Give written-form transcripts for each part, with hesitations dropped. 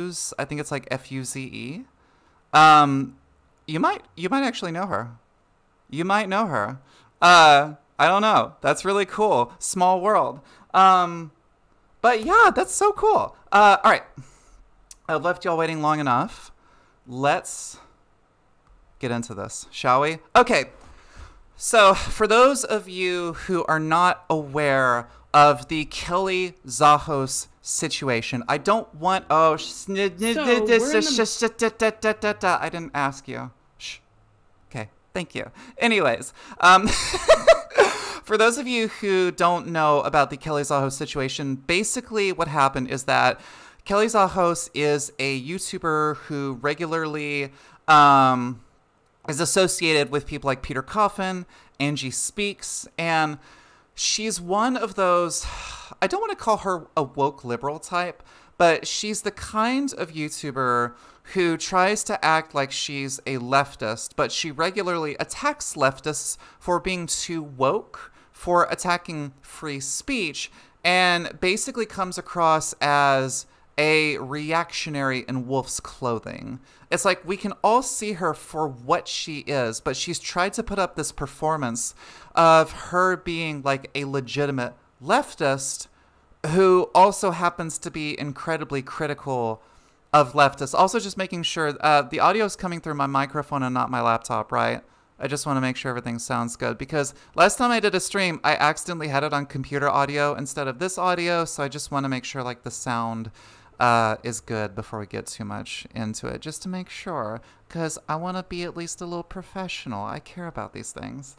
Fuse. I think it's like Fuze. You might actually know her. You might know her. I don't know. That's really cool. Small world. But yeah, that's so cool. All right. I've left y'all waiting long enough. Let's get into this, shall we? Okay. So for those of you who are not aware of the Kelly Zahos situation, I don't want... Oh, I didn't ask you. Shh. Okay, thank you. Anyways, for those of you who don't know about the Kelly Zahos situation, basically what happened is that Kelly Zahos is a YouTuber who regularly... is associated with people like Peter Coffin, Angie Speaks, and she's one of those, I don't want to call her a woke liberal type, but she's the kind of YouTuber who tries to act like she's a leftist, but she regularly attacks leftists for being too woke, for attacking free speech, and basically comes across as a reactionary in wolf's clothing. It's like we can all see her for what she is, but she's tried to put up this performance of her being like a legitimate leftist who also happens to be incredibly critical of leftists. Also, just making sure the audio is coming through my microphone and not my laptop, right? I just want to make sure everything sounds good, because last time I did a stream, I accidentally had it on computer audio instead of this audio, so I just want to make sure like the sound is good before we get too much into it, just to make sure, because I want to be at least a little professional. I care about these things.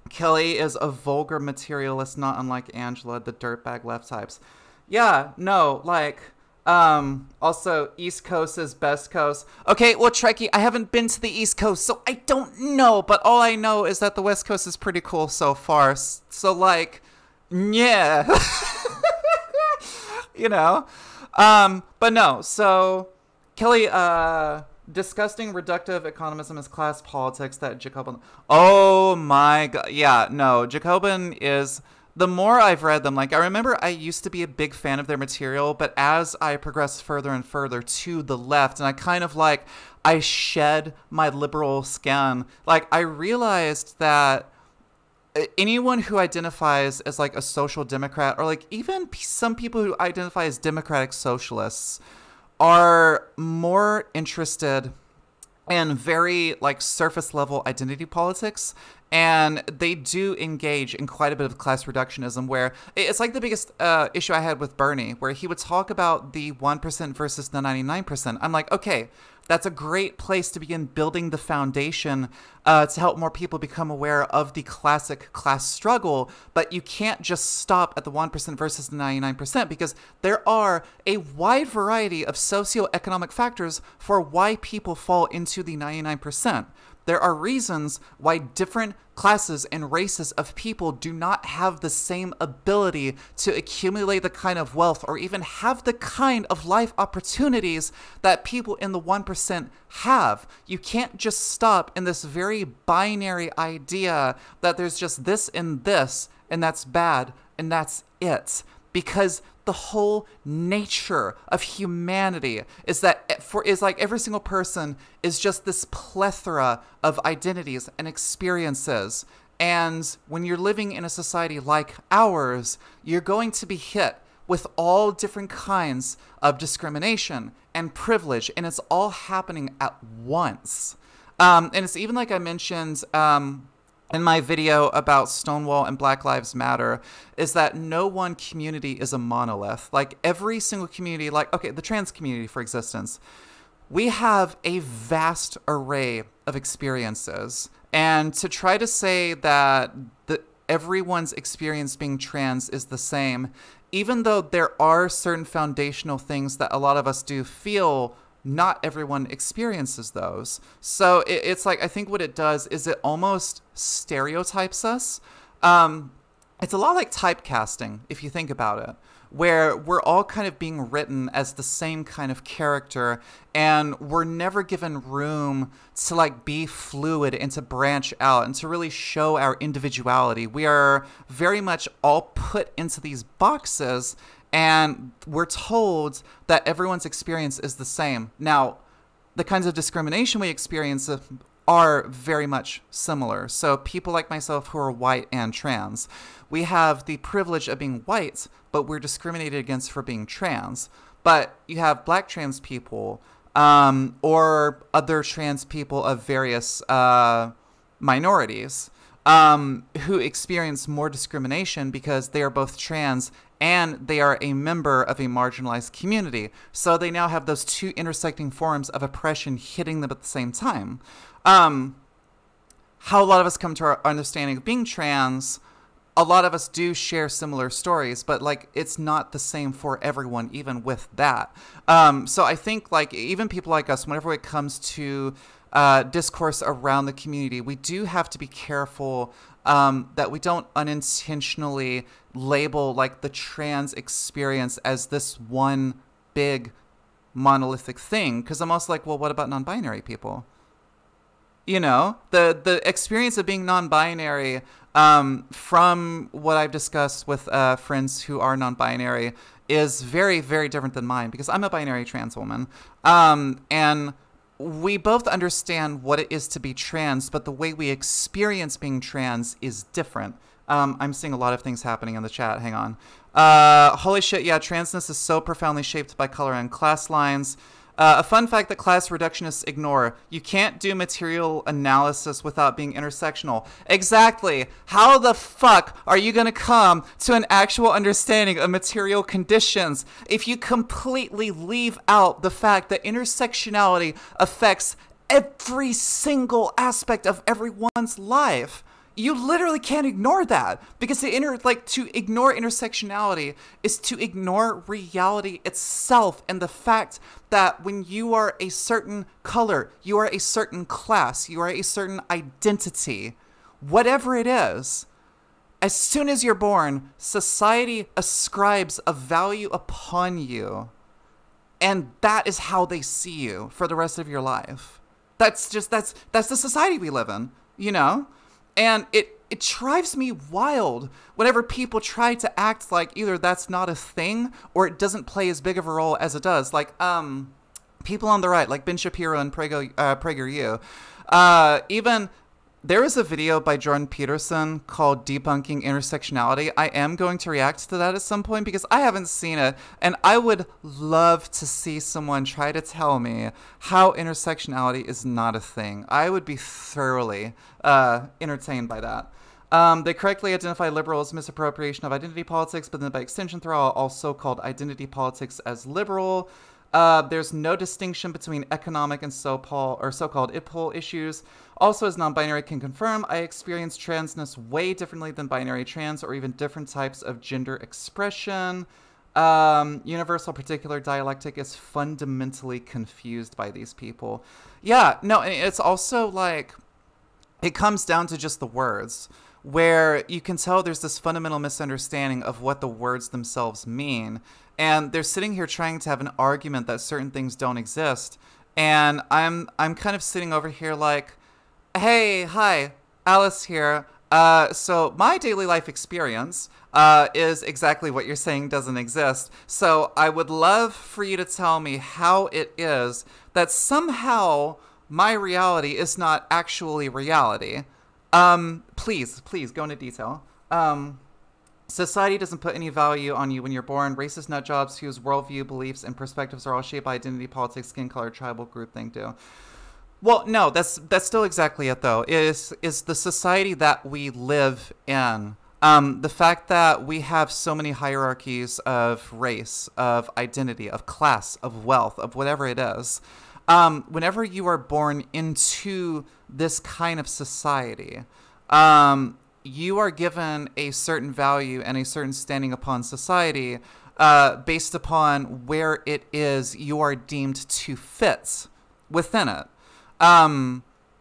Kelly is a vulgar materialist, not unlike Angela, the dirtbag left types. Yeah, no, like, also, East Coast is best coast. Okay, well, Trekkie, I haven't been to the East Coast, so I don't know, but all I know is that the West Coast is pretty cool so far, so, like, yeah. You know, but no, so Kelly, disgusting reductive economism is class politics that Jacobin, oh my God. Yeah, no, Jacobin is, the more I've read them, like I remember I used to be a big fan of their material, but as I progressed further and further to the left, and I kind of like, I shed my liberal skin, like I realized that anyone who identifies as like a social democrat, or like even some people who identify as democratic socialists, are more interested in very like surface level identity politics, and they do engage in quite a bit of class reductionism, where it's like the biggest issue I had with Bernie, where he would talk about the 1% versus the 99%. I'm like, okay, that's a great place to begin building the foundation to help more people become aware of the classic class struggle. But you can't just stop at the 1% versus the 99%, because there are a wide variety of socioeconomic factors for why people fall into the 99%. There are reasons why different classes and races of people do not have the same ability to accumulate the kind of wealth or even have the kind of life opportunities that people in the 1% have. You can't just stop in this very binary idea that there's just this and that's bad, and that's it. Because the whole nature of humanity is like every single person is just this plethora of identities and experiences. And when you're living in a society like ours, you're going to be hit with all different kinds of discrimination and privilege, and it's all happening at once. And it's even like I mentioned in my video about Stonewall and Black Lives Matter, is that no one community is a monolith. Like every single community, like, okay, the trans community, for existence, we have a vast array of experiences. And to try to say that everyone's experience being trans is the same, even though there are certain foundational things that a lot of us do feel, not everyone experiences those. So it's like, I think what it does is it almost stereotypes us. It's a lot like typecasting, if you think about it, where we're all kind of being written as the same kind of character, and we're never given room to like be fluid and to branch out and to really show our individuality. We are very much all put into these boxes. And we're told that everyone's experience is the same. Now, the kinds of discrimination we experience are very much similar. So people like myself who are white and trans, we have the privilege of being white, but we're discriminated against for being trans. But you have black trans people or other trans people of various minorities who experience more discrimination because they are both trans and they are a member of a marginalized community. So they now have those two intersecting forms of oppression hitting them at the same time. How a lot of us come to our understanding of being trans, a lot of us do share similar stories, but like it's not the same for everyone, even with that. So I think like even people like us, whenever it comes to discourse around the community, we do have to be careful that we don't unintentionally label like the trans experience as this one big monolithic thing. Because I'm also like, well, what about non-binary people? You know, the experience of being non-binary, from what I've discussed with friends who are non-binary, is very, very different than mine because I'm a binary trans woman. And we both understand what it is to be trans, but the way we experience being trans is different. I'm seeing a lot of things happening in the chat. Hang on. Holy shit, yeah, transness is so profoundly shaped by color and class lines. A fun fact that class reductionists ignore: you can't do material analysis without being intersectional. Exactly. How the fuck are you going to come to an actual understanding of material conditions if you completely leave out the fact that intersectionality affects every single aspect of everyone's life? You literally can't ignore that, because to ignore intersectionality is to ignore reality itself and the fact that when you are a certain color, you are a certain class, you are a certain identity, whatever it is, as soon as you're born, society ascribes a value upon you, and that is how they see you for the rest of your life. That's the society we live in, you know? And it drives me wild whenever people try to act like either that's not a thing or it doesn't play as big of a role as it does. Like, people on the right, like Ben Shapiro and PragerU. Even there is a video by Jordan Peterson called Debunking Intersectionality. I am going to react to that at some point because I haven't seen it, and I would love to see someone try to tell me how intersectionality is not a thing. I would be thoroughly entertained by that. They correctly identify liberal as misappropriation of identity politics, but then by extension throw out all so-called identity politics as liberal. There's no distinction between economic and so-called IPOL issues. Also, as non-binary can confirm, I experience transness way differently than binary trans or even different types of gender expression. Universal particular dialectic is fundamentally confused by these people. Yeah, no, it's also like, it comes down to just the words, where you can tell there's this fundamental misunderstanding of what the words themselves mean. And they're sitting here trying to have an argument that certain things don't exist. And I'm kind of sitting over here like, hey, hi, Alice here. So my daily life experience is exactly what you're saying doesn't exist. So I would love for you to tell me how it is that somehow my reality is not actually reality. Please go into detail. Society doesn't put any value on you when you're born. Racist nutjobs whose worldview, beliefs, and perspectives are all shaped by identity, politics, skin color, tribal group thing do. Well, no, that's still exactly it, though. Is the society that we live in. The fact that we have so many hierarchies of race, of identity, of class, of wealth, of whatever it is. Whenever you are born into this kind of society, you are given a certain value and a certain standing upon society based upon where it is you are deemed to fit within it.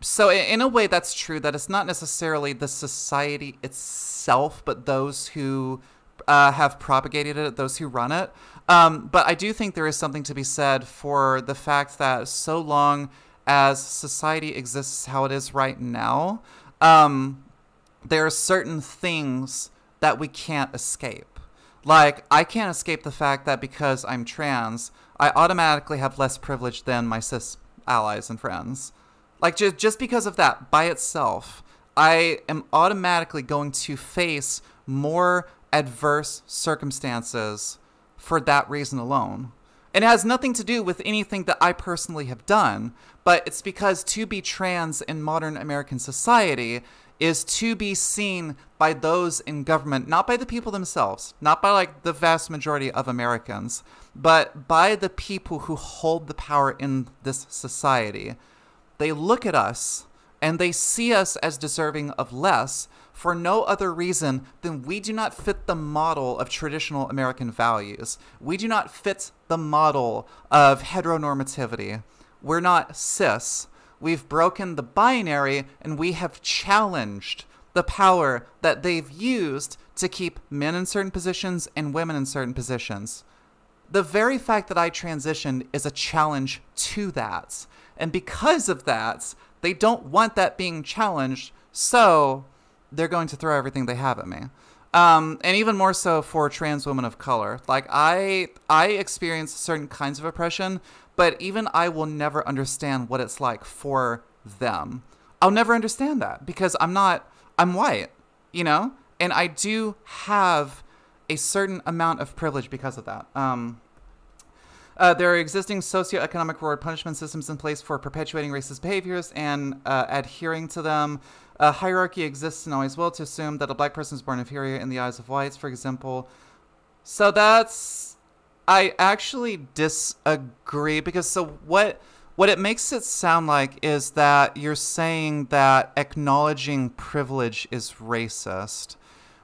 So in a way, that's true, that it's not necessarily the society itself, but those who have propagated it, those who run it. But I do think there is something to be said for the fact that so long as society exists how it is right now, there are certain things that we can't escape. Like, I can't escape the fact that because I'm trans, I automatically have less privilege than my cis allies and friends. Like, just because of that by itself, I am automatically going to face more adverse circumstances for that reason alone. And it has nothing to do with anything that I personally have done, but it's because to be trans in modern American society is to be seen by those in government, not by the people themselves, not by like the vast majority of Americans, but by the people who hold the power in this society. They look at us and they see us as deserving of less for no other reason than we do not fit the model of traditional American values. We do not fit the model of heteronormativity. We're not cis. We've broken the binary and we have challenged the power that they've used to keep men in certain positions and women in certain positions. The very fact that I transitioned is a challenge to that. And because of that, they don't want that being challenged, so they're going to throw everything they have at me. And even more so for trans women of color. Like, I experience certain kinds of oppression, but even I will never understand what it's like for them. I'll never understand that because I'm white, you know? And I do have a certain amount of privilege because of that. There are existing socioeconomic reward punishment systems in place for perpetuating racist behaviors and adhering to them. Hierarchy exists and always will to assume that a black person is born inferior in the eyes of whites, for example. So I actually disagree because what it makes it sound like is that you're saying that acknowledging privilege is racist,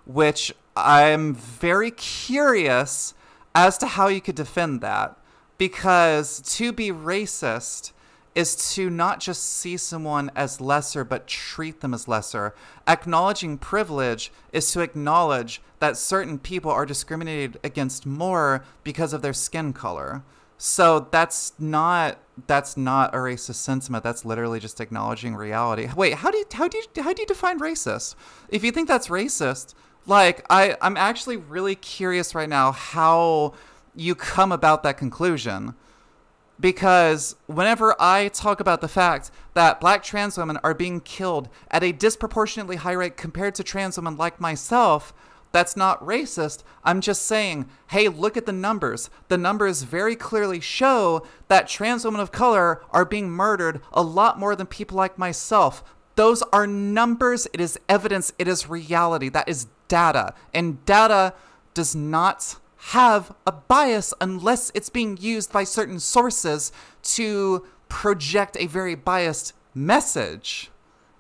which I'm very curious as to how you could defend that. Because to be racist is to not just see someone as lesser, but treat them as lesser. Acknowledging privilege is to acknowledge that certain people are discriminated against more because of their skin color. So that's not a racist sentiment. That's literally just acknowledging reality. Wait, how do you define racist? If you think that's racist, like I'm actually really curious right now how you come about that conclusion. Because whenever I talk about the fact that black trans women are being killed at a disproportionately high rate compared to trans women like myself, that's not racist. I'm just saying, hey, look at the numbers. The numbers very clearly show that trans women of color are being murdered a lot more than people like myself. Those are numbers. It is evidence. It is reality. That is data. And data does not have a bias unless it's being used by certain sources to project a very biased message.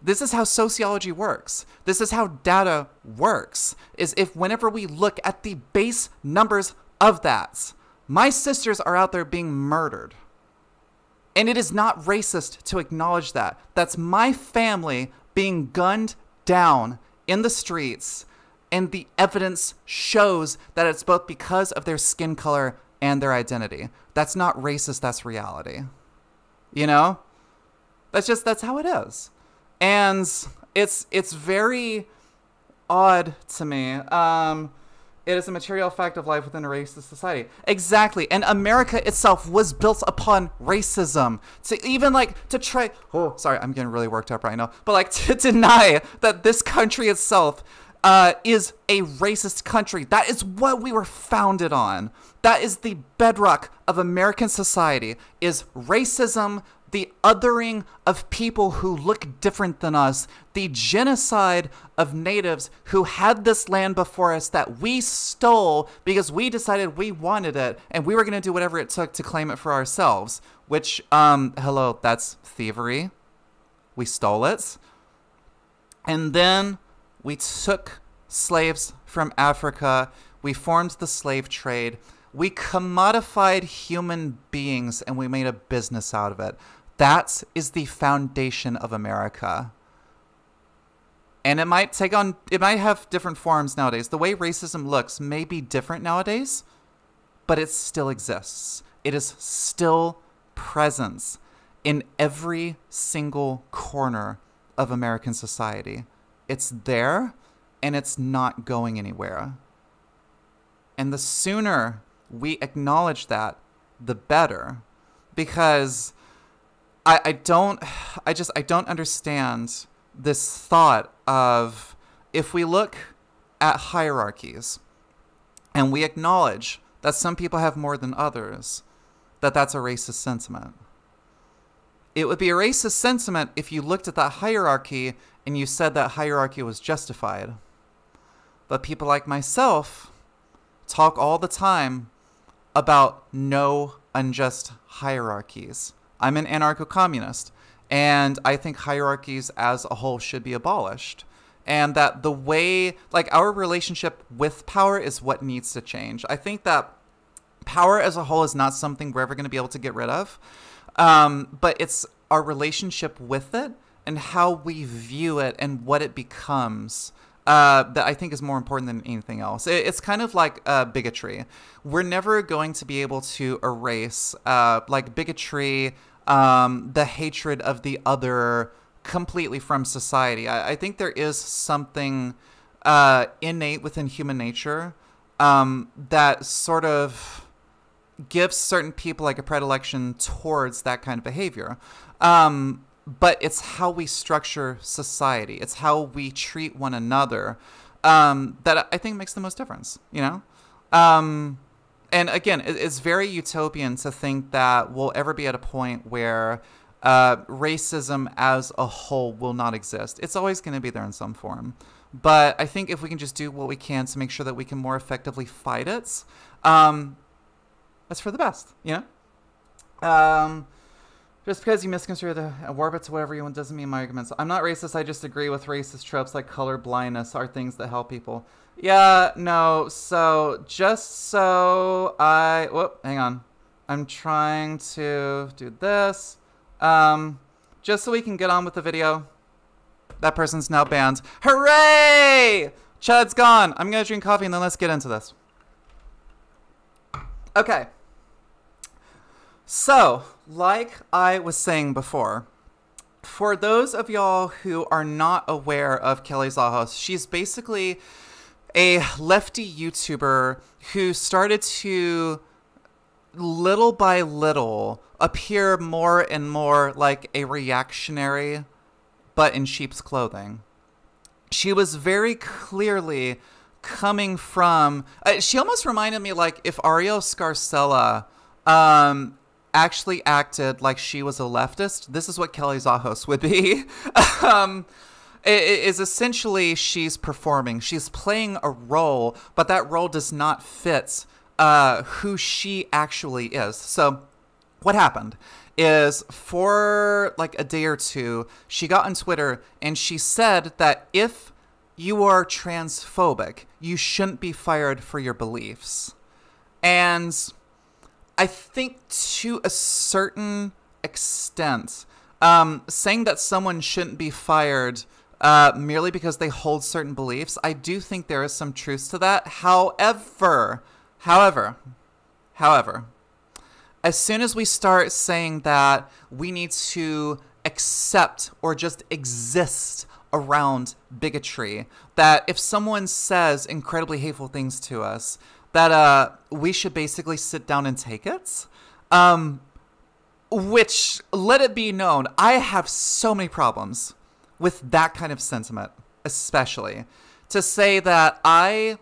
This is how sociology works. This is how data works, is if whenever we look at the base numbers of that, my sisters are out there being murdered. And it is not racist to acknowledge that. That's my family being gunned down in the streets. And the evidence shows that it's both because of their skin color and their identity. That's not racist, that's reality. You know? That's how it is. And it's very odd to me. It is a material fact of life within a racist society. Exactly. And America itself was built upon racism. To even to try, oh, sorry, I'm getting really worked up right now. But to deny that this country itself is a racist country. That is what we were founded on. That is the bedrock of American society, is racism, the othering of people who look different than us, the genocide of natives who had this land before us that we stole because we decided we wanted it and we were going to do whatever it took to claim it for ourselves, which, hello, that's thievery. We stole it. And then we took slaves from Africa. We formed the slave trade. We commodified human beings and we made a business out of it. That is the foundation of America. And it might have different forms nowadays. The way racism looks may be different nowadays, but it still exists. It is still present in every single corner of American society. It's there, and it's not going anywhere. And the sooner we acknowledge that, the better. Because I don't understand this thought of, if we look at hierarchies and we acknowledge that some people have more than others, that's a racist sentiment. It would be a racist sentiment if you looked at that hierarchy and you said that hierarchy was justified. But people like myself talk all the time about no unjust hierarchies. I'm an anarcho-communist, and I think hierarchies as a whole should be abolished. And that the way, like, our relationship with power is what needs to change. I think that power as a whole is not something we're ever going to be able to get rid of. But it's our relationship with it and how we view it and what it becomes that I think is more important than anything else. It's kind of like bigotry. We're never going to be able to erase like bigotry, the hatred of the other completely from society. I think there is something innate within human nature that sort of gives certain people like a predilection towards that kind of behavior. But it's how we structure society. It's how we treat one another that I think makes the most difference, you know? And again, it's very utopian to think that we'll ever be at a point where racism as a whole will not exist. It's always going to be there in some form. But I think if we can just do what we can to make sure that we can more effectively fight it, that's for the best, you know? Just because you misconstrue the warp it to whatever you want doesn't mean my arguments. I'm not racist, I just agree with racist tropes like color blindness are things that help people. Yeah, no, so just so whoop, hang on. I'm trying to do this. Just so we can get on with the video. That person's now banned. Hooray! Chad's gone. I'm gonna drink coffee and then let's get into this. Okay. So, like I was saying before, for those of y'all who are not aware of Kelly Zahos, she's basically a lefty YouTuber who started to, little by little, appear more and more like a reactionary, but in sheep's clothing. She was very clearly coming from... she almost reminded me like if Ariel Scarcella actually acted like she was a leftist. This is what Kelly Zahos would be. It is essentially she's performing. She's playing a role, but that role does not fit who she actually is. So what happened is for like a day or two, she got on Twitter and she said that if you are transphobic, you shouldn't be fired for your beliefs. And I think to a certain extent, saying that someone shouldn't be fired merely because they hold certain beliefs, I do think there is some truth to that. However, as soon as we start saying that we need to accept or just exist around bigotry, that if someone says incredibly hateful things to us, that we should basically sit down and take it. Which, let it be known, I have so many problems with that kind of sentiment, especially. To say that I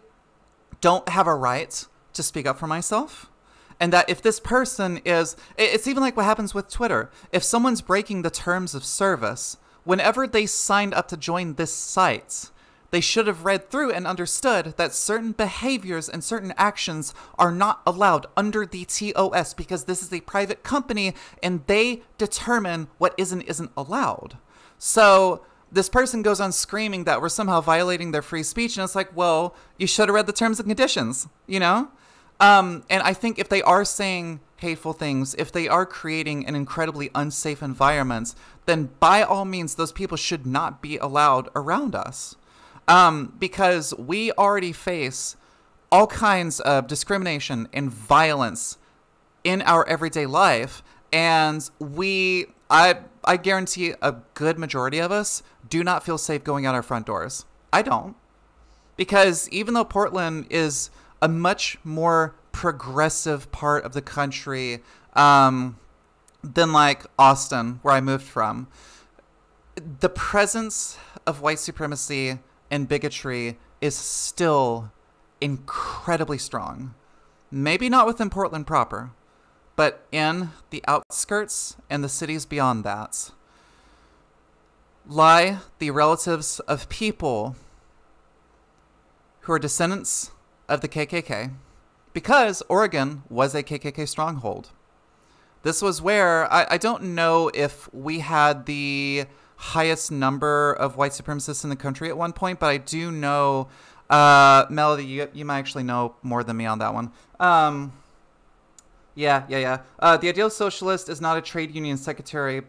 don't have a right to speak up for myself, and that if this person is... It's even like what happens with Twitter. If someone's breaking the terms of service, whenever they signed up to join this site, they should have read through and understood that certain behaviors and certain actions are not allowed under the TOS because this is a private company and they determine what is and isn't allowed. So this person goes on screaming that we're somehow violating their free speech, and it's like, well, you should have read the terms and conditions, you know? And I think if they are saying hateful things, if they are creating an incredibly unsafe environment, then by all means, those people should not be allowed around us. Because we already face all kinds of discrimination and violence in our everyday life. And I guarantee a good majority of us do not feel safe going out our front doors. I don't. Because even though Portland is a much more progressive part of the country than like Austin, where I moved from. The presence of white supremacy and bigotry is still incredibly strong. Maybe not within Portland proper, but in the outskirts and the cities beyond that lie the relatives of people who are descendants of the KKK, because Oregon was a KKK stronghold. This was where, I don't know if we had the highest number of white supremacists in the country at one point, but I do know, Melody, you might actually know more than me on that one. Yeah. The ideal socialist is not a trade union secretary,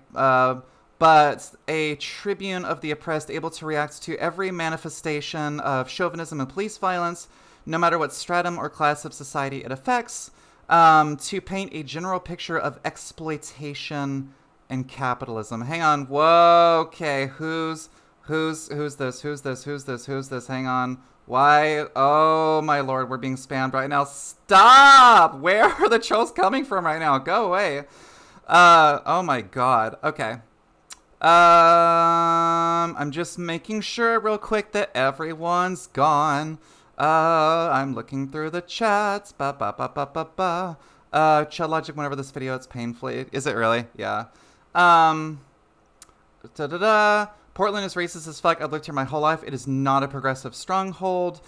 but a tribune of the oppressed, able to react to every manifestation of chauvinism and police violence, no matter what stratum or class of society it affects, to paint a general picture of exploitation and capitalism. Hang on. Whoa. Okay. Who's this? Hang on. Why? Oh my lord, we're being spammed right now. Stop! Where are the trolls coming from right now? Go away. Oh my god. Okay. I'm just making sure real quick that everyone's gone. I'm looking through the chats. Chat logic whenever this video, it's painfully. Is it really? Yeah. Portland is racist as fuck. I've lived here my whole life. It is not a progressive stronghold.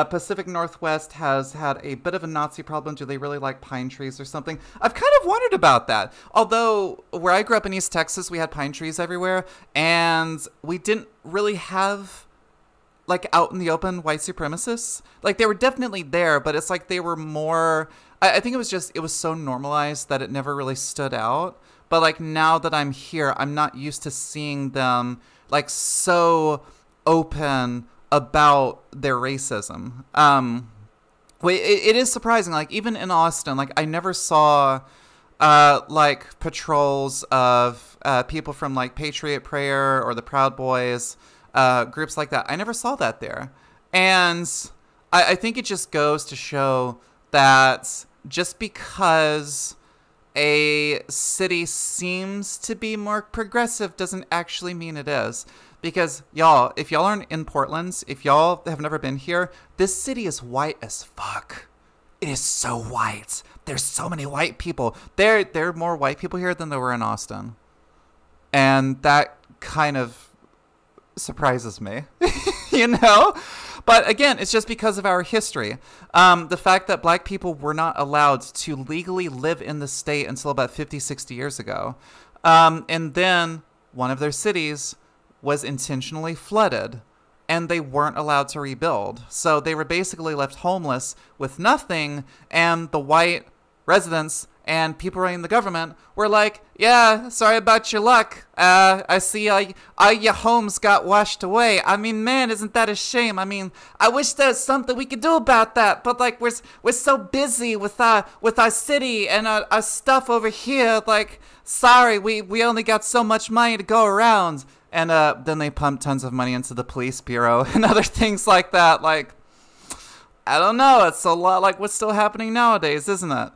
Pacific Northwest has had a bit of a Nazi problem. Do they really like pine trees or something? I've kind of wondered about that. Although, where I grew up in East Texas, we had pine trees everywhere. And we didn't really have, like, out in the open white supremacists. Like, they were definitely there, but it's like they were more... I think it was so normalized that it never really stood out. But, like, now that I'm here, I'm not used to seeing them... like so open about their racism. It is surprising. Like even in Austin, like I never saw like patrols of people from like Patriot Prayer or the Proud Boys, groups like that. I never saw that there. And I think it just goes to show that just because a city seems to be more progressive doesn't actually mean it is. Because, y'all, if y'all aren't in Portland, if y'all have never been here, this city is white as fuck. It is so white. There's so many white people. There are more white people here than there were in Austin. And that kind of surprises me, you know? But again, it's just because of our history. The fact that black people were not allowed to legally live in the state until about 50, 60 years ago. And then one of their cities was intentionally flooded and they weren't allowed to rebuild. So they were basically left homeless with nothing. And the white residents and people running the government were like, yeah, sorry about your luck. I see all your homes got washed away. I mean, man, isn't that a shame? I mean, I wish there was something we could do about that. But, like, we're so busy with our city and our stuff over here. Like, sorry, we only got so much money to go around. And then they pumped tons of money into the police bureau and other things like that. Like, I don't know. It's a lot like what's still happening nowadays, isn't it?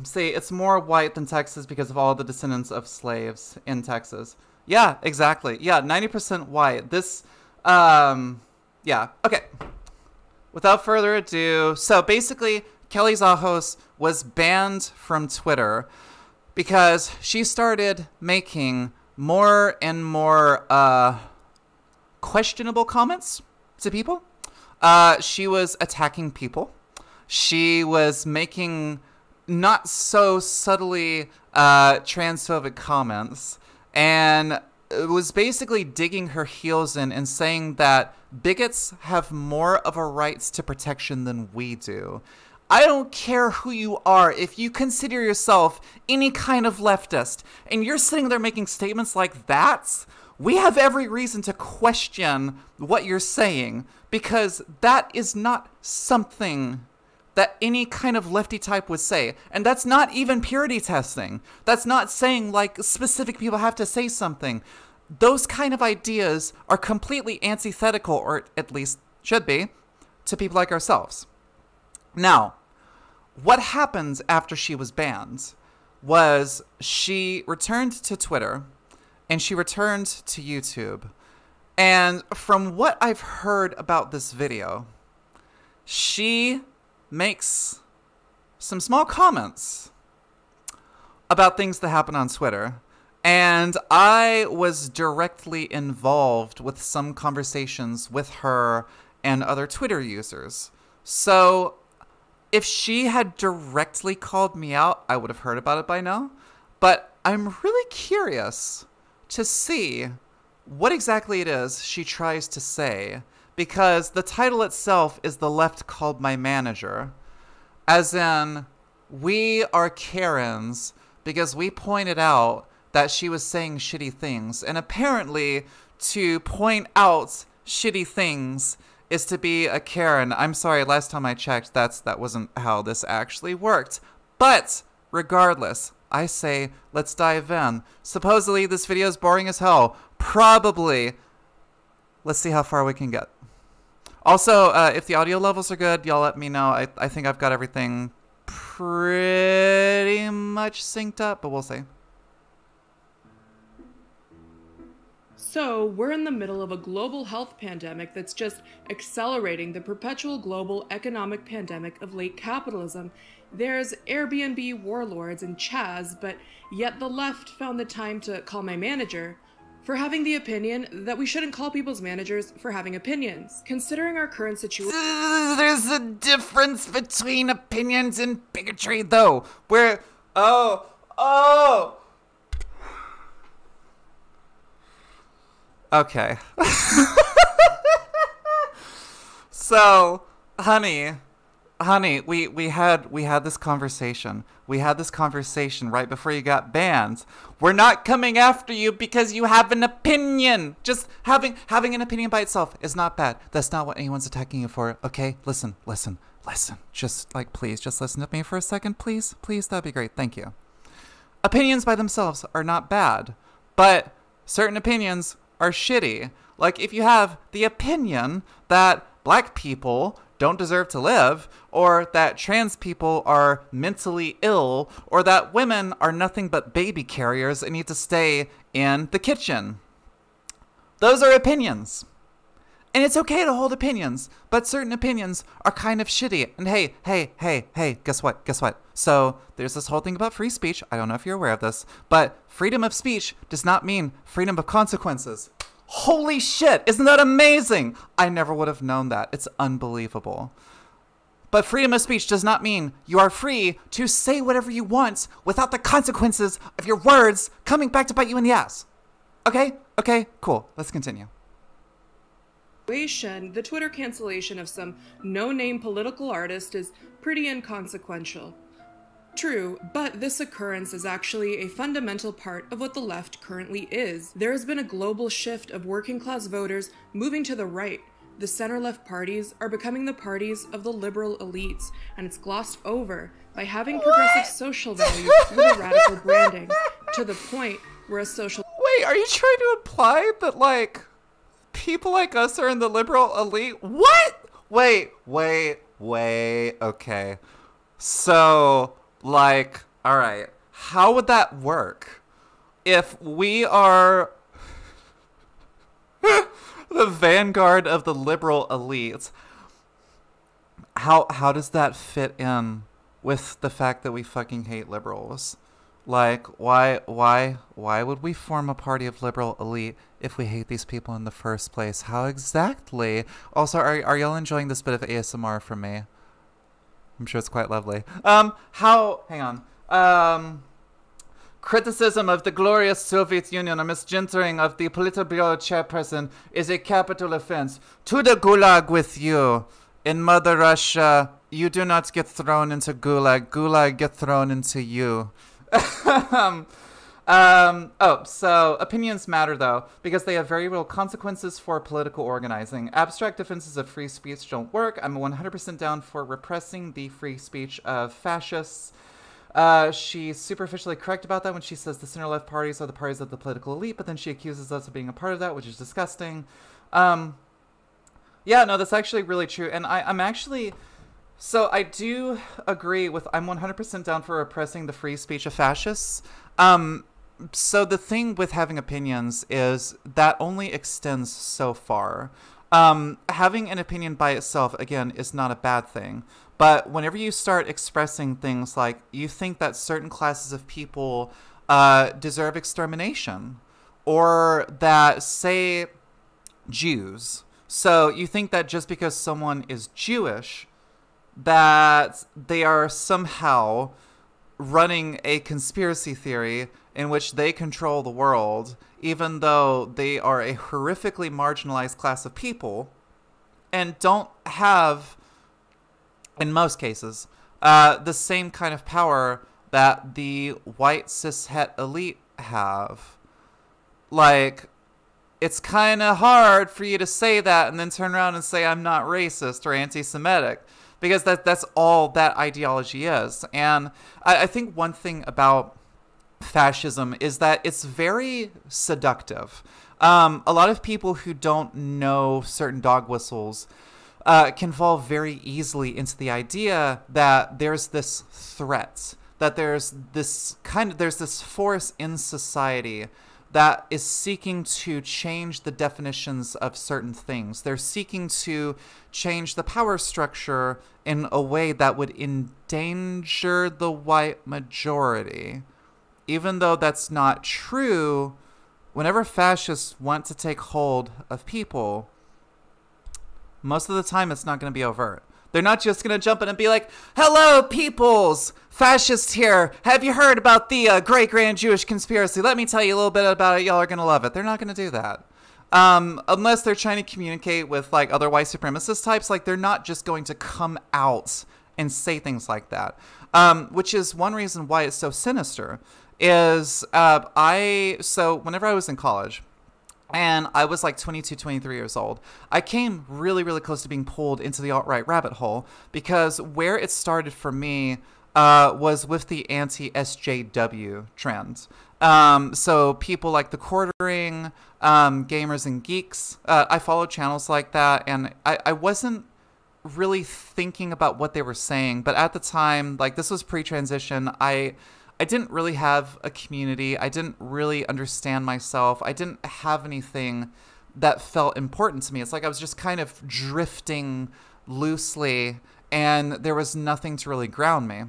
See, it's more white than Texas because of all the descendants of slaves in Texas. Yeah, exactly. Yeah, 90% white. This, yeah. Okay. Without further ado, so basically, Kelly Zahos was banned from Twitter because she started making more and more, questionable comments to people. She was attacking people. She was making not so subtly transphobic comments and was basically digging her heels in and saying that bigots have more of a right to protection than we do. I don't care who you are. If you consider yourself any kind of leftist and you're sitting there making statements like that, we have every reason to question what you're saying because that is not something that any kind of lefty type would say. And that's not even purity testing. That's not saying like specific people have to say something. Those kind of ideas are completely antithetical, or at least should be, to people like ourselves. Now, what happened after she was banned was she returned to Twitter and she returned to YouTube. And from what I've heard about this video, she makes some small comments about things that happen on Twitter. And I was directly involved with some conversations with her and other Twitter users. So if she had directly called me out, I would have heard about it by now. But I'm really curious to see what exactly it is she tries to say, because the title itself is "The Left Called My Manager," as in, we are Karens because we pointed out that she was saying shitty things. And apparently, to point out shitty things is to be a Karen. I'm sorry, last time I checked, that wasn't how this actually worked. But regardless, I say, let's dive in. Supposedly, this video is boring as hell. Probably. Let's see how far we can get. Also, if the audio levels are good, y'all let me know. I think I've got everything pretty much synced up, but we'll see. So, we're in the middle of a global health pandemic that's just accelerating the perpetual global economic pandemic of late capitalism. There's Airbnb warlords and Chaz, but yet the left found the time to call my manager for having the opinion that we shouldn't call people's managers for having opinions. Considering our current situation... There's a difference between opinions and bigotry, though. Where... Oh! Okay. So, honey, we had this conversation. We had this conversation right before you got banned. We're not coming after you because you have an opinion. Just having an opinion by itself is not bad. That's not what anyone's attacking you for. Okay? Listen. Just please, just listen to me for a second, please. Please, that'd be great. Thank you. Opinions by themselves are not bad, but certain opinions are shitty. Like, if you have the opinion that black people don't deserve to live, or that trans people are mentally ill, or that women are nothing but baby carriers and need to stay in the kitchen. Those are opinions. And it's okay to hold opinions, but certain opinions are kind of shitty. And hey, guess what? So there's this whole thing about free speech. I don't know if you're aware of this, but freedom of speech does not mean freedom of consequences. Holy shit, isn't that amazing? I never would have known that. It's unbelievable. But freedom of speech does not mean you are free to say whatever you want without the consequences of your words coming back to bite you in the ass. Okay, cool. Let's continue. The Twitter cancellation of some no-name political artist is pretty inconsequential. True, but this occurrence is actually a fundamental part of what the left currently is. There has been a global shift of working-class voters moving to the right. The center-left parties are becoming the parties of the liberal elites, and it's glossed over by having progressive social values with a radical branding, to the point where a social... Wait, are you trying to imply that, like, people like us are in the liberal elite? What? Wait, okay. So... like, all right, how would that work if we are the vanguard of the liberal elite? How does that fit in with the fact that we fucking hate liberals? Like, why would we form a party of liberal elite if we hate these people in the first place? How exactly? Also, are y'all enjoying this bit of ASMR from me? I'm sure it's quite lovely. Hang on. Criticism of the glorious Soviet Union or misgendering of the Politburo chairperson is a capital offense. To the gulag with you. In Mother Russia, you do not get thrown into gulag. Gulag get thrown into you. So opinions matter, though, because they have very real consequences for political organizing. Abstract defenses of free speech don't work. I'm 100% down for repressing the free speech of fascists. She's superficially correct about that when she says the center-left parties are the parties of the political elite, but then she accuses us of being a part of that, which is disgusting. Yeah, no, that's actually really true. And I'm actually, so I do agree with, I'm 100% down for repressing the free speech of fascists. Um, so the thing with having opinions is that only extends so far. Having an opinion by itself, again, is not a bad thing. But whenever you start expressing things like you think that certain classes of people deserve extermination, or that, say, Jews. So you think that just because someone is Jewish, that they are somehow running a conspiracy theory in which they control the world, even though they are a horrifically marginalized class of people and don't have, in most cases, the same kind of power that the white cishet elite have. Like, it's kind of hard for you to say that and then turn around and say I'm not racist or anti-Semitic, because that's all that ideology is. And I think one thing about fascism is that it's very seductive. A lot of people who don't know certain dog whistles can fall very easily into the idea that there's this threat, that there's this force in society that is seeking to change the definitions of certain things. They're seeking to change the power structure in a way that would endanger the white majority. Even though that's not true, whenever fascists want to take hold of people, most of the time it's not going to be overt. They're not just going to jump in and be like, hello, peoples, fascist here. Have you heard about the great grand Jewish conspiracy? Let me tell you a little bit about it. Y'all are going to love it. They're not going to do that. Unless they're trying to communicate with like other white supremacist types, like they're not just going to come out and say things like that. Which is one reason why it's so sinister. Is so whenever I was in college, and I was like 22, 23 years old, I came really, really close to being pulled into the alt-right rabbit hole, because where it started for me was with the anti-SJW trend. So people like The Quartering, Gamers and Geeks, I followed channels like that, and I wasn't really thinking about what they were saying, but at the time, like this was pre-transition, I didn't really have a community. I didn't really understand myself. I didn't have anything that felt important to me. It's like I was just kind of drifting loosely, and there was nothing to really ground me.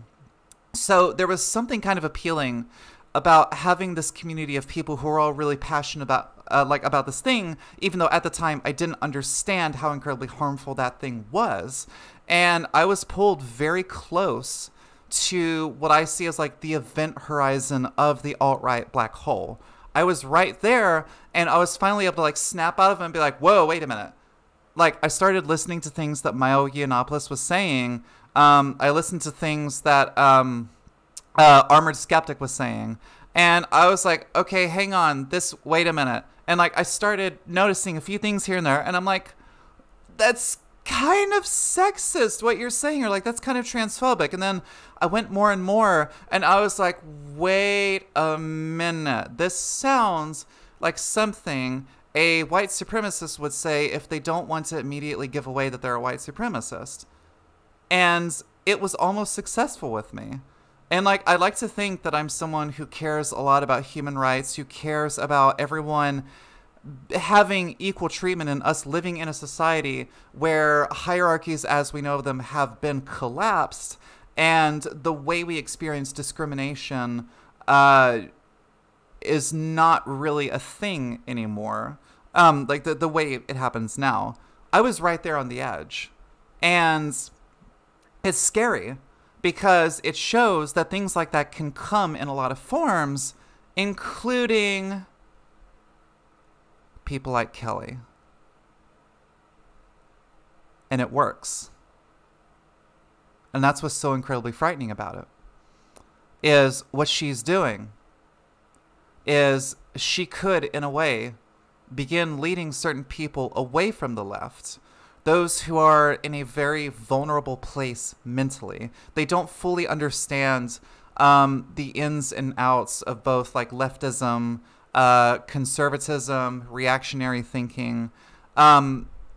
So there was something kind of appealing about having this community of people who were all really passionate about this thing, even though at the time I didn't understand how incredibly harmful that thing was. And I was pulled very close to what I see as like the event horizon of the alt-right black hole. I was right there, and I was finally able to like snap out of it and be like, whoa, wait a minute. Like, I started listening to things that Milo Yiannopoulos was saying. I listened to things that Armored Skeptic was saying. And I was like, okay, hang on, wait a minute. And like, I started noticing a few things here and there, and I'm like, that's kind of sexist what you're saying, or like that's kind of transphobic. And then I went more and more, and I was like, wait a minute, this sounds like something a white supremacist would say if they don't want to immediately give away that they're a white supremacist. And it was almost successful with me. And like, I like to think that I'm someone who cares a lot about human rights, who cares about everyone having equal treatment, and us living in a society where hierarchies as we know them have been collapsed, and the way we experience discrimination is not really a thing anymore. Like the way it happens now. I was right there on the edge. And it's scary because it shows that things like that can come in a lot of forms, including people like Kelly. And it works. And that's what's so incredibly frightening about it. Is what she's doing is she could, in a way, begin leading certain people away from the left. Those who are in a very vulnerable place mentally. They don't fully understand the ins and outs of both like leftism, conservatism, reactionary thinking.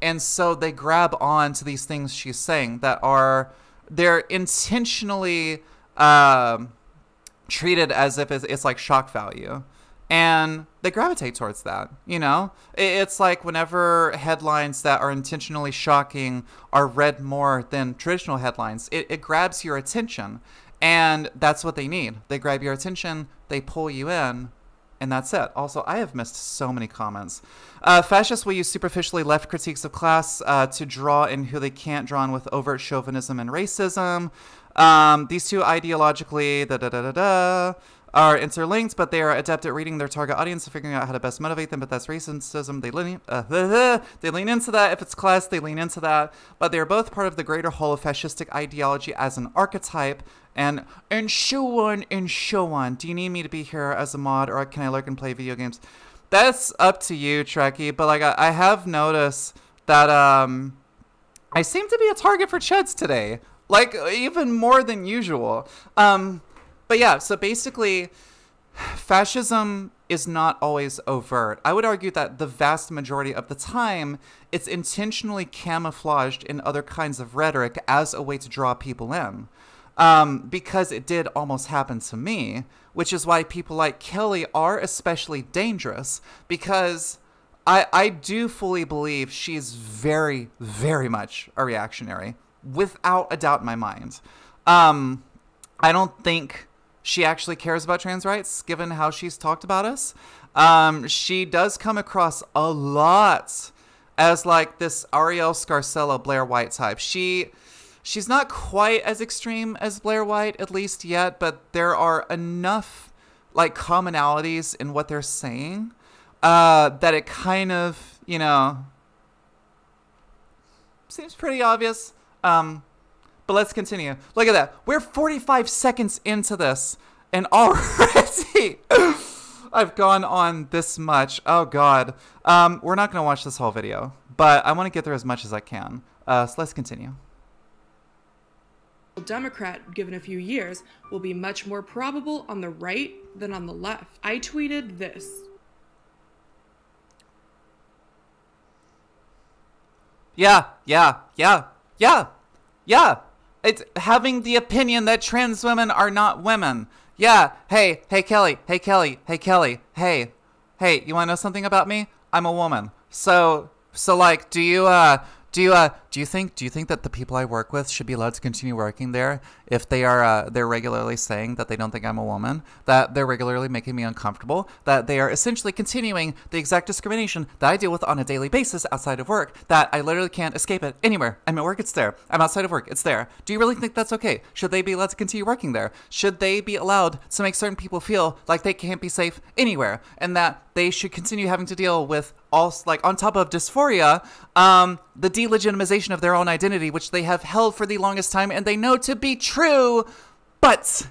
And so they grab on to these things she's saying that are, they're intentionally treated as if it's like shock value. And they gravitate towards that, you know? It's like whenever headlines that are intentionally shocking are read more than traditional headlines, it grabs your attention. And that's what they need. They grab your attention, they pull you in, and that's it. Also, I have missed so many comments. Fascists will use superficially left critiques of class to draw in who they can't draw in with overt chauvinism and racism. These two ideologically are interlinked, but they are adept at reading their target audience and figuring out how to best motivate them. But that's racism. They lean into that. If it's class, they lean into that. But they are both part of the greater whole of fascistic ideology as an archetype. And so on and so on. Do you need me to be here as a mod, or can I lurk and play video games? That's up to you, Trekkie. But like, I have noticed that I seem to be a target for chuds today, like even more than usual. But yeah, so basically, fascism is not always overt. I would argue that the vast majority of the time, it's intentionally camouflaged in other kinds of rhetoric as a way to draw people in. Because it did almost happen to me, which is why people like Kelly are especially dangerous, because I do fully believe she's very, very much a reactionary, without a doubt in my mind. I don't think she actually cares about trans rights, given how she's talked about us. She does come across a lot as like this Ariel Scarcella Blair White type. She's not quite as extreme as Blair White, at least yet, but there are enough like commonalities in what they're saying that it kind of, you know, seems pretty obvious. But let's continue. Look at that. We're 45 seconds into this, and already I've gone on this much. Oh, God. We're not going to watch this whole video, but I want to get through as much as I can. So let's continue. Democrat, given a few years, will be much more probable on the right than on the left. I tweeted this. Yeah. It's having the opinion that trans women are not women. Yeah. Hey, Kelly. Hey, you want to know something about me? I'm a woman. So like, do you think that the people I work with should be allowed to continue working there if they're regularly saying that they don't think I'm a woman, that they're regularly making me uncomfortable, that they are essentially continuing the exact discrimination that I deal with on a daily basis outside of work, that I literally can't escape it anywhere. I'm at work, it's there. I'm outside of work, it's there. Do you really think that's okay? Should they be allowed to continue working there? Should they be allowed to make certain people feel like they can't be safe anywhere, and that they should continue having to deal with all, like, on top of dysphoria, the delegitimization of their own identity, which they have held for the longest time and they know to be true, but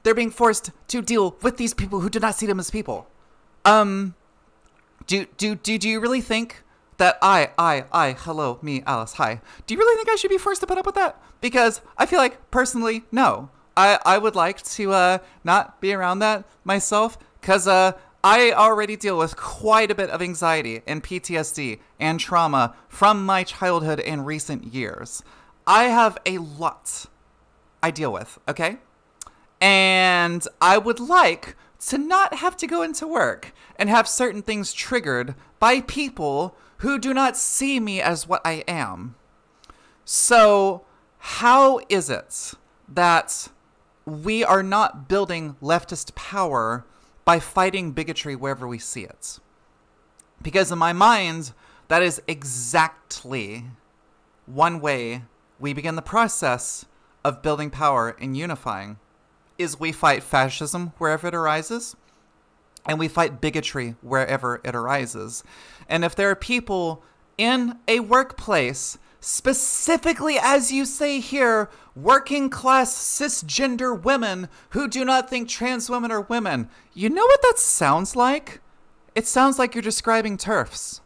they're being forced to deal with these people who do not see them as people. Do you really think that hello, me, Alice, hi. Do you really think I should be forced to put up with that? Because I feel like, personally, no. I would like to not be around that myself, because I already deal with quite a bit of anxiety and PTSD and trauma from my childhood and recent years. I have a lot I deal with, okay? And I would like to not have to go into work and have certain things triggered by people who do not see me as what I am. So how is it that we are not building leftist power by fighting bigotry wherever we see it? Because in my mind, that is exactly one way we begin the process of building power and unifying, is we fight fascism wherever it arises, and we fight bigotry wherever it arises. And if there are people in a workplace, specifically, as you say here, working class cisgender women who do not think trans women are women, you know what that sounds like? It sounds like you're describing TERFs.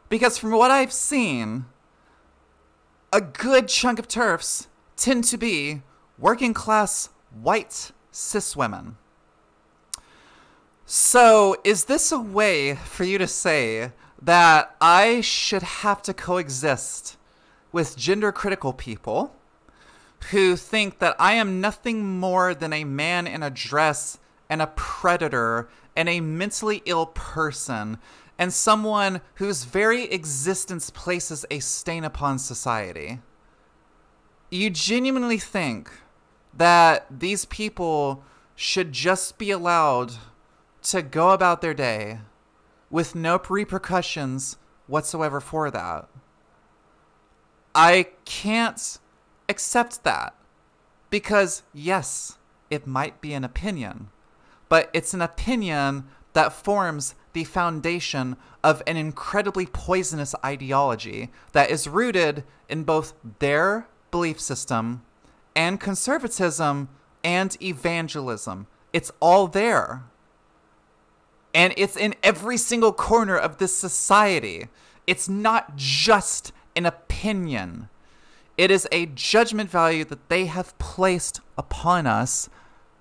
Because from what I've seen, a good chunk of TERFs tend to be working class white cis women. So is this a way for you to say that I should have to coexist with gender critical people who think that I am nothing more than a man in a dress and a predator and a mentally ill person and someone whose very existence places a stain upon society. You genuinely think that these people should just be allowed to go about their day with no repercussions whatsoever for that? I can't accept that because, yes, it might be an opinion, but it's an opinion that forms the foundation of an incredibly poisonous ideology that is rooted in both their belief system and conservatism and evangelism. It's all there. And it's in every single corner of this society. It's not just an opinion. It is a judgment value that they have placed upon us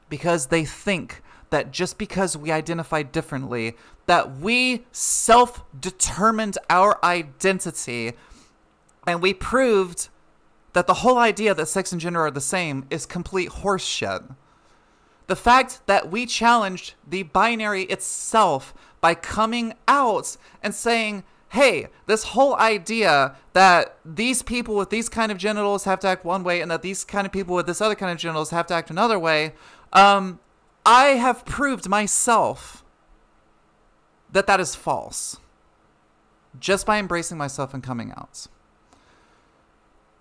because they think that just because we identify differently, that we self-determined our identity, and we proved that the whole idea that sex and gender are the same is complete horseshit. The fact that we challenged the binary itself by coming out and saying, hey, this whole idea that these people with these kind of genitals have to act one way and that these kind of people with this other kind of genitals have to act another way, I have proved myself that that is false just by embracing myself and coming out.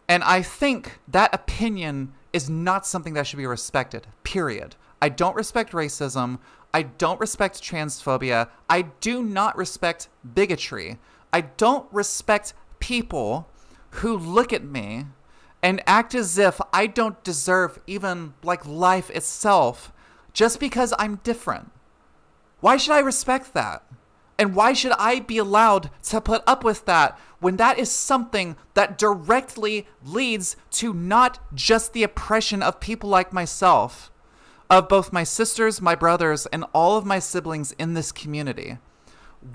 And I think that opinion is not something that should be respected, period. I don't respect racism. I don't respect transphobia. I do not respect bigotry. I don't respect people who look at me and act as if I don't deserve even like life itself just because I'm different. Why should I respect that? And why should I be allowed to put up with that when that is something that directly leads to not just the oppression of people like myself, of both my sisters, my brothers, and all of my siblings in this community?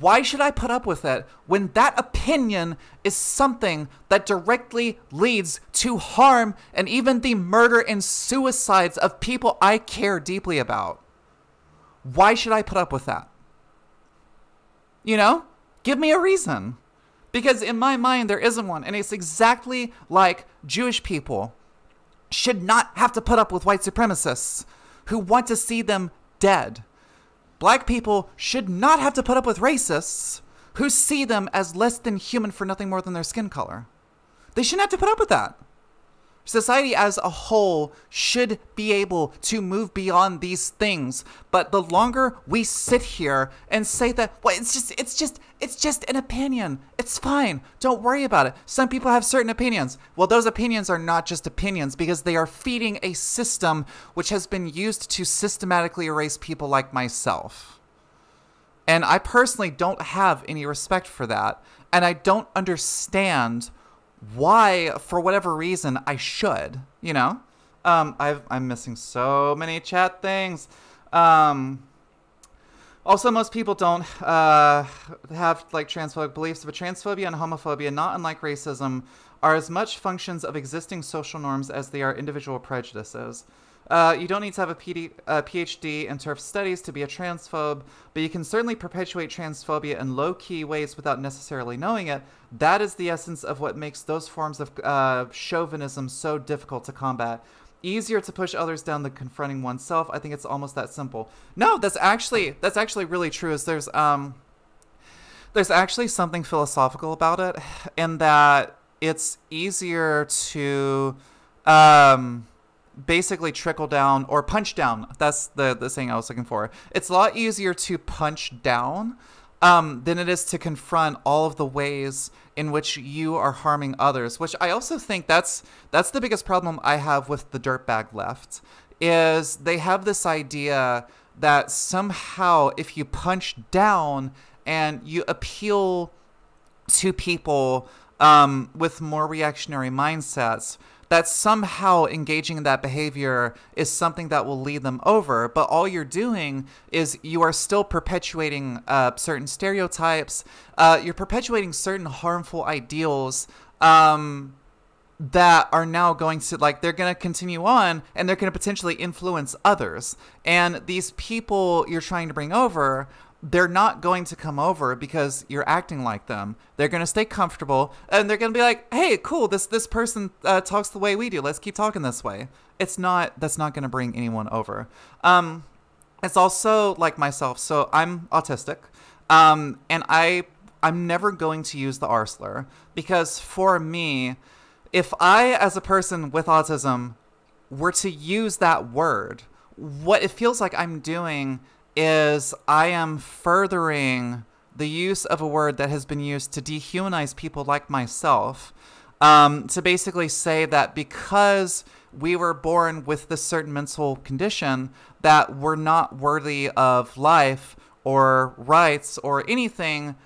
Why should I put up with it when that opinion is something that directly leads to harm and even the murder and suicides of people I care deeply about? Why should I put up with that? You know, give me a reason. Because in my mind, there isn't one. And it's exactly like Jewish people should not have to put up with white supremacists who want to see them dead. Black people should not have to put up with racists who see them as less than human for nothing more than their skin color. They shouldn't have to put up with that. Society as a whole should be able to move beyond these things. But the longer we sit here and say that, well, it's just an opinion. It's fine. Don't worry about it. Some people have certain opinions. Well, those opinions are not just opinions because they are feeding a system which has been used to systematically erase people like myself. And I personally don't have any respect for that. And I don't understand why, for whatever reason, I should, you know? I'm missing so many chat things. Also, most people don't have, like, transphobic beliefs, but transphobia and homophobia, not unlike racism, are as much functions of existing social norms as they are individual prejudices. You don't need to have a PhD in turf studies to be a transphobe, but you can certainly perpetuate transphobia in low-key ways without necessarily knowing it. That is the essence of what makes those forms of chauvinism so difficult to combat. Easier to push others down than confronting oneself. I think it's almost that simple. No, that's actually really true. Is there's actually something philosophical about it, in that it's easier to basically trickle down or punch down. That's the saying I was looking for. It's a lot easier to punch down than it is to confront all of the ways in which you are harming others, which I also think that's the biggest problem I have with the dirtbag left, is they have this idea that somehow if you punch down and you appeal to people with more reactionary mindsets, that somehow engaging in that behavior is something that will lead them over. But all you're doing is you are still perpetuating certain stereotypes. You're perpetuating certain harmful ideals that are now going to, like, they're going to continue on, and they're going to potentially influence others. And these people you're trying to bring over, they're not going to come over because you're acting like them. They're going to stay comfortable, and they're going to be like, hey, cool, this person talks the way we do. Let's keep talking this way. That's not going to bring anyone over. It's also like myself. So I'm autistic, and I'm never going to use the R slur, because for me, if I, as a person with autism, were to use that word, what it feels like I'm doing is I am furthering the use of a word that has been used to dehumanize people like myself, to basically say that because we were born with this certain mental condition, that we're not worthy of life or rights or anything,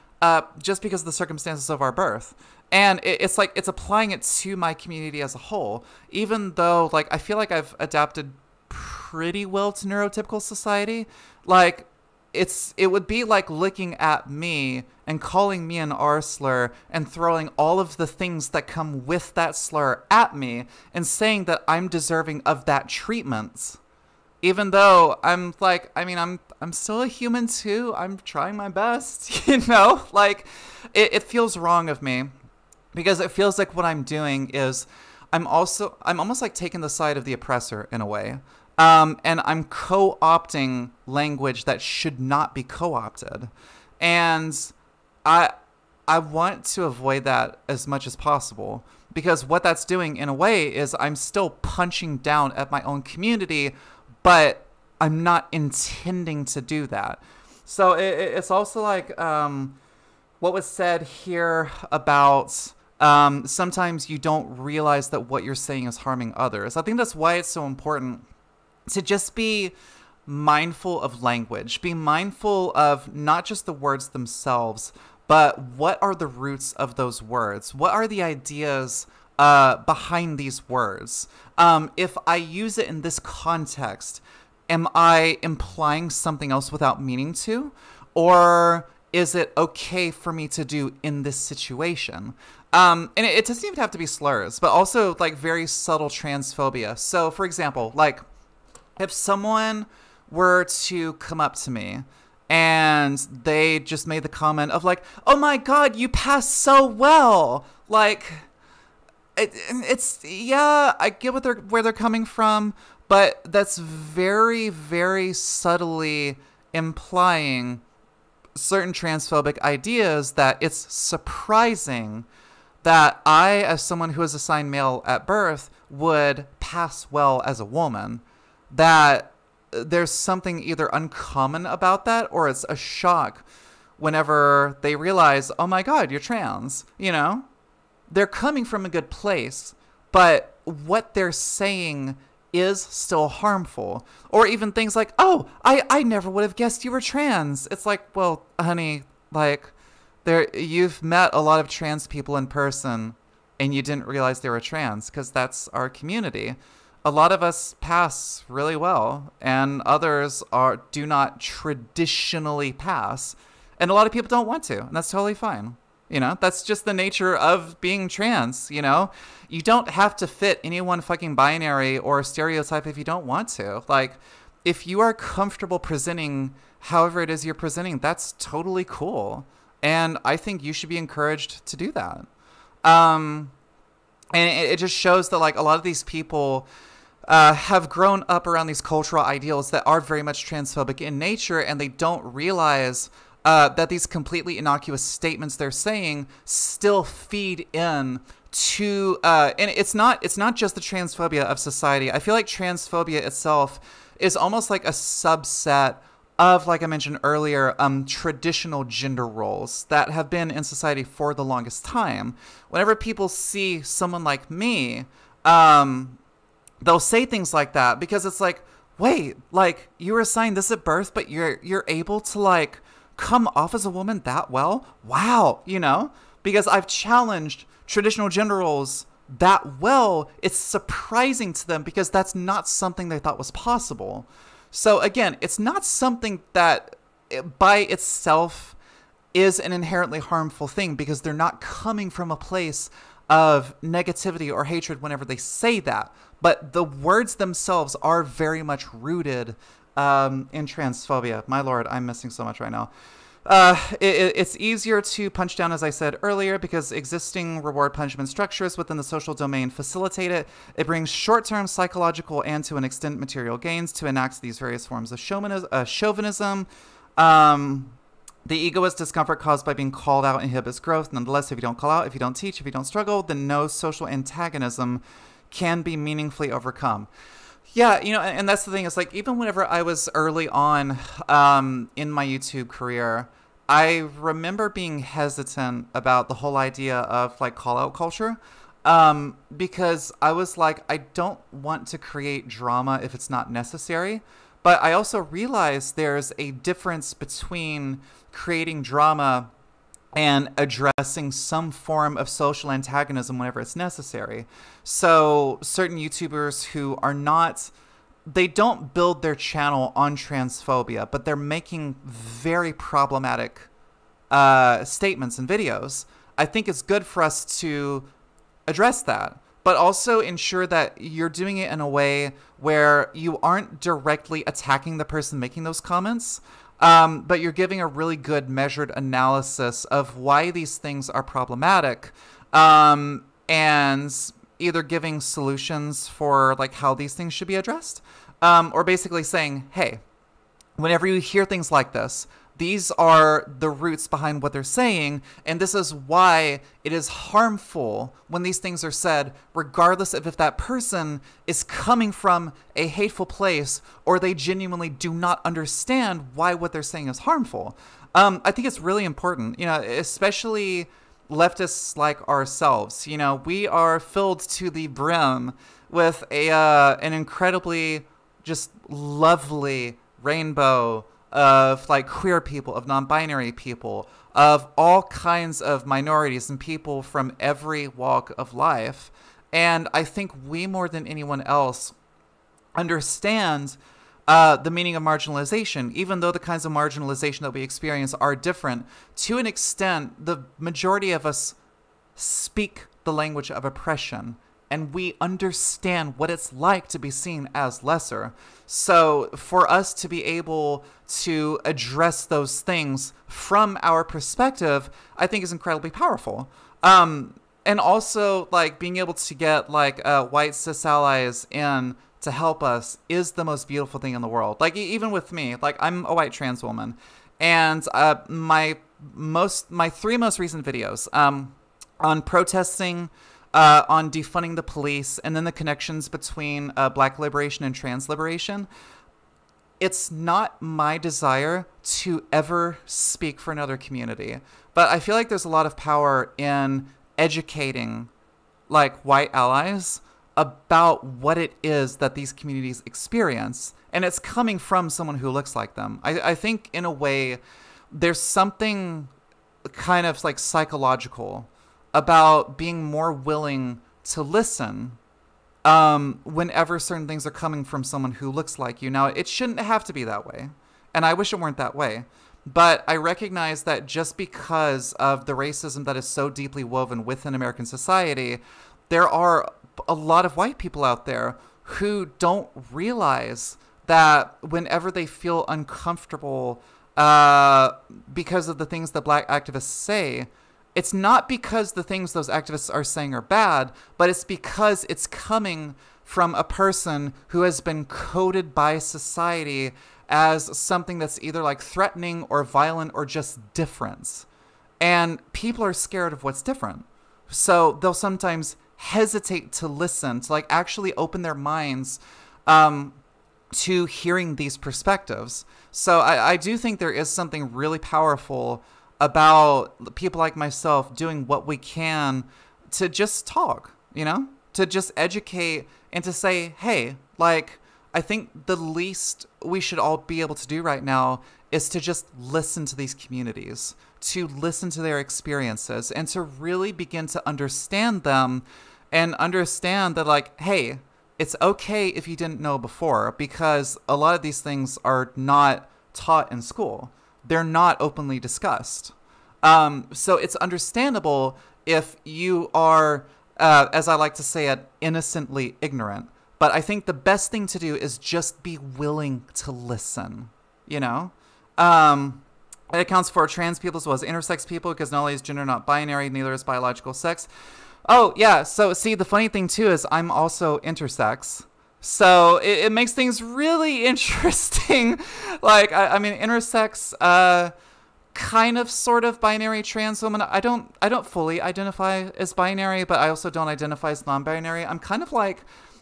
just because of the circumstances of our birth. And it's like, it's applying it to my community as a whole, even though, like, I feel like I've adapted pretty well to neurotypical society. Like, it would be like looking at me and calling me an R slur and throwing all of the things that come with that slur at me and saying that I'm deserving of that treatment. Even though I'm like, I mean, I'm still a human too. I'm trying my best, you know? Like, it feels wrong of me, because it feels like what I'm doing is I'm almost like taking the side of the oppressor in a way. And I'm co-opting language that should not be co-opted. And I want to avoid that as much as possible, because what that's doing in a way is I'm still punching down at my own community, but I'm not intending to do that. So it's also like what was said here about sometimes you don't realize that what you're saying is harming others. I think that's why it's so important to just be mindful of language, be mindful of not just the words themselves, but what are the roots of those words? What are the ideas behind these words? If I use it in this context, am I implying something else without meaning to? Or is it okay for me to do in this situation? And it doesn't even have to be slurs, but also like very subtle transphobia. So for example, like if someone were to come up to me and they just made the comment of like, oh my God, you passed so well. Like it's yeah, I get where they're coming from, but that's very, very subtly implying certain transphobic ideas that it's surprising that I, as someone who is assigned male at birth, would pass well as a woman. That there's something either uncommon about that, or it's a shock whenever they realize, oh my God, you're trans, you know? They're coming from a good place, but what they're saying is still harmful. Or even things like, oh, I never would have guessed you were trans. It's like, well, honey, like, you've met a lot of trans people in person and you didn't realize they were trans, because that's our community. A lot of us pass really well, and others do not traditionally pass. And a lot of people don't want to, and that's totally fine. You know, that's just the nature of being trans, you know? You don't have to fit any one fucking binary or stereotype if you don't want to. Like, if you are comfortable presenting however it is you're presenting, that's totally cool. And I think you should be encouraged to do that. And it just shows that, like, a lot of these people have grown up around these cultural ideals that are very much transphobic in nature, and they don't realize that these completely innocuous statements they're saying still feed in to, and it's not just the transphobia of society. I feel like transphobia itself is almost like a subset of, like I mentioned earlier, traditional gender roles that have been in society for the longest time. Whenever people see someone like me, they'll say things like that, because it's like, wait, like, you were assigned this at birth, but you're able to, like, come off as a woman that well? Wow, you know? Because I've challenged traditional gender roles that well, it's surprising to them because that's not something they thought was possible. So again, it's not something that by itself is an inherently harmful thing because they're not coming from a place of negativity or hatred whenever they say that. But the words themselves are very much rooted in transphobia. My Lord, I'm missing so much right now. It's easier to punch down, as I said earlier, because existing reward punishment structures within the social domain facilitate it. It brings short-term psychological and, to an extent, material gains to enact these various forms of chauvinism. The egoist discomfort caused by being called out inhibits growth. Nonetheless, if you don't call out, if you don't teach, if you don't struggle, then no social antagonism can be meaningfully overcome. Yeah, you know, and that's the thing. Is like, even whenever I was early on in my YouTube career, I remember being hesitant about the whole idea of like call out culture because I was like, I don't want to create drama if it's not necessary. But I also realized there's a difference between creating drama and addressing some form of social antagonism whenever it's necessary. So certain YouTubers who are not, they don't build their channel on transphobia, but they're making very problematic statements and videos. I think it's good for us to address that, but also ensure that you're doing it in a way where you aren't directly attacking the person making those comments, but you're giving a really good measured analysis of why these things are problematic, and either giving solutions for like how these things should be addressed, or basically saying, hey, whenever you hear things like this, these are the roots behind what they're saying, and this is why it is harmful when these things are said, regardless of if that person is coming from a hateful place or they genuinely do not understand why what they're saying is harmful. I think it's really important, you know, especially leftists like ourselves. You know, we are filled to the brim with an incredibly just lovely rainbow of like queer people, of non-binary people, of all kinds of minorities and people from every walk of life. And I think we, more than anyone else, understand the meaning of marginalization, even though the kinds of marginalization that we experience are different. To an extent, the majority of us speak the language of oppression, and we understand what it's like to be seen as lesser. So for us to be able to address those things from our perspective, I think is incredibly powerful. And also, like, being able to get like white cis allies in to help us is the most beautiful thing in the world. Like, even with me, like, I'm a white trans woman, and my three most recent videos on protesting, on defunding the police, and then the connections between Black liberation and trans liberation. It's not my desire to ever speak for another community, but I feel like there's a lot of power in educating like white allies about what it is that these communities experience, and it's coming from someone who looks like them. I think in a way there's something kind of like psychological about being more willing to listen whenever certain things are coming from someone who looks like you. Now, it shouldn't have to be that way, and I wish it weren't that way, but I recognize that just because of the racism that is so deeply woven within American society, there are a lot of white people out there who don't realize that whenever they feel uncomfortable because of the things that Black activists say, it's not because the things those activists are saying are bad, but it's because it's coming from a person who has been coded by society as something that's either like threatening or violent or just different. And people are scared of what's different. So they'll sometimes hesitate to listen, to like actually open their minds to hearing these perspectives. So I do think there is something really powerful about people like myself doing what we can to just talk, you know, to just educate and to say, hey, like, I think the least we should all be able to do right now is to just listen to these communities, to listen to their experiences, and to really begin to understand them and understand that, like, hey, it's okay if you didn't know before, because a lot of these things are not taught in school. They're not openly discussed. So it's understandable if you are, as I like to say it, innocently ignorant. But I think the best thing to do is just be willing to listen, you know? It accounts for trans people as well as intersex people, because not only is gender not binary, neither is biological sex. Oh, yeah. So, see, the funny thing, too, is I'm also intersex. So it makes things really interesting. Like, I mean, intersex, kind of sort of binary trans woman. I don't fully identify as binary, but I also don't identify as non-binary.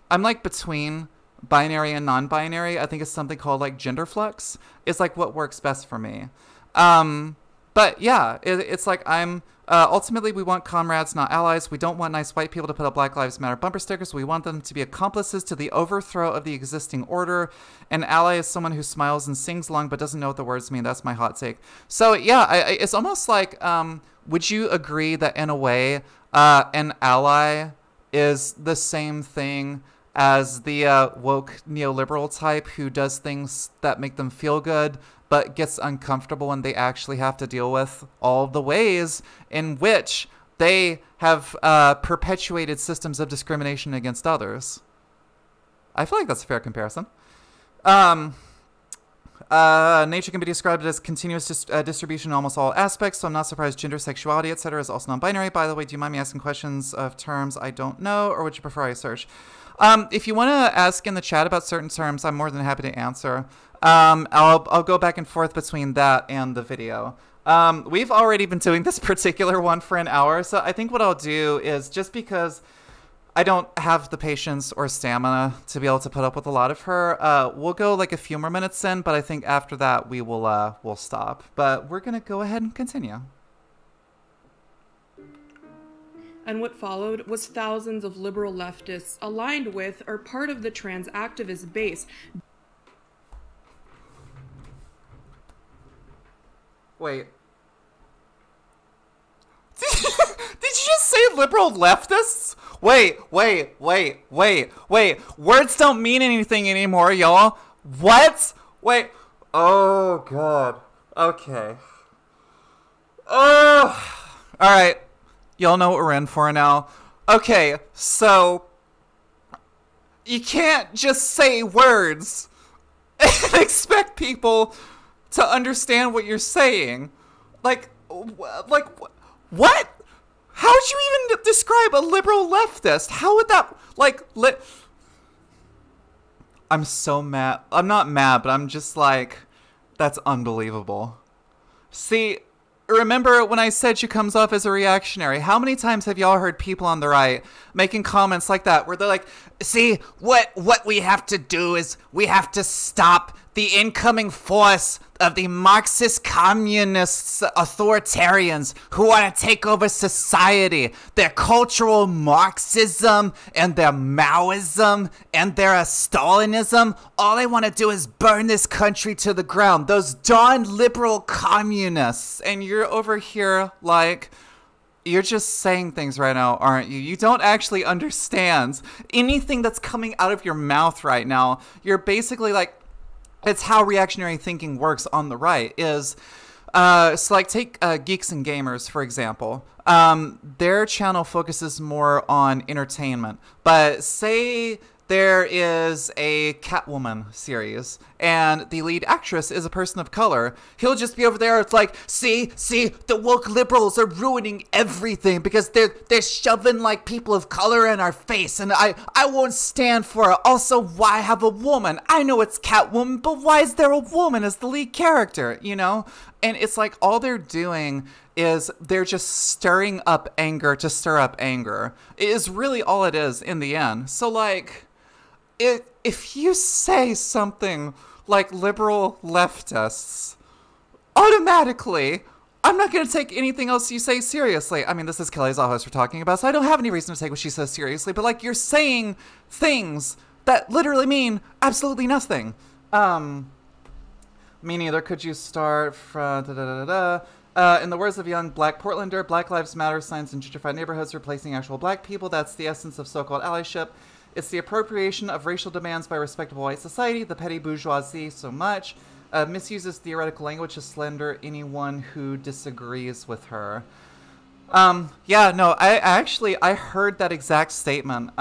I'm like between binary and non-binary. I think it's something called like gender flex. It's like what works best for me. But yeah, it's like I'm, ultimately we want comrades, not allies. We don't want nice white people to put up Black Lives Matter bumper stickers. We want them to be accomplices to the overthrow of the existing order. An ally is someone who smiles and sings along but doesn't know what the words mean. That's my hot take. So yeah, it's almost like, would you agree that in a way, an ally is the same thing as the woke neoliberal type who does things that make them feel good, but gets uncomfortable when they actually have to deal with all the ways in which they have perpetuated systems of discrimination against others? I feel like that's a fair comparison. Nature can be described as continuous distribution in almost all aspects, so I'm not surprised gender, sexuality, etc. is also non-binary. By the way, do you mind me asking questions of terms I don't know, or would you prefer I search? If you want to ask in the chat about certain terms, I'm more than happy to answer. I'll go back and forth between that and the video. We've already been doing this particular one for an hour, so I think what I'll do is, just because I don't have the patience or stamina to be able to put up with a lot of her, we'll go like a few more minutes in, but I think after that we will we'll stop. But we're gonna go ahead and continue. And what followed was thousands of liberal leftists aligned with or part of the trans activist base. Wait. Did you just say liberal leftists? Wait. Words don't mean anything anymore, y'all. What? Wait. Oh, God. Okay. Oh. All right. Y'all know what we're in for now. Okay, so you can't just say words and expect people to understand what you're saying. Like, what? How would you even describe a liberal leftist? How would that, like, I'm so mad. I'm not mad, but I'm just like, that's unbelievable. See, remember when I said she comes off as a reactionary? How many times have y'all heard people on the right making comments like that, where they're like, see, what we have to do is we have to stop the incoming force of the Marxist communists, authoritarians who want to take over society. Their cultural Marxism and their Maoism and their Stalinism, all they want to do is burn this country to the ground. Those darn liberal communists. And you're over here like, you're just saying things right now, aren't you? You don't actually understand anything that's coming out of your mouth right now. You're basically like, it's how reactionary thinking works on the right is, so like take Geeks and Gamers, for example. Their channel focuses more on entertainment, but say there is a Catwoman series and the lead actress is a person of color. He'll just be over there. It's like, see, the woke liberals are ruining everything because they're shoving like people of color in our face, and I won't stand for it. Also, why have a woman? I know it's Catwoman, but why is there a woman as the lead character, you know? And it's like all they're doing is they're just stirring up anger to stir up anger. It is really all it is in the end. So like, if you say something like liberal leftists, automatically, I'm not going to take anything else you say seriously. I mean, this is Kelly Zahos we're talking about, so I don't have any reason to take what she says seriously, but like, you're saying things that literally mean absolutely nothing. Me neither. Could you start from In the words of young black Portlander, Black Lives Matter signs in gentrified neighborhoods replacing actual black people. That's the essence of so-called allyship. It's the appropriation of racial demands by respectable white society, the petty bourgeoisie so much. Misuses theoretical language to slander anyone who disagrees with her. Yeah, no, I heard that exact statement,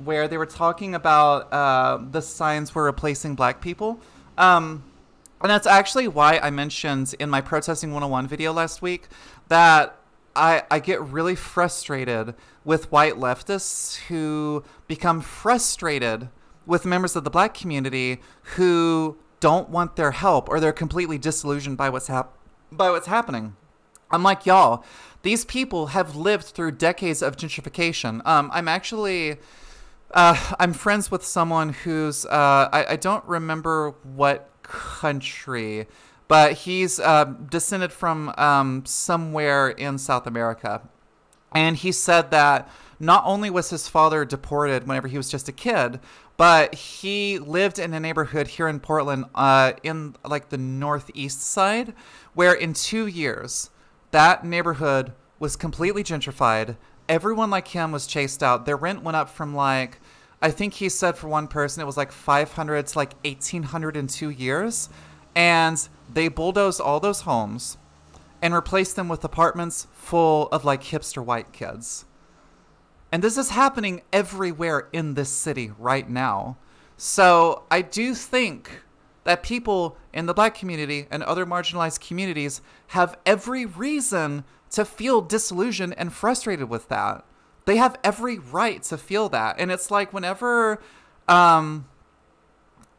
where they were talking about, the signs were replacing black people. And that's actually why I mentioned in my Protesting 101 video last week that I get really frustrated with white leftists who become frustrated with members of the black community who don't want their help, or they're completely disillusioned by what's happening. I'm like, y'all, these people have lived through decades of gentrification. I'm friends with someone who's, I don't remember what country, but he's descended from somewhere in South America. And he said that not only was his father deported whenever he was just a kid, but he lived in a neighborhood here in Portland, in like the northeast side, where in 2 years, that neighborhood was completely gentrified. Everyone like him was chased out. Their rent went up from like, I think he said for one person it was like 500 to like 1,800 in 2 years. And they bulldozed all those homes and replaced them with apartments full of like hipster white kids. And this is happening everywhere in this city right now. So I do think that people in the black community and other marginalized communities have every reason to feel disillusioned and frustrated with that. They have every right to feel that. And it's like whenever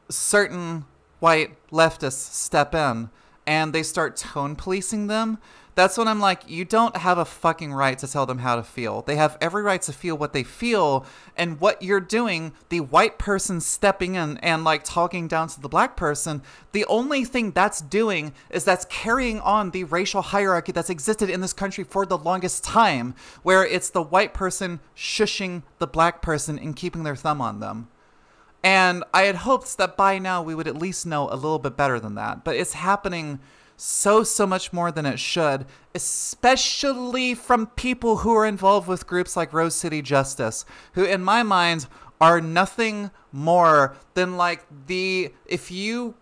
certain white leftists step in and they start tone policing them, that's when I'm like, you don't have a fucking right to tell them how to feel. They have every right to feel what they feel, and what you're doing, the white person stepping in and like talking down to the black person, the only thing that's doing is that's carrying on the racial hierarchy that's existed in this country for the longest time, where it's the white person shushing the black person and keeping their thumb on them. And I had hoped that by now we would at least know a little bit better than that, but it's happening so much more than it should, especially from people who are involved with groups like Rose City Justice, who in my mind are nothing more than like if you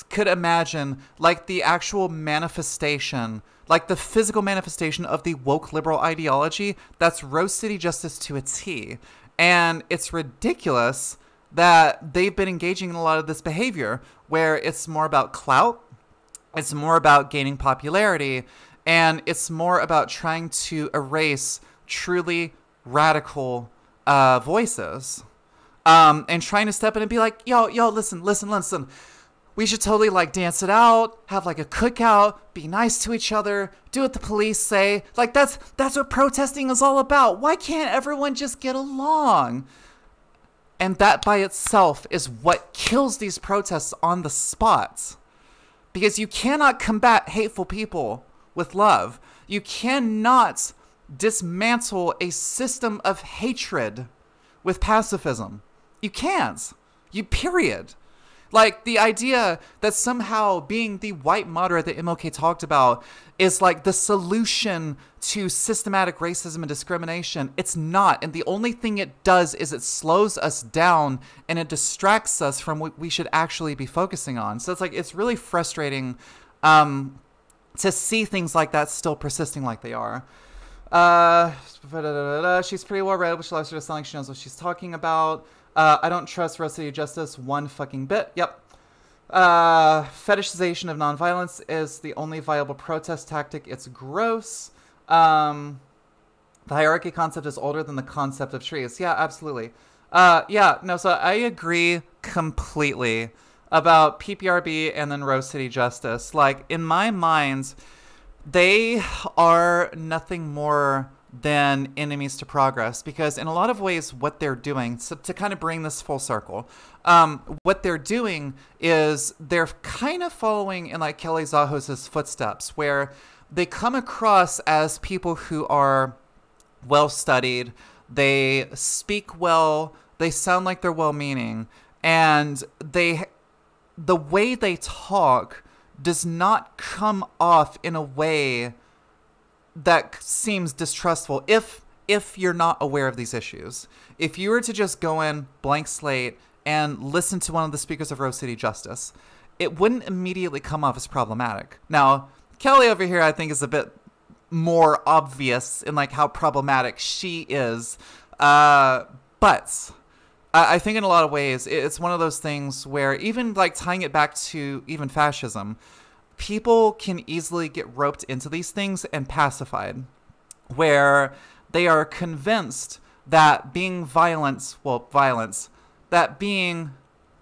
could imagine like the actual manifestation, like the physical manifestation of the woke liberal ideology, that's Rose City Justice to a T. And it's ridiculous that they've been engaging in a lot of this behavior where it's more about clout, it's more about gaining popularity, and it's more about trying to erase truly radical voices, and trying to step in and be like, yo, listen. We should totally like dance it out, have like a cookout, be nice to each other, do what the police say. Like that's what protesting is all about. Why can't everyone just get along? And that by itself is what kills these protests on the spot. Because you cannot combat hateful people with love. You cannot dismantle a system of hatred with pacifism. You can't. Period. Like, the idea that somehow being the white moderate that MLK talked about is like the solution to systematic racism and discrimination. It's not. And the only thing it does is it slows us down and it distracts us from what we should actually be focusing on. So it's like, it's really frustrating to see things like that still persisting like they are. She's pretty well read, which allows her to sound like she knows what she's talking about. I don't trust Rose City Justice one fucking bit. Yep. Fetishization of nonviolence is the only viable protest tactic. It's gross. The hierarchy concept is older than the concept of trees. Yeah, absolutely. So I agree completely about PPRB and then Rose City Justice. Like, in my mind, they are nothing more than enemies to progress, because in a lot of ways what they're doing, so to kind of bring this full circle, what they're doing is they're kind of following in like Kelly Zahos' footsteps, where they come across as people who are well studied, they speak well, they sound like they're well-meaning, and the way they talk does not come off in a way that seems distrustful if you're not aware of these issues. If you were to just go in blank slate and listen to one of the speakers of Rose City Justice, it wouldn't immediately come off as problematic. Now, Kelly over here, I think, is a bit more obvious in like how problematic she is. But I think in a lot of ways, it's one of those things where even like tying it back to even fascism, people can easily get roped into these things and pacified, where they are convinced that being violence, that being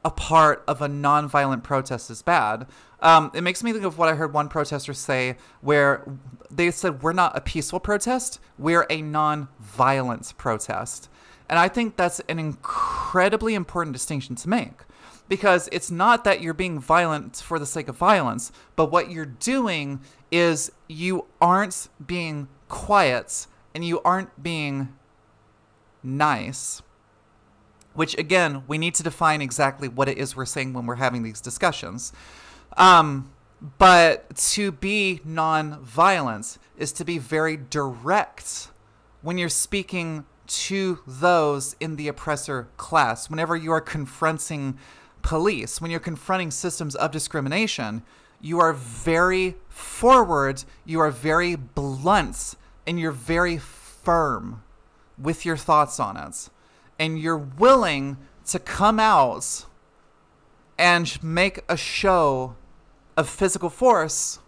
a part of a non-violent protest is bad. It makes me think of what I heard one protester say, where they said, we're not a peaceful protest, we're a non-violent protest. And I think that's an incredibly important distinction to make, because it's not that you're being violent for the sake of violence, but what you're doing is you aren't being quiet and you aren't being nice. Which, again, we need to define exactly what it is we're saying when we're having these discussions. But to be non-violent is to be very direct when you're speaking to those in the oppressor class. Whenever you are confronting police, when you're confronting systems of discrimination, you are very forward, you are very blunt, and you're very firm with your thoughts on it. And you're willing to come out and make a show of physical force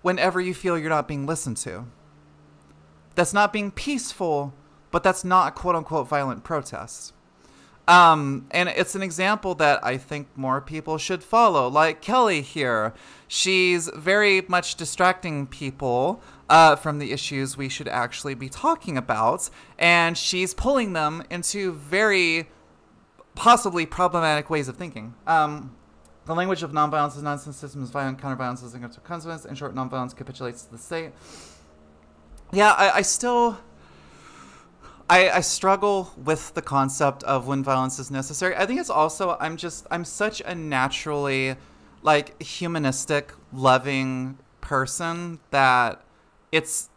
whenever you feel you're not being listened to. That's not being peaceful, but that's not a quote-unquote violent protest. And it's an example that I think more people should follow. Like Kelly here, she's very much distracting people from the issues we should actually be talking about, and she's pulling them into very possibly problematic ways of thinking. The language of nonviolence is nonsense, system is violent, counterviolence is against consequence. In short, nonviolence capitulates to the state. Yeah, I still... I struggle with the concept of when violence is necessary. I think it's also, I'm such a naturally, like, humanistic, loving person that it's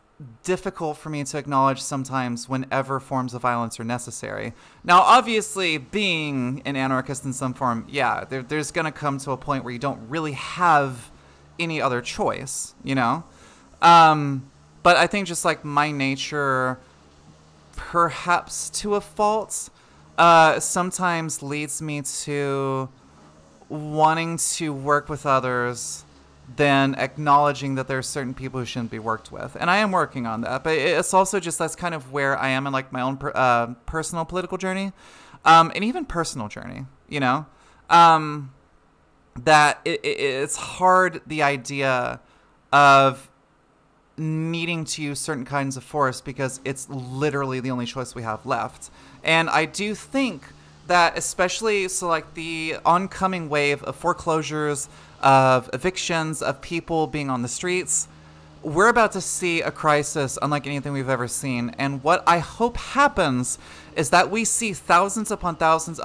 difficult for me to acknowledge sometimes whenever forms of violence are necessary. Now, obviously, being an anarchist in some form, yeah, there's going to come to a point where you don't really have any other choice, you know? But I think just, like, my nature, perhaps to a fault, sometimes leads me to wanting to work with others than acknowledging that there are certain people who shouldn't be worked with. And I am working on that, but it's also just, that's kind of where I am in like my own personal political journey, and even personal journey, you know, that it's hard, the idea of needing to use certain kinds of force because it's literally the only choice we have left. And I do think that especially, so like the oncoming wave of foreclosures, of evictions, of people being on the streets, we're about to see a crisis unlike anything we've ever seen. And what I hope happens is that we see thousands upon thousands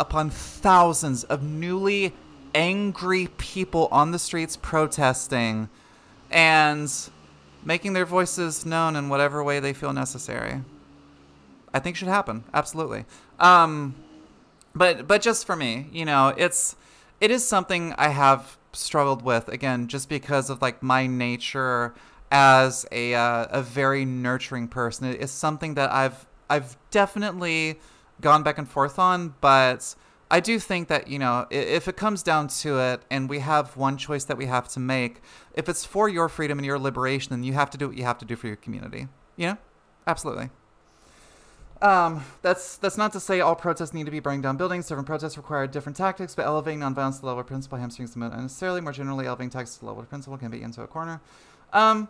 of newly angry people on the streets protesting and making their voices known in whatever way they feel necessary. I think should happen. Absolutely. But just for me, you know, it is something I have struggled with, again, just because of like my nature as a very nurturing person. It is something that I've definitely gone back and forth on, but I do think that, you know, if it comes down to it and we have one choice that we have to make, if it's for your freedom and your liberation, then you have to do what you have to do for your community. You know? Absolutely. That's not to say all protests need to be burning down buildings. Different protests require different tactics, but elevating nonviolence to the level of principle hamstrings them unnecessarily. More generally, elevating tactics to the level of principle can be into a corner. Yeah,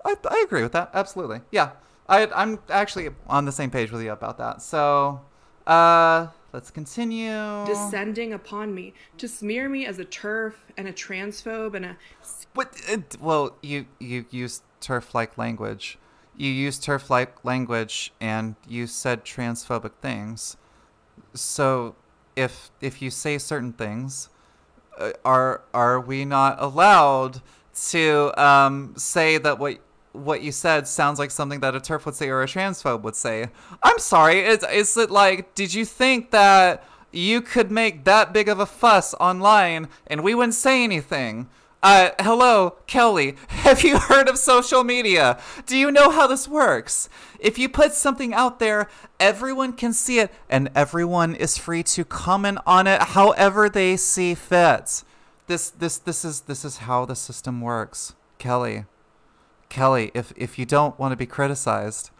I agree with that. Absolutely. Yeah. I'm actually on the same page with you about that. So, let's continue. Descending upon me to smear me as a TERF and a transphobe and a... Well, you used TERF-like language. You used TERF-like language and you said transphobic things. So if you say certain things, are we not allowed to say that what what you said sounds like something that a TERF would say or a transphobe would say. I'm sorry. Is it like, did you think that you could make that big of a fuss online and we wouldn't say anything? Hello, Kelly. Have you heard of social media? Do you know how this works? If you put something out there, everyone can see it, and everyone is free to comment on it however they see fit. This is how the system works, Kelly. Kelly, if you don't want to be criticized,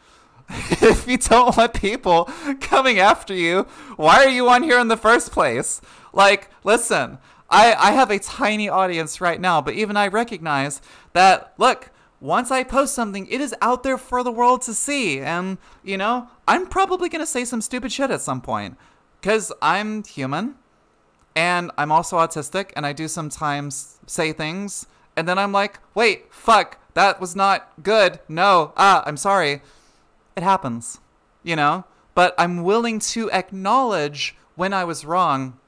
if you don't want people coming after you, why are you on here in the first place? Like, listen. I have a tiny audience right now, but even I recognize that, look, once I post something, it is out there for the world to see. And, you know, I'm probably going to say some stupid shit at some point because I'm human and I'm also autistic and I do sometimes say things. And then I'm like, wait, fuck, that was not good. No, I'm sorry. It happens, you know, but I'm willing to acknowledge when I was wrong.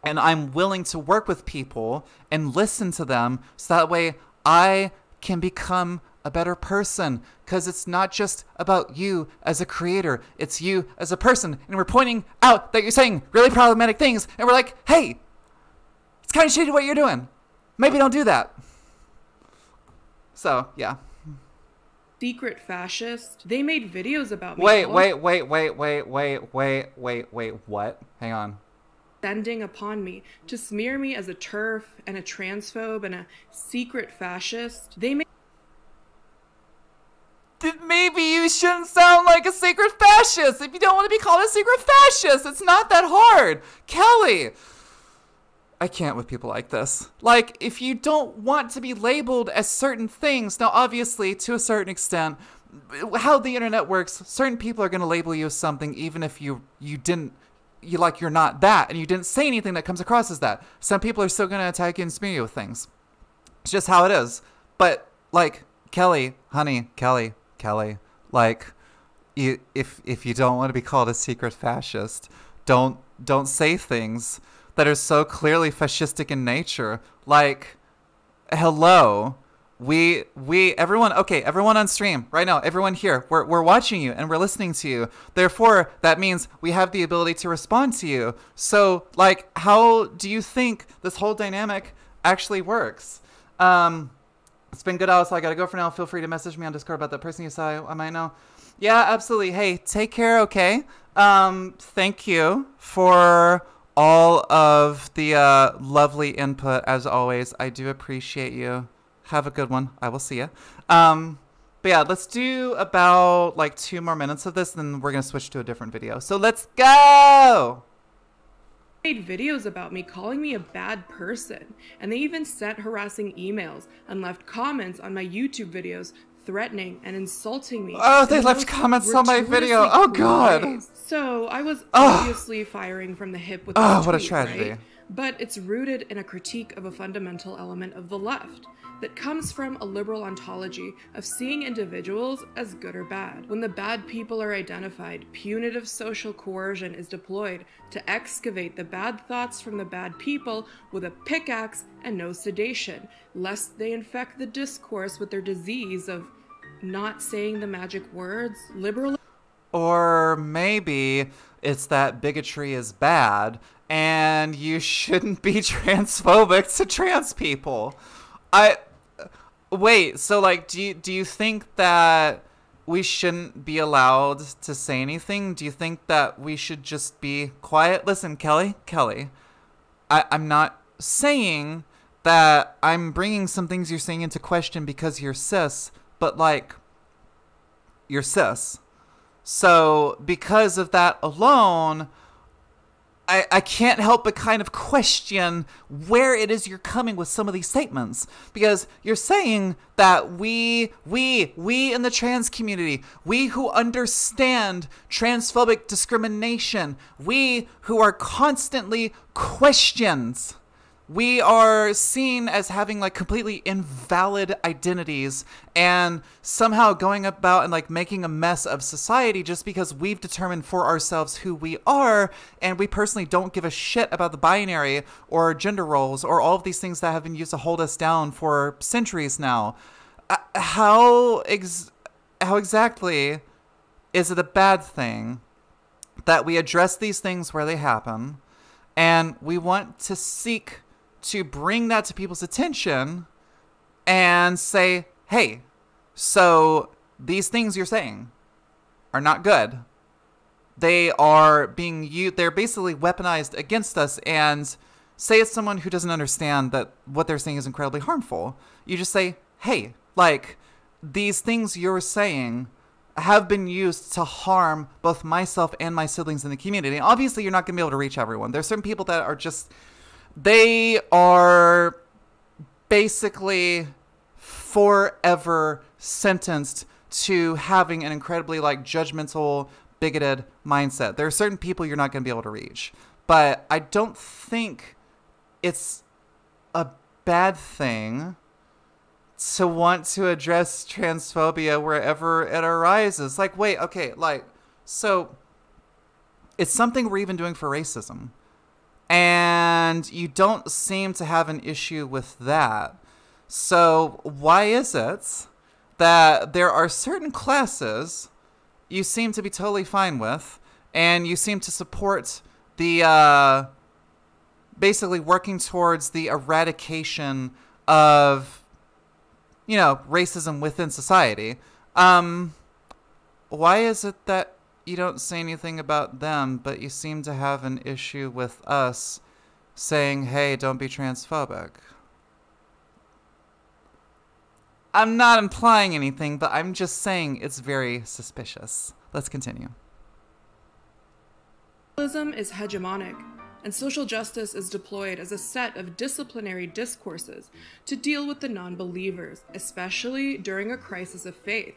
And I'm willing to work with people and listen to them so that way I can become a better person. Because it's not just about you as a creator. It's you as a person. And we're pointing out that you're saying really problematic things. And we're like, hey, it's kind of shitty what you're doing. Maybe don't do that. So, yeah. Secret fascist. They made videos about me. Wait, what? Hang on. Descending upon me to smear me as a TERF and a transphobe and a secret fascist. Maybe you shouldn't sound like a secret fascist if you don't want to be called a secret fascist. It's not that hard. Kelly, I can't with people like this. Like, if you don't want to be labeled as certain things, now obviously to a certain extent, how the internet works, certain people are going to label you as something even if you're not that, and you didn't say anything that comes across as that. Some people are still going to attack you and smear you with things. It's just how it is. But, like, Kelly, honey, Kelly, like, if you don't want to be called a secret fascist, don't say things that are so clearly fascistic in nature. Like, hello. Everyone on stream right now, everyone here, we're watching you and we're listening to you. Therefore, that means we have the ability to respond to you. So, like, how do you think this whole dynamic actually works? It's been good, Alice. I gotta go for now. Feel free to message me on Discord about that person you saw. I might know. Yeah, absolutely. Hey, take care, okay? Thank you for all of the lovely input, as always. I do appreciate you. Have a good one. I will see you. But yeah, let's do about like 2 more minutes of this, and then we're going to switch to a different video. So let's go! made videos about me calling me a bad person, and they even sent harassing emails and left comments on my YouTube videos threatening and insulting me. Oh, they left comments on my video. Oh, God. So I was obviously firing from the hip with this tweet, what a tragedy. right? But it's rooted in a critique of a fundamental element of the left that comes from a liberal ontology of seeing individuals as good or bad. When the bad people are identified, punitive social coercion is deployed to excavate the bad thoughts from the bad people with a pickaxe and no sedation, lest they infect the discourse with their disease of not saying the magic words. Liberal. Or maybe it's that bigotry is bad and you shouldn't be transphobic to trans people. Wait, so like, do you think that we shouldn't be allowed to say anything? Do you think that we should just be quiet? Listen, Kelly, I'm not saying that I'm bringing some things you're saying into question because you're cis, but like, you're cis. So because of that alone, I can't help but kind of question where it is you're coming with some of these statements. Because you're saying that we in the trans community, we who understand transphobic discrimination, we who are constantly questioned, we are seen as having like completely invalid identities and somehow going about and like making a mess of society just because we've determined for ourselves who we are, and we personally don't give a shit about the binary or gender roles or all of these things that have been used to hold us down for centuries now. how exactly is it a bad thing that we address these things where they happen, and we want to seek to bring that to people's attention and say, hey, so these things you're saying are not good. They are being used, they're basically weaponized against us. And say it's someone who doesn't understand that what they're saying is incredibly harmful. You just say, hey, like, these things you're saying have been used to harm both myself and my siblings in the community. And obviously, you're not going to be able to reach everyone. There's certain people that are just, they are basically forever sentenced to having an incredibly, like, judgmental, bigoted mindset. There are certain people you're not going to be able to reach. But I don't think it's a bad thing to want to address transphobia wherever it arises. Like, wait, okay, like, so it's something we're even doing for racism. And you don't seem to have an issue with that. So why is it that there are certain classes you seem to be totally fine with, and you seem to support the, basically working towards the eradication of, you know, racism within society? Why is it that you don't say anything about them, but you seem to have an issue with us saying, hey, don't be transphobic? I'm not implying anything, but I'm just saying it's very suspicious. Let's continue. Capitalism is hegemonic, and social justice is deployed as a set of disciplinary discourses to deal with the non-believers, especially during a crisis of faith.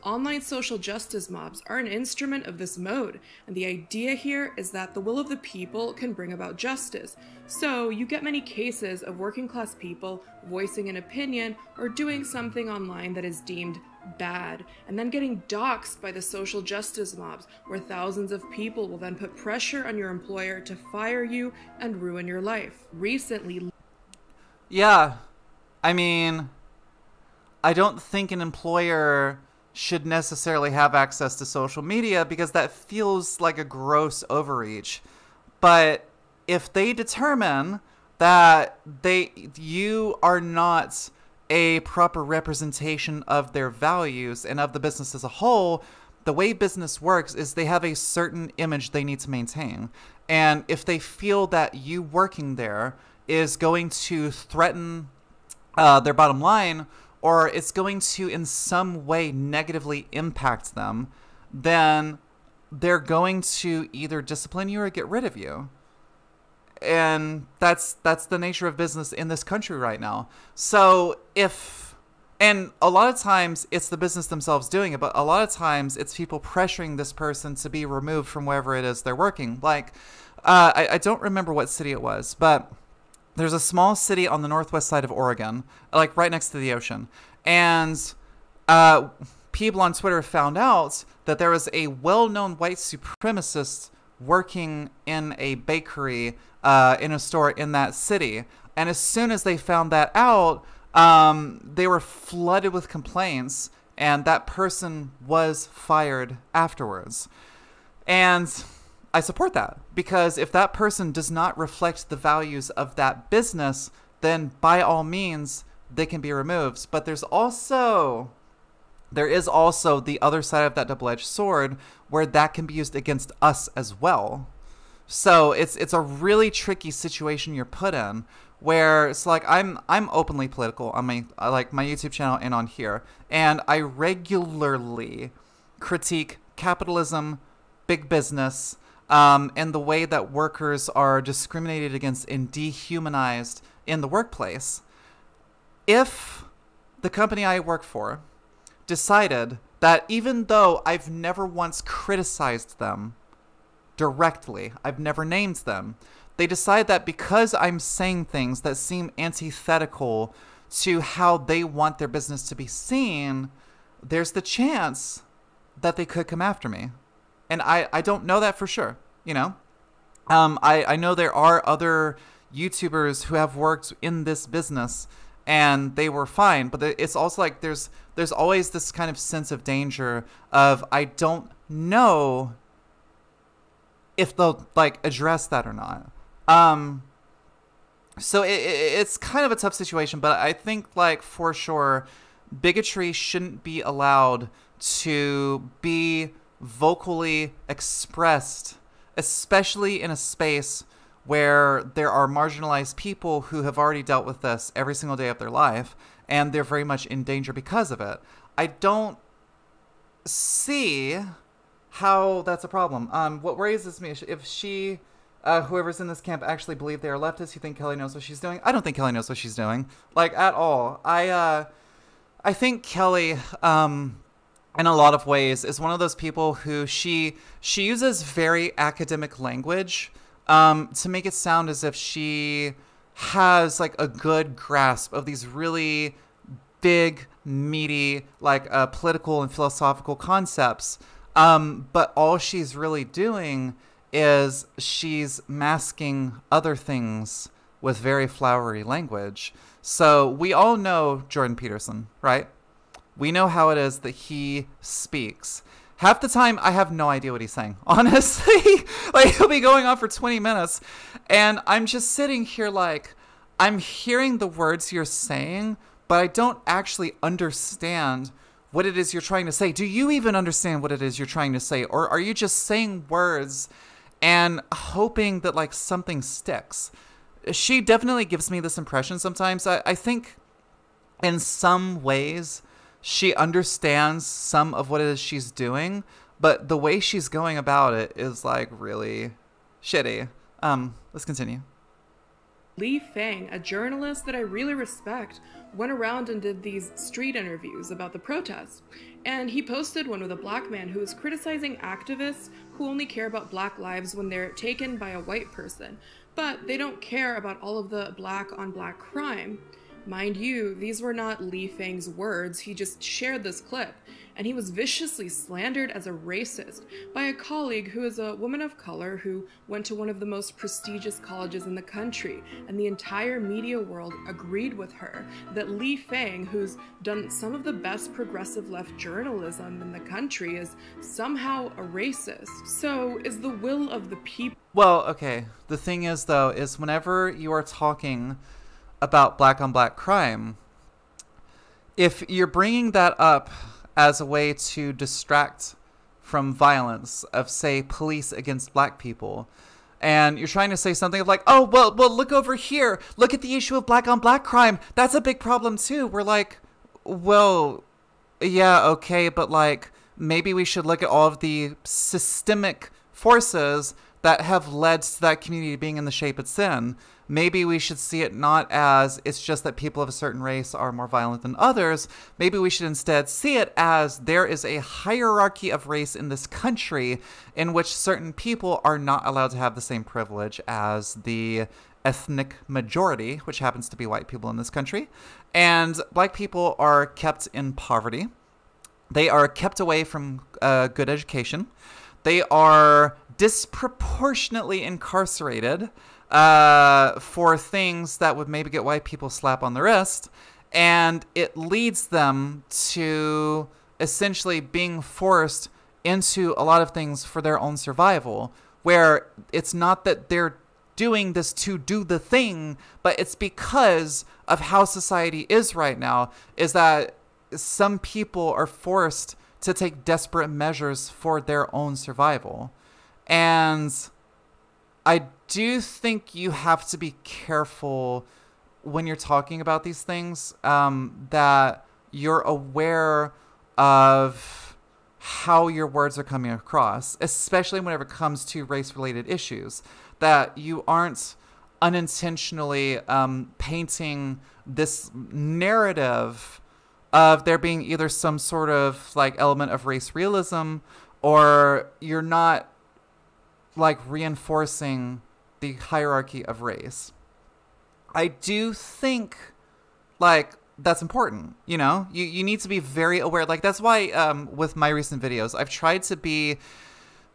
Online social justice mobs are an instrument of this mode, and the idea here is that the will of the people can bring about justice. So you get many cases of working class people voicing an opinion or doing something online that is deemed bad, and then getting doxxed by the social justice mobs, where thousands of people will then put pressure on your employer to fire you and ruin your life. Recently... Yeah, I mean, I don't think an employer should necessarily have access to social media because that feels like a gross overreach. But if they determine that you are not a proper representation of their values and of the business as a whole, the way business works is they have a certain image they need to maintain. And if they feel that you working there is going to threaten their bottom line, or it's going to in some way negatively impact them, then they're going to either discipline you or get rid of you. And that's the nature of business in this country right now. So and a lot of times it's the business themselves doing it, but a lot of times it's people pressuring this person to be removed from wherever it is they're working. Like, I don't remember what city it was, but there's a small city on the northwest side of Oregon, like right next to the ocean. And people on Twitter found out that there was a well-known white supremacist working in a bakery in a store in that city. And as soon as they found that out, they were flooded with complaints, and that person was fired afterwards. And I support that, because if that person does not reflect the values of that business, then by all means, they can be removed. But there is also the other side of that double-edged sword where that can be used against us as well. So it's a really tricky situation you're put in, where it's like I'm openly political on my YouTube channel and on here, and I regularly critique capitalism, big business, and the way that workers are discriminated against and dehumanized in the workplace. If the company I work for decided that, even though I've never once criticized them directly, I've never named them, they decide that because I'm saying things that seem antithetical to how they want their business to be seen, there's the chance that they could come after me. And I don't know that for sure, you know? I know there are other YouTubers who have worked in this business, and they were fine. But it's also like there's always this kind of sense of danger of, I don't know if they'll like address that or not. So it's kind of a tough situation, but I think like for sure bigotry shouldn't be allowed to be vocally expressed, especially in a space where there are marginalized people who have already dealt with this every single day of their life, and they're very much in danger because of it. I don't see how that's a problem. What worries me is if she, whoever's in this camp, actually believe they are leftists. You think Kelly knows what she's doing? I don't think Kelly knows what she's doing, like, at all. I think Kelly, in a lot of ways, is one of those people who she uses very academic language to make it sound as if she has like a good grasp of these really big, meaty, like political and philosophical concepts. But all she's really doing is she's masking other things with very flowery language. So we all know Jordan Peterson, right? We know how it is that he speaks. Half the time, I have no idea what he's saying, honestly. Like, he'll be going on for 20 minutes, and I'm just sitting here like, I'm hearing the words you're saying, but I don't actually understand what it is you're trying to say. Do you even understand what it is you're trying to say? Or are you just saying words and hoping that, like, something sticks? She definitely gives me this impression sometimes. I think in some ways she understands some of what it is she's doing, but the way she's going about it is like really shitty. Let's continue. Li Fang, a journalist that I really respect, went around and did these street interviews about the protests. And he posted one with a black man who was criticizing activists who only care about black lives when they're taken by a white person, but they don't care about all of the black on black crime. Mind you, these were not Li Fang's words, he just shared this clip, and he was viciously slandered as a racist by a colleague who is a woman of color who went to one of the most prestigious colleges in the country, and the entire media world agreed with her that Li Fang, who's done some of the best progressive left journalism in the country, is somehow a racist. So, is the will of the people... Well, okay, the thing is, though, is whenever you are talking about black on black crime, if you're bringing that up as a way to distract from violence of, say, police against black people, and you're trying to say something of like, oh, well, look over here, look at the issue of black on black crime, that's a big problem too. We're like, well, yeah, okay, but like, maybe we should look at all of the systemic forces that have led to that community being in the shape it's in. Maybe we should see it not as it's just that people of a certain race are more violent than others. Maybe we should instead see it as there is a hierarchy of race in this country in which certain people are not allowed to have the same privilege as the ethnic majority, which happens to be white people in this country. And black people are kept in poverty. They are kept away from good education. They are disproportionately incarcerated for things that would maybe get white people a slap on the wrist, and it leads them to essentially being forced into a lot of things for their own survival, where it's not that they're doing this to do the thing, but it's because of how society is right now, is that some people are forced to take desperate measures for their own survival. And I do think you have to be careful when you're talking about these things, that you're aware of how your words are coming across, especially whenever it comes to race-related issues, that you aren't unintentionally painting this narrative of there being either some sort of like element of race realism, or you're not like reinforcing the hierarchy of race. I do think like that's important, you know? You need to be very aware. Like that's why with my recent videos, I've tried to be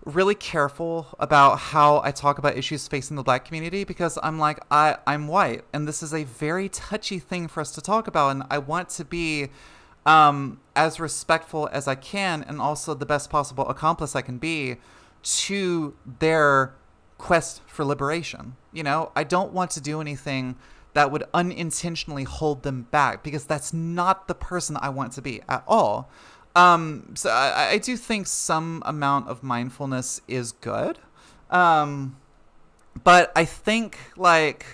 really careful about how I talk about issues facing the Black community, because I'm like, I'm white, and this is a very touchy thing for us to talk about, and I want to be as respectful as I can, and also the best possible accomplice I can be to their quest for liberation. You know, I don't want to do anything that would unintentionally hold them back, because that's not the person I want to be at all. So I do think some amount of mindfulness is good. But I think, like,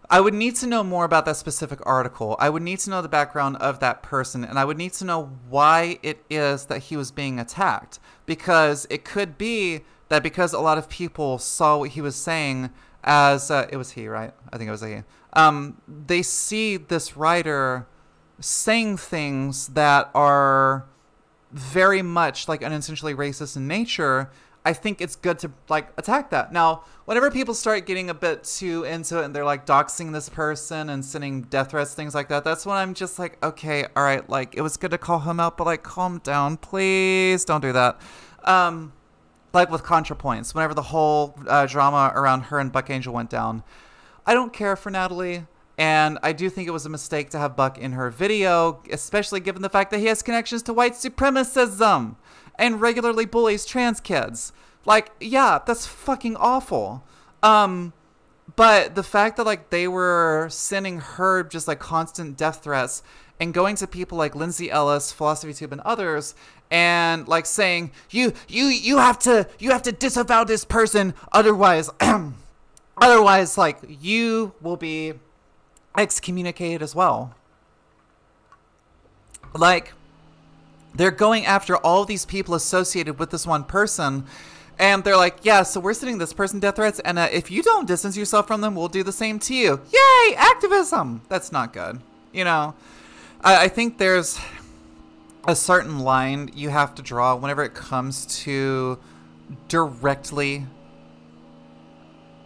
I would need to know more about that specific article. I would need to know the background of that person, and I would need to know why it is that he was being attacked. Because it could be that because a lot of people saw what he was saying as, it was he, right? I think it was a he. They see this writer saying things that are very much like unintentionally racist in nature. I think it's good to like attack that. Now, whenever people start getting a bit too into it and they're like doxing this person and sending death threats, things like that, that's when I'm just like, okay, all right, like it was good to call him out, but like calm down, please don't do that. Like with ContraPoints, whenever the whole drama around her and Buck Angel went down, I don't care for Natalie. And I do think it was a mistake to have Buck in her video, especially given the fact that he has connections to white supremacism and regularly bullies trans kids. Like, yeah, that's fucking awful. But the fact that, like, they were sending her just, like, constant death threats and going to people like Lindsay Ellis, PhilosophyTube, and others, and, like, saying, you have to disavow this person, otherwise, otherwise, like, you will be excommunicated as well. Like, they're going after all of these people associated with this one person, and they're like, yeah, so we're sending this person death threats, and if you don't distance yourself from them, we'll do the same to you. Yay, activism! That's not good. You know, I think there's a certain line you have to draw whenever it comes to directly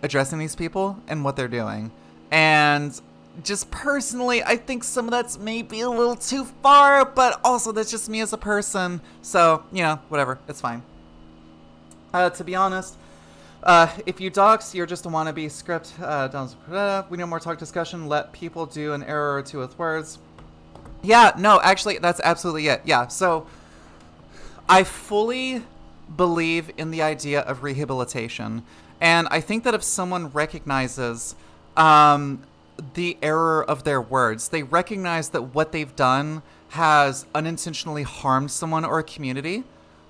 addressing these people and what they're doing. And just personally, I think some of that's maybe a little too far, but also that's just me as a person. So, you know, whatever. It's fine. To be honest, if you dox, you're just a wannabe script. We know more talk discussion. Let people do an error or two with words. Yeah, no, actually, that's absolutely it. Yeah, so I fully believe in the idea of rehabilitation. And I think that if someone recognizes the error of their words, they recognize that what they've done has unintentionally harmed someone or a community,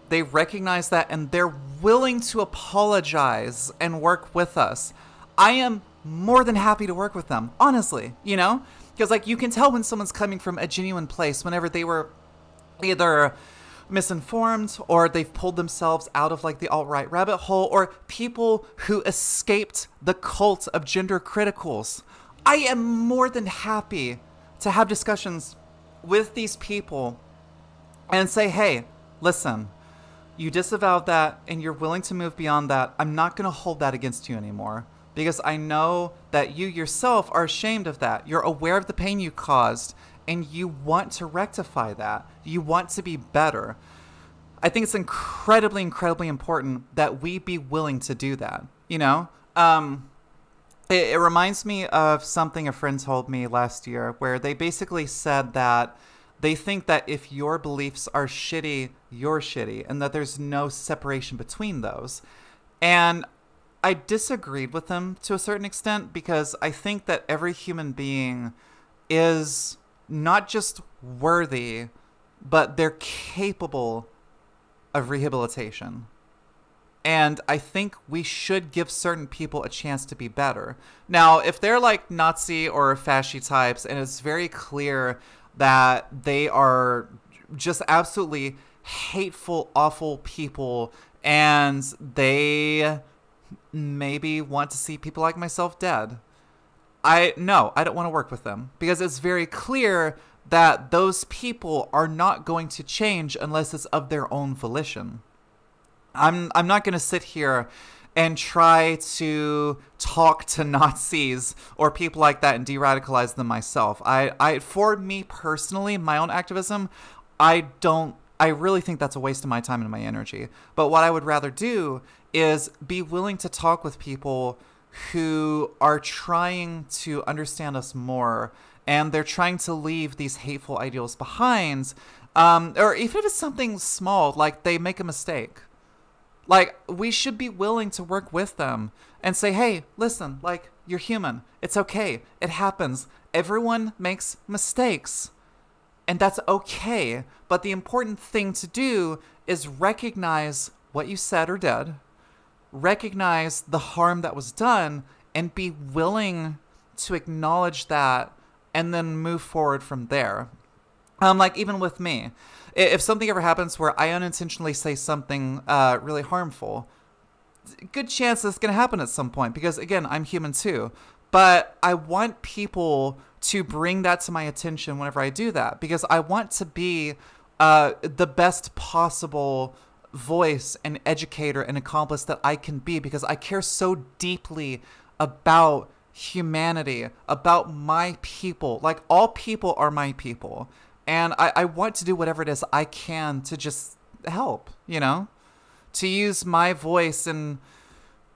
they recognize that and they're willing to apologize and work with us, I am more than happy to work with them, honestly, you know? Because, like, you can tell when someone's coming from a genuine place whenever they were either misinformed or they've pulled themselves out of, like, the alt-right rabbit hole, or people who escaped the cult of gender criticals. I am more than happy to have discussions with these people and say, hey, listen, you disavowed that and you're willing to move beyond that. I'm not going to hold that against you anymore, because I know that you yourself are ashamed of that. You're aware of the pain you caused and you want to rectify that. You want to be better. I think it's incredibly, incredibly important that we be willing to do that, you know? It reminds me of something a friend told me last year, where they basically said that they think that if your beliefs are shitty, you're shitty, and that there's no separation between those. And I disagreed with them to a certain extent, because I think that every human being is not just worthy, but they're capable of rehabilitation. And I think we should give certain people a chance to be better. Now, if they're like Nazi or fasci types, and it's very clear that they are just absolutely hateful, awful people, and they maybe want to see people like myself dead, I don't want to work with them, because it's very clear that those people are not going to change unless it's of their own volition. I'm not going to sit here and try to talk to Nazis or people like that and de-radicalize them myself. For me personally, my own activism, I don't I really think that's a waste of my time and my energy. But what I would rather do is be willing to talk with people who are trying to understand us more, and they're trying to leave these hateful ideals behind, or even if it's something small, like they make a mistake. Like, we should be willing to work with them and say, hey, listen, like, you're human. It's okay. It happens. Everyone makes mistakes. And that's okay. But the important thing to do is recognize what you said or did, recognize the harm that was done, and be willing to acknowledge that and then move forward from there. Like, even with me, if something ever happens where I unintentionally say something really harmful, good chance it's going to happen at some point because, again, I'm human too. But I want people to bring that to my attention whenever I do that, because I want to be the best possible voice and educator and accomplice that I can be, because I care so deeply about humanity, about my people. Like, all people are my people. And I want to do whatever it is I can to just help, you know, to use my voice in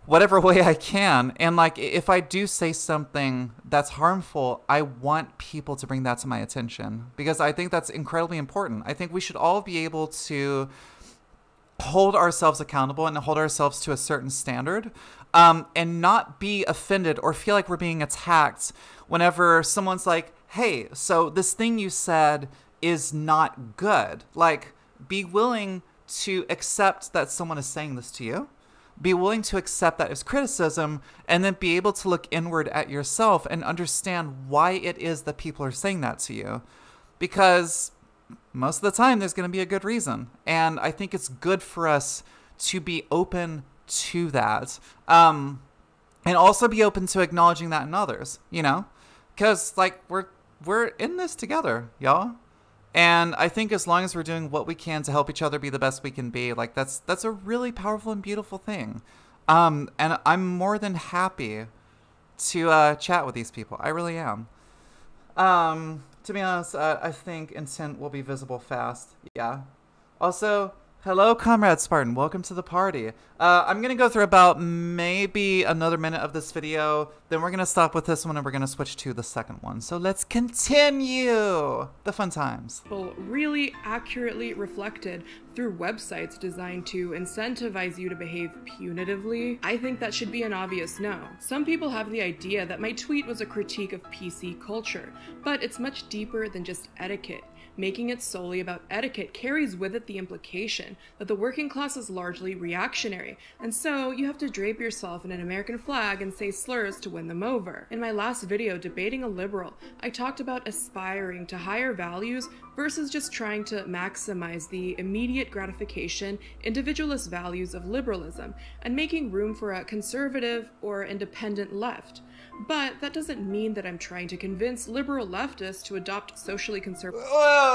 whatever way I can. And like, if I do say something that's harmful, I want people to bring that to my attention, because I think that's incredibly important. I think we should all be able to hold ourselves accountable and hold ourselves to a certain standard, and not be offended or feel like we're being attacked whenever someone's like, hey, so this thing you said is not good. Like, be willing to accept that someone is saying this to you. Be willing to accept that as criticism, and then be able to look inward at yourself and understand why it is that people are saying that to you. Because most of the time, there's going to be a good reason. And I think it's good for us to be open to that. And also be open to acknowledging that in others, you know? Because, like, we're in this together, y'all. And I think as long as we're doing what we can to help each other be the best we can be, like, that's a really powerful and beautiful thing. And I'm more than happy to chat with these people. I really am. To be honest, I think intent will be visible fast. Yeah. Also, hello, Comrade Spartan. Welcome to the party. I'm going to go through about maybe another minute of this video. Then we're going to stop with this one and we're going to switch to the second one. So let's continue the fun times. Really accurately reflected through websites designed to incentivize you to behave punitively, I think that should be an obvious no. Some people have the idea that my tweet was a critique of PC culture, but it's much deeper than just etiquette. Making it solely about etiquette carries with it the implication that the working class is largely reactionary, and so you have to drape yourself in an American flag and say slurs to win them over. In my last video debating a liberal, I talked about aspiring to higher values versus just trying to maximize the immediate gratification, individualist values of liberalism, and making room for a conservative or independent left. But that doesn't mean that I'm trying to convince liberal leftists to adopt socially conservative. Whoa.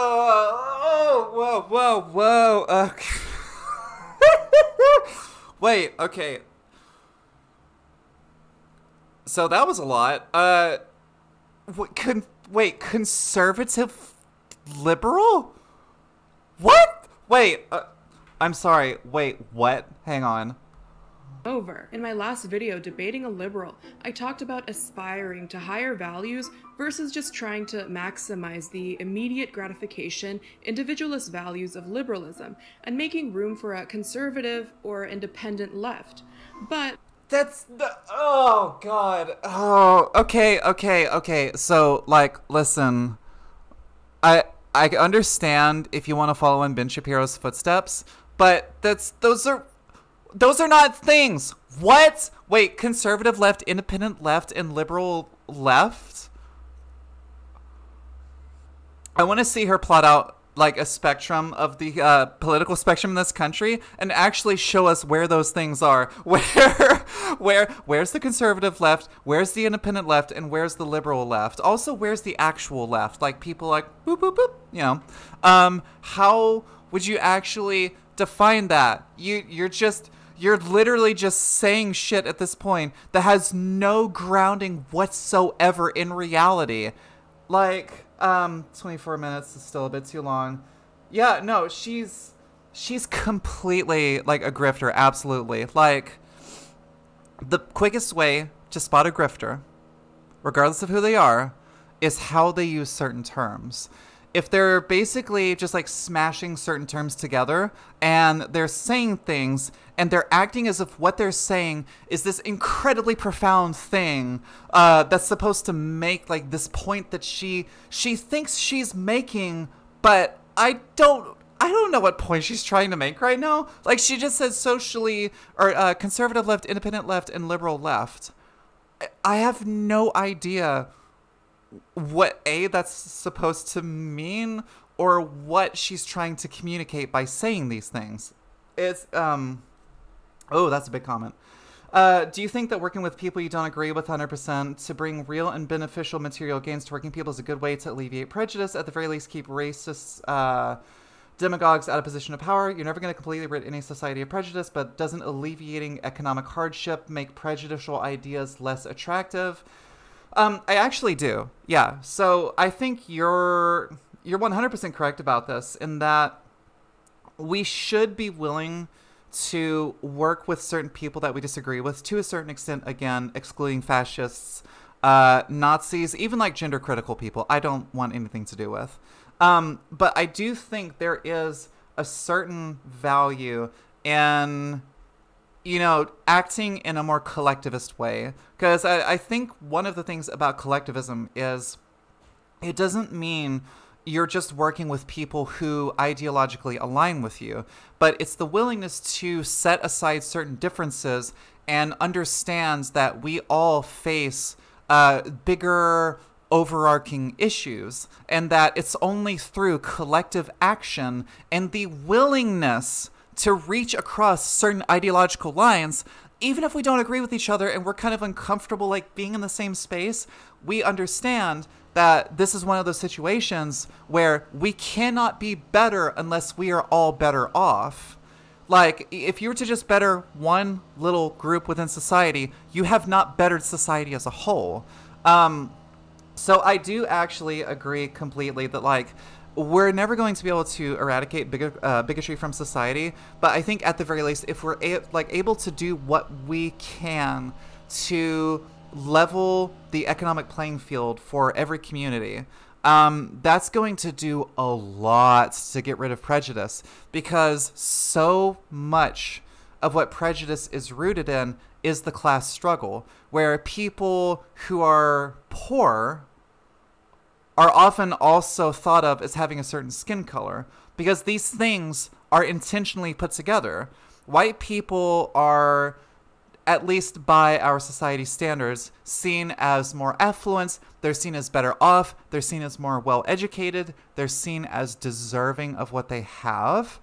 Wait, okay. So that was a lot. Wait, conservative liberal? What? Wait, I'm sorry. Wait, what? Hang on. Over. In my last video debating a liberal, I talked about aspiring to higher values versus just trying to maximize the immediate gratification, individualist values of liberalism, and making room for a conservative or independent left. But that's the, oh god. Oh, okay. So, like, listen, I understand if you want to follow in Ben Shapiro's footsteps, but those are not things. What? Wait, conservative left, independent left, and liberal left? I want to see her plot out, like, a spectrum of the political spectrum in this country and actually show us where those things are. Where's the conservative left? Where's the independent left? And where's the liberal left? Also, where's the actual left? Like, people like, boop, boop, boop, you know. How would you actually define that? You're literally just saying shit at this point that has no grounding whatsoever in reality. Like, 24 minutes is still a bit too long. Yeah, no, she's completely like a grifter, absolutely. Like the quickest way to spot a grifter, regardless of who they are, is how they use certain terms. If they're basically just like smashing certain terms together and they're saying things and they're acting as if what they're saying is this incredibly profound thing that's supposed to make like this point that she thinks she's making, but I don't know what point she's trying to make right now. Like she just says socially or conservative left, independent left, and liberal left. I have no idea what that's supposed to mean or what she's trying to communicate by saying these things. It's oh, that's a big comment. Do you think that working with people you don't agree with 100% to bring real and beneficial material gains to working people is a good way to alleviate prejudice? At the very least, keep racist demagogues out of position of power. You're never going to completely rid any society of prejudice, but doesn't alleviating economic hardship make prejudicial ideas less attractive? I actually do. Yeah. So I think you're 100% correct about this in that we should be willing to work with certain people that we disagree with to a certain extent, again, excluding fascists, Nazis, even like gender critical people I don't want anything to do with. But I do think there is a certain value in acting in a more collectivist way. Because I think one of the things about collectivism is it doesn't mean you're just working with people who ideologically align with you, but it's the willingness to set aside certain differences and understands that we all face bigger overarching issues, and that it's only through collective action and the willingness to reach across certain ideological lines, even if we don't agree with each other and we're kind of uncomfortable like being in the same space, we understand that this is one of those situations where we cannot be better unless we are all better off. Like, if you were to just better one little group within society, you have not bettered society as a whole. So I do actually agree completely that, like, we're never going to be able to eradicate bigotry from society, but I think at the very least, if we're able to do what we can to level the economic playing field for every community, that's going to do a lot to get rid of prejudice, because so much of what prejudice is rooted in is the class struggle, where people who are poor are often also thought of as having a certain skin color, because these things are intentionally put together. White people are, at least by our society standards, seen as more affluent, they're seen as better off, they're seen as more well-educated, they're seen as deserving of what they have.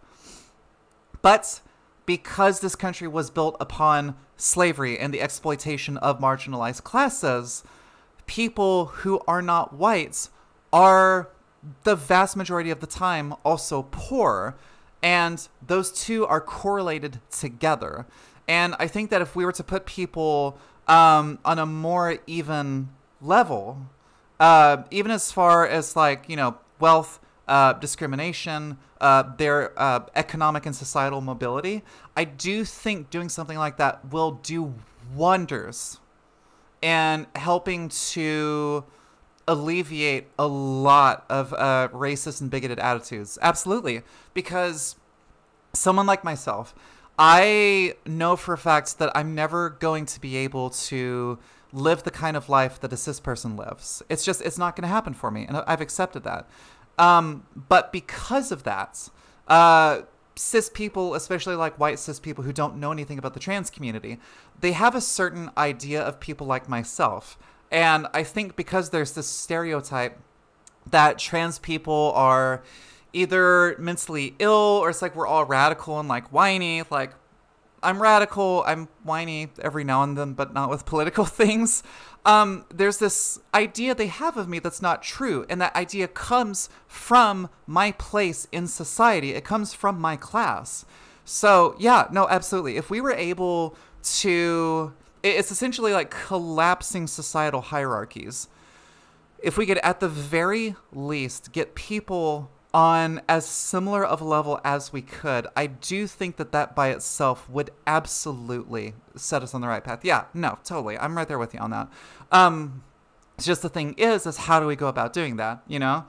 But because this country was built upon slavery and the exploitation of marginalized classes, people who are not whites are the vast majority of the time also poor, and those two are correlated together. And I think that if we were to put people on a more even level, even as far as wealth, discrimination, their economic and societal mobility, I do think doing something like that will do wonders in helping to alleviate a lot of racist and bigoted attitudes. Absolutely. Because someone like myself, I know for a fact that I'm never going to be able to live the kind of life that a cis person lives. It's not going to happen for me, and I've accepted that. But because of that, cis people, especially like white cis people who don't know anything about the trans community, they have a certain idea of people like myself. And I think because there's this stereotype that trans people are either mentally ill, or it's like we're all radical and like whiny. Like, I'm radical, I'm whiny every now and then, but not with political things. There's this idea they have of me that's not true, and that idea comes from my place in society. It comes from my class. So yeah, no, absolutely. If we were able to, it's essentially like collapsing societal hierarchies. If we could, at the very least, get people on as similar of a level as we could, I do think that that by itself would absolutely set us on the right path. Yeah, no, totally. I'm right there with you on that. It's just the thing is how do we go about doing that, you know?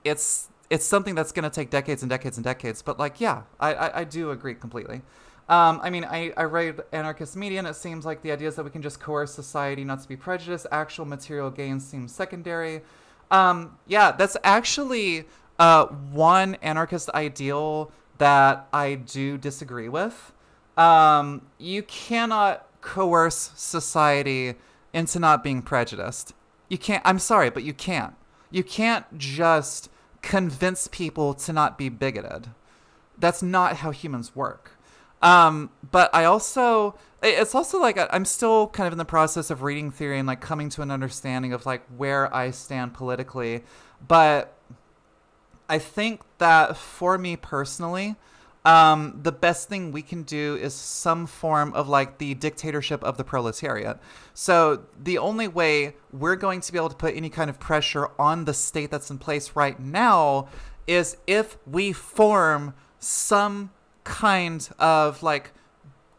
It's something that's going to take decades and decades and decades. But, like, yeah, I do agree completely. I mean, I read anarchist media, and it seems like the idea is that we can just coerce society not to be prejudiced. Actual material gains seem secondary. Yeah, that's actually one anarchist ideal that I do disagree with. You cannot coerce society into not being prejudiced. You can't. I'm sorry, but you can't. You can't just convince people to not be bigoted. That's not how humans work. But it's also like I'm still kind of in the process of reading theory and like coming to an understanding of like where I stand politically. But I think that for me personally, the best thing we can do is some form of like the dictatorship of the proletariat. So the only way we're going to be able to put any kind of pressure on the state that's in place right now is if we form some kind of like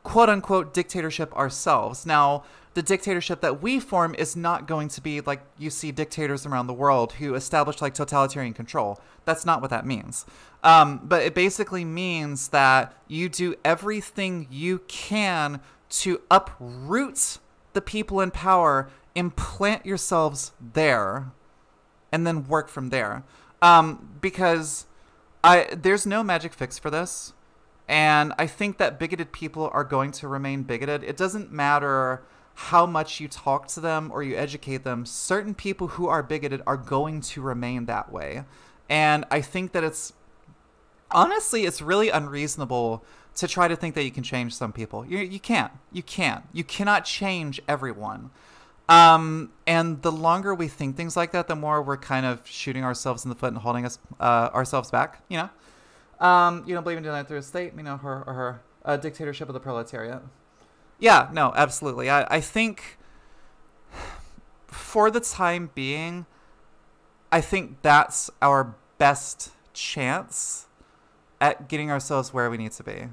quote unquote dictatorship ourselves. Now, the dictatorship that we form is not going to be like you see dictators around the world who establish like totalitarian control. That's not what that means. But it basically means that you do everything you can to uproot the people in power, implant yourselves there, and then work from there. Because there's no magic fix for this. And I think that bigoted people are going to remain bigoted. It doesn't matter how much you talk to them or you educate them. Certain people who are bigoted are going to remain that way. And I think that it's really unreasonable to try to think that you can change some people. You can't. You can't. You cannot change everyone. And the longer we think things like that, the more we're kind of shooting ourselves in the foot and holding ourselves back, you know? You don't believe in doing that through a state, you know, her dictatorship of the proletariat. Yeah, no, absolutely. I think for the time being, I think that's our best chance at getting ourselves where we need to be.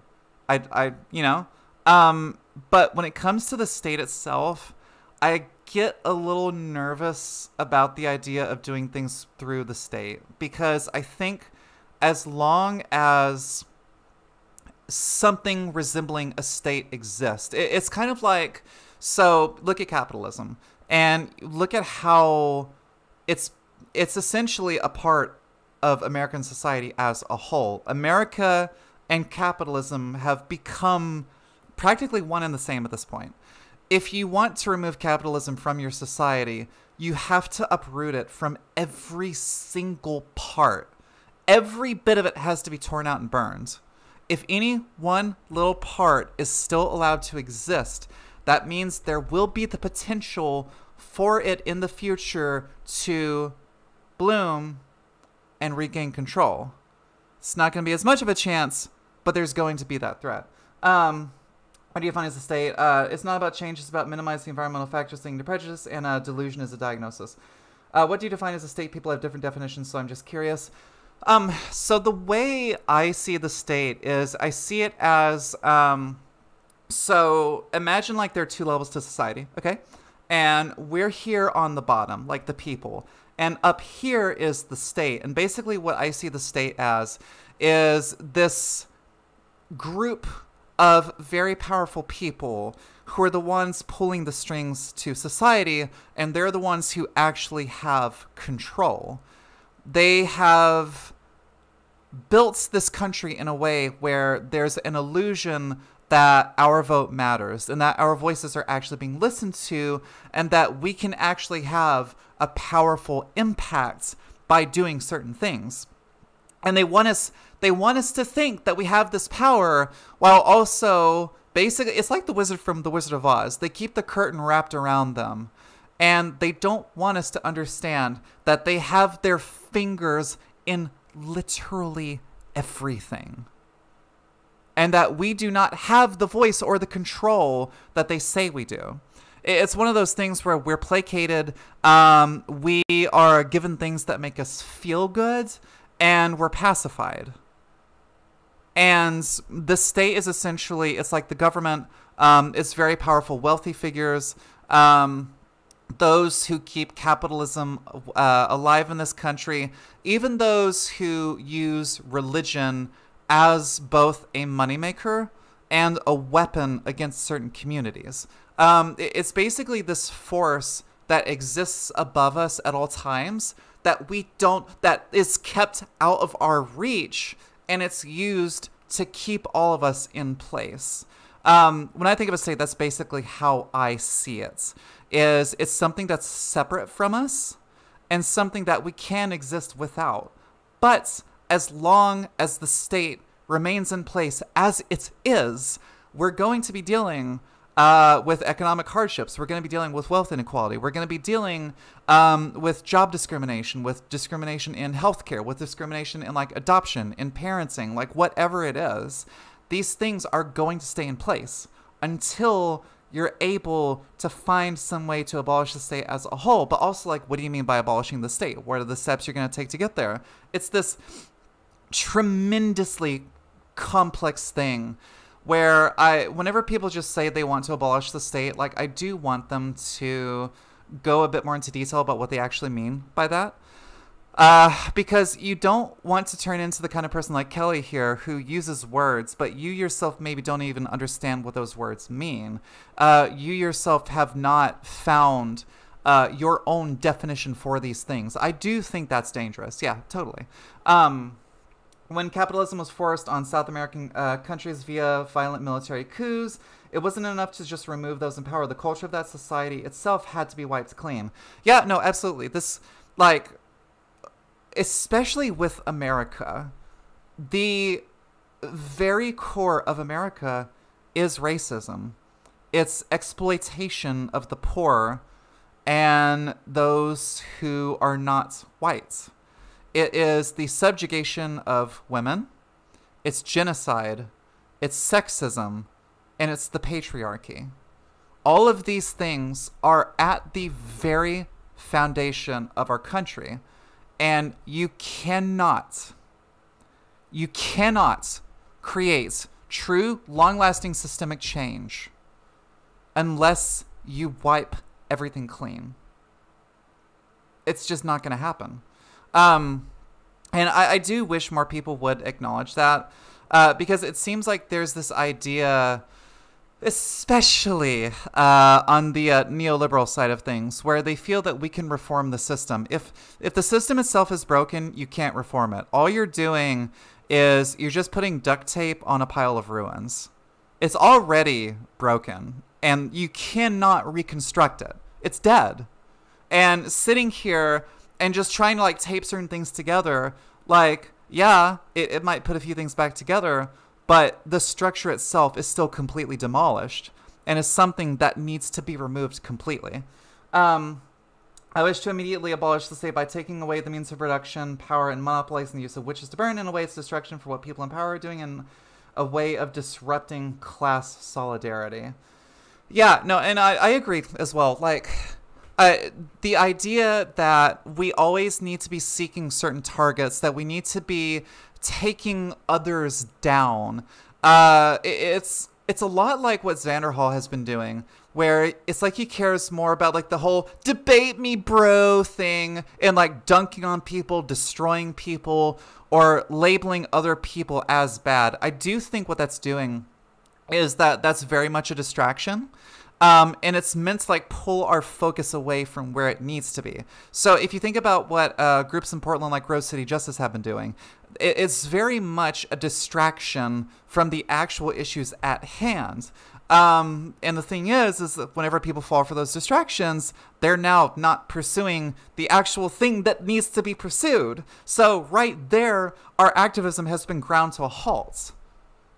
You know, but when it comes to the state itself, I get a little nervous about the idea of doing things through the state because I think as long as something resembling a state exists, it's kind of like, so look at capitalism and look at how it's essentially a part of American society as a whole. America and capitalism have become practically one and the same at this point. If you want to remove capitalism from your society, you have to uproot it from every single part. Every bit of it has to be torn out and burned. If any one little part is still allowed to exist, that means there will be the potential for it in the future to bloom and regain control. It's not going to be as much of a chance, but there's going to be that threat. What do you find as a state? It's not about change, it's about minimizing environmental factors leading to prejudice, and delusion is a diagnosis. What do you define as a state? People have different definitions, so I'm just curious. So the way I see the state is I see it as, so imagine like there are two levels to society, okay? And we're here on the bottom, like the people. And up here is the state. And basically what I see the state as is this group of very powerful people who are the ones pulling the strings to society, and they're the ones who actually have control. They have built this country in a way where there's an illusion that our vote matters and that our voices are actually being listened to and that we can actually have a powerful impact by doing certain things. And they want us to think that we have this power while also basically, it's like the wizard from The Wizard of Oz. They keep the curtain wrapped around them. And they don't want us to understand that they have their fingers in literally everything. And that we do not have the voice or the control that they say we do. It's one of those things where we're placated. We are given things that make us feel good. and we're pacified. And the state is essentially, it's like the government is very powerful, wealthy figures, those who keep capitalism alive in this country, even those who use religion as both a moneymaker and a weapon against certain communities. It's basically this force that exists above us at all times that is kept out of our reach, and it's used to keep all of us in place. When I think of a state, that's basically how I see it. It's something that's separate from us and something that we can exist without. But as long as the state remains in place as it is, we're going to be dealing with economic hardships. We're going to be dealing with wealth inequality. We're going to be dealing with job discrimination, with discrimination in healthcare, with discrimination in like adoption, in parenting, like whatever it is. These things are going to stay in place until you're able to find some way to abolish the state as a whole. But also, like, what do you mean by abolishing the state? What are the steps you're going to take to get there? It's this tremendously complex thing where whenever people just say they want to abolish the state, like, I do want them to go a bit more into detail about what they actually mean by that. Because you don't want to turn into the kind of person like Kelly here who uses words, but you yourself maybe don't even understand what those words mean. You yourself have not found your own definition for these things. I do think that's dangerous. Yeah, totally. When capitalism was forced on South American countries via violent military coups, it wasn't enough to just remove those in power. The culture of that society itself had to be wiped clean. Yeah, no, absolutely. This, like, especially with America, the very core of America is racism. It's exploitation of the poor and those who are not white. It is the subjugation of women, it's genocide, it's sexism, and it's the patriarchy. All of these things are at the very foundation of our country. And you cannot create true, long-lasting systemic change unless you wipe everything clean. It's just not going to happen. And I do wish more people would acknowledge that, because it seems like there's this idea, especially on the neoliberal side of things, where they feel that we can reform the system. If the system itself is broken, you can't reform it. All you're doing is you're just putting duct tape on a pile of ruins. It's already broken, and you cannot reconstruct it. It's dead. And sitting here and just trying to like tape certain things together, like, yeah, it might put a few things back together, but the structure itself is still completely demolished and is something that needs to be removed completely. I wish to immediately abolish the state by taking away the means of production, power, and monopolizing the use of witches to burn. In a way, it's destruction for what people in power are doing and a way of disrupting class solidarity. Yeah, no, and I agree as well. Like, the idea that we always need to be seeking certain targets, that we need to be taking others down. It's a lot like what Xander Hall has been doing, where it's like he cares more about like the whole debate me bro thing and like dunking on people, destroying people, or labeling other people as bad. I do think what that's doing is that's very much a distraction. And it's meant to like pull our focus away from where it needs to be. So if you think about what groups in Portland like Rose City Justice have been doing, it's very much a distraction from the actual issues at hand. And the thing is that whenever people fall for those distractions, they're now not pursuing the actual thing that needs to be pursued. So right there, our activism has been ground to a halt.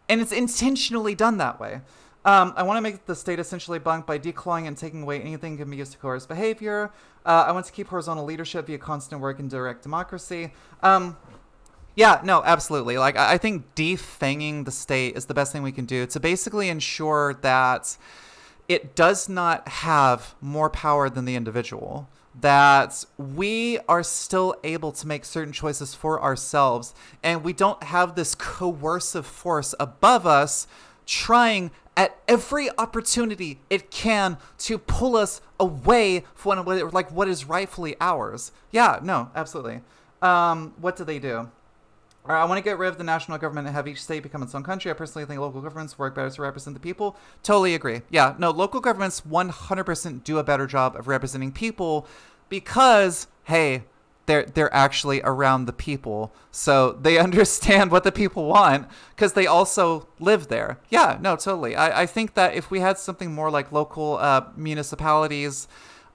And it's intentionally done that way. I want to make the state essentially bunk by declawing and taking away anything that can be used to coerce behavior. I want to keep horizontal leadership via constant work and direct democracy. Yeah, no, absolutely. Like, I think defanging the state is the best thing we can do to basically ensure that it does not have more power than the individual, that we are still able to make certain choices for ourselves, and we don't have this coercive force above us trying at every opportunity it can to pull us away from what is rightfully ours. Yeah, no, absolutely. What do they do? I want to get rid of the national government and have each state become its own country. I personally think local governments work better to represent the people. Totally agree. Yeah, no, local governments 100% do a better job of representing people because, hey, they're actually around the people. So they understand what the people want because they also live there. Yeah, no, totally. I think that if we had something more like local municipalities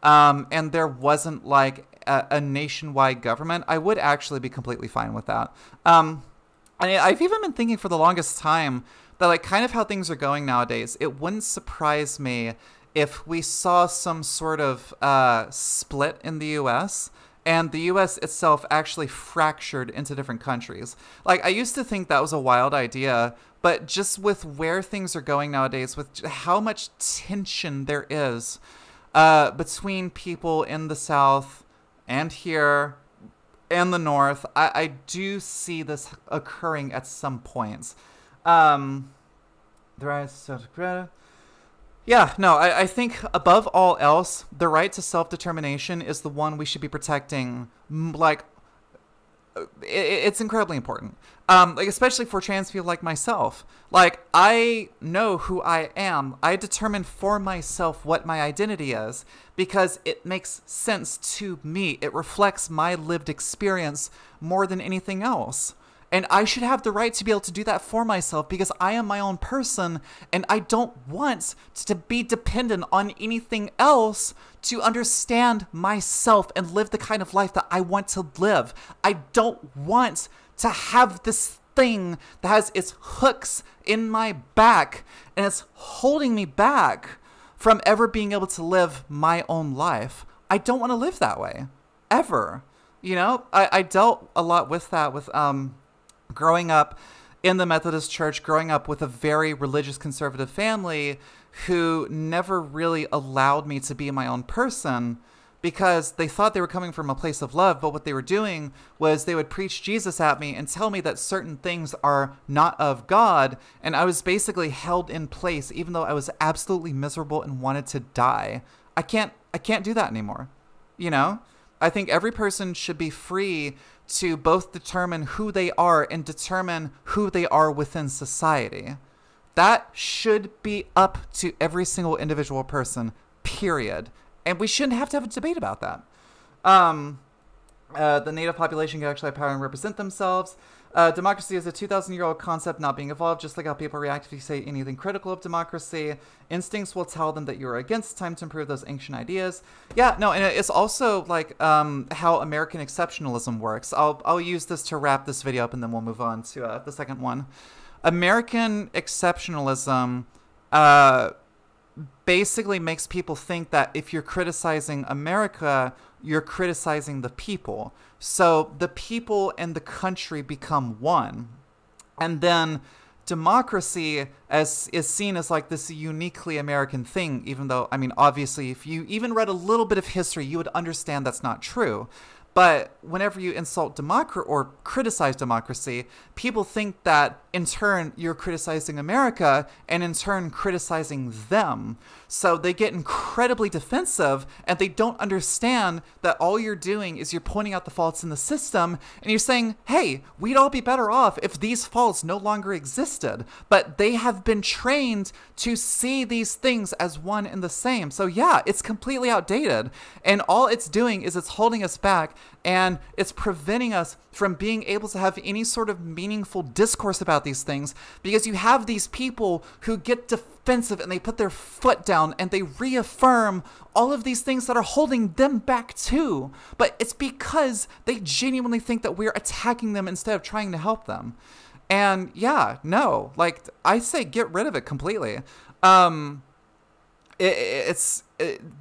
and there wasn't like a nationwide government, I would actually be completely fine with that. I've even been thinking for the longest time that like kind of how things are going nowadays, it wouldn't surprise me if we saw some sort of split in the US and the US itself actually fractured into different countries. Like, I used to think that was a wild idea, but just with where things are going nowadays, with how much tension there is between people in the South and here and the North, I do see this occurring at some points. Yeah, no, I think above all else, the right to self-determination is the one we should be protecting. Like, it's incredibly important. Like, especially for trans people like myself. Like, I know who I am. I determine for myself what my identity is because it makes sense to me. It reflects my lived experience more than anything else. And I should have the right to be able to do that for myself because I am my own person and I don't want to be dependent on anything else to understand myself and live the kind of life that I want to live. I don't want to have this thing that has its hooks in my back and it's holding me back from ever being able to live my own life. I don't want to live that way, ever. You know, I dealt a lot with that with, growing up in the Methodist Church, growing up with a very religious conservative family who never really allowed me to be my own person because they thought they were coming from a place of love, but what they were doing was they would preach Jesus at me and tell me that certain things are not of God, and I was basically held in place even though I was absolutely miserable and wanted to die. I can't do that anymore, you know? I think every person should be free to both determine who they are and determine who they are within society. That should be up to every single individual person, period. And we shouldn't have to have a debate about that. The native population can actually have power and represent themselves. Democracy is a 2,000-year-old concept not being evolved, just like how people react if you say anything critical of democracy. Instincts will tell them that you are against. Time to improve those ancient ideas. Yeah, no, and it's also like how American exceptionalism works. I'll use this to wrap this video up, and then we'll move on to the second one. American exceptionalism basically makes people think that if you're criticizing America, you're criticizing the people. So the people and the country become one. And then democracy is seen as like this uniquely American thing, even though, I mean, obviously, if you even read a little bit of history, you would understand that's not true. But whenever you insult democracy or criticize democracy, people think that in turn you're criticizing America and in turn criticizing them. So they get incredibly defensive and they don't understand that all you're doing is you're pointing out the faults in the system and you're saying, hey, we'd all be better off if these faults no longer existed. But they have been trained to see these things as one and the same. So yeah, it's completely outdated. And all it's doing is it's holding us back and it's preventing us from being able to have any sort of meaningful discourse about these things because you have these people who get defensive and they put their foot down and they reaffirm all of these things that are holding them back too. But it's because they genuinely think that we're attacking them instead of trying to help them. And yeah, no, like I say, get rid of it completely. The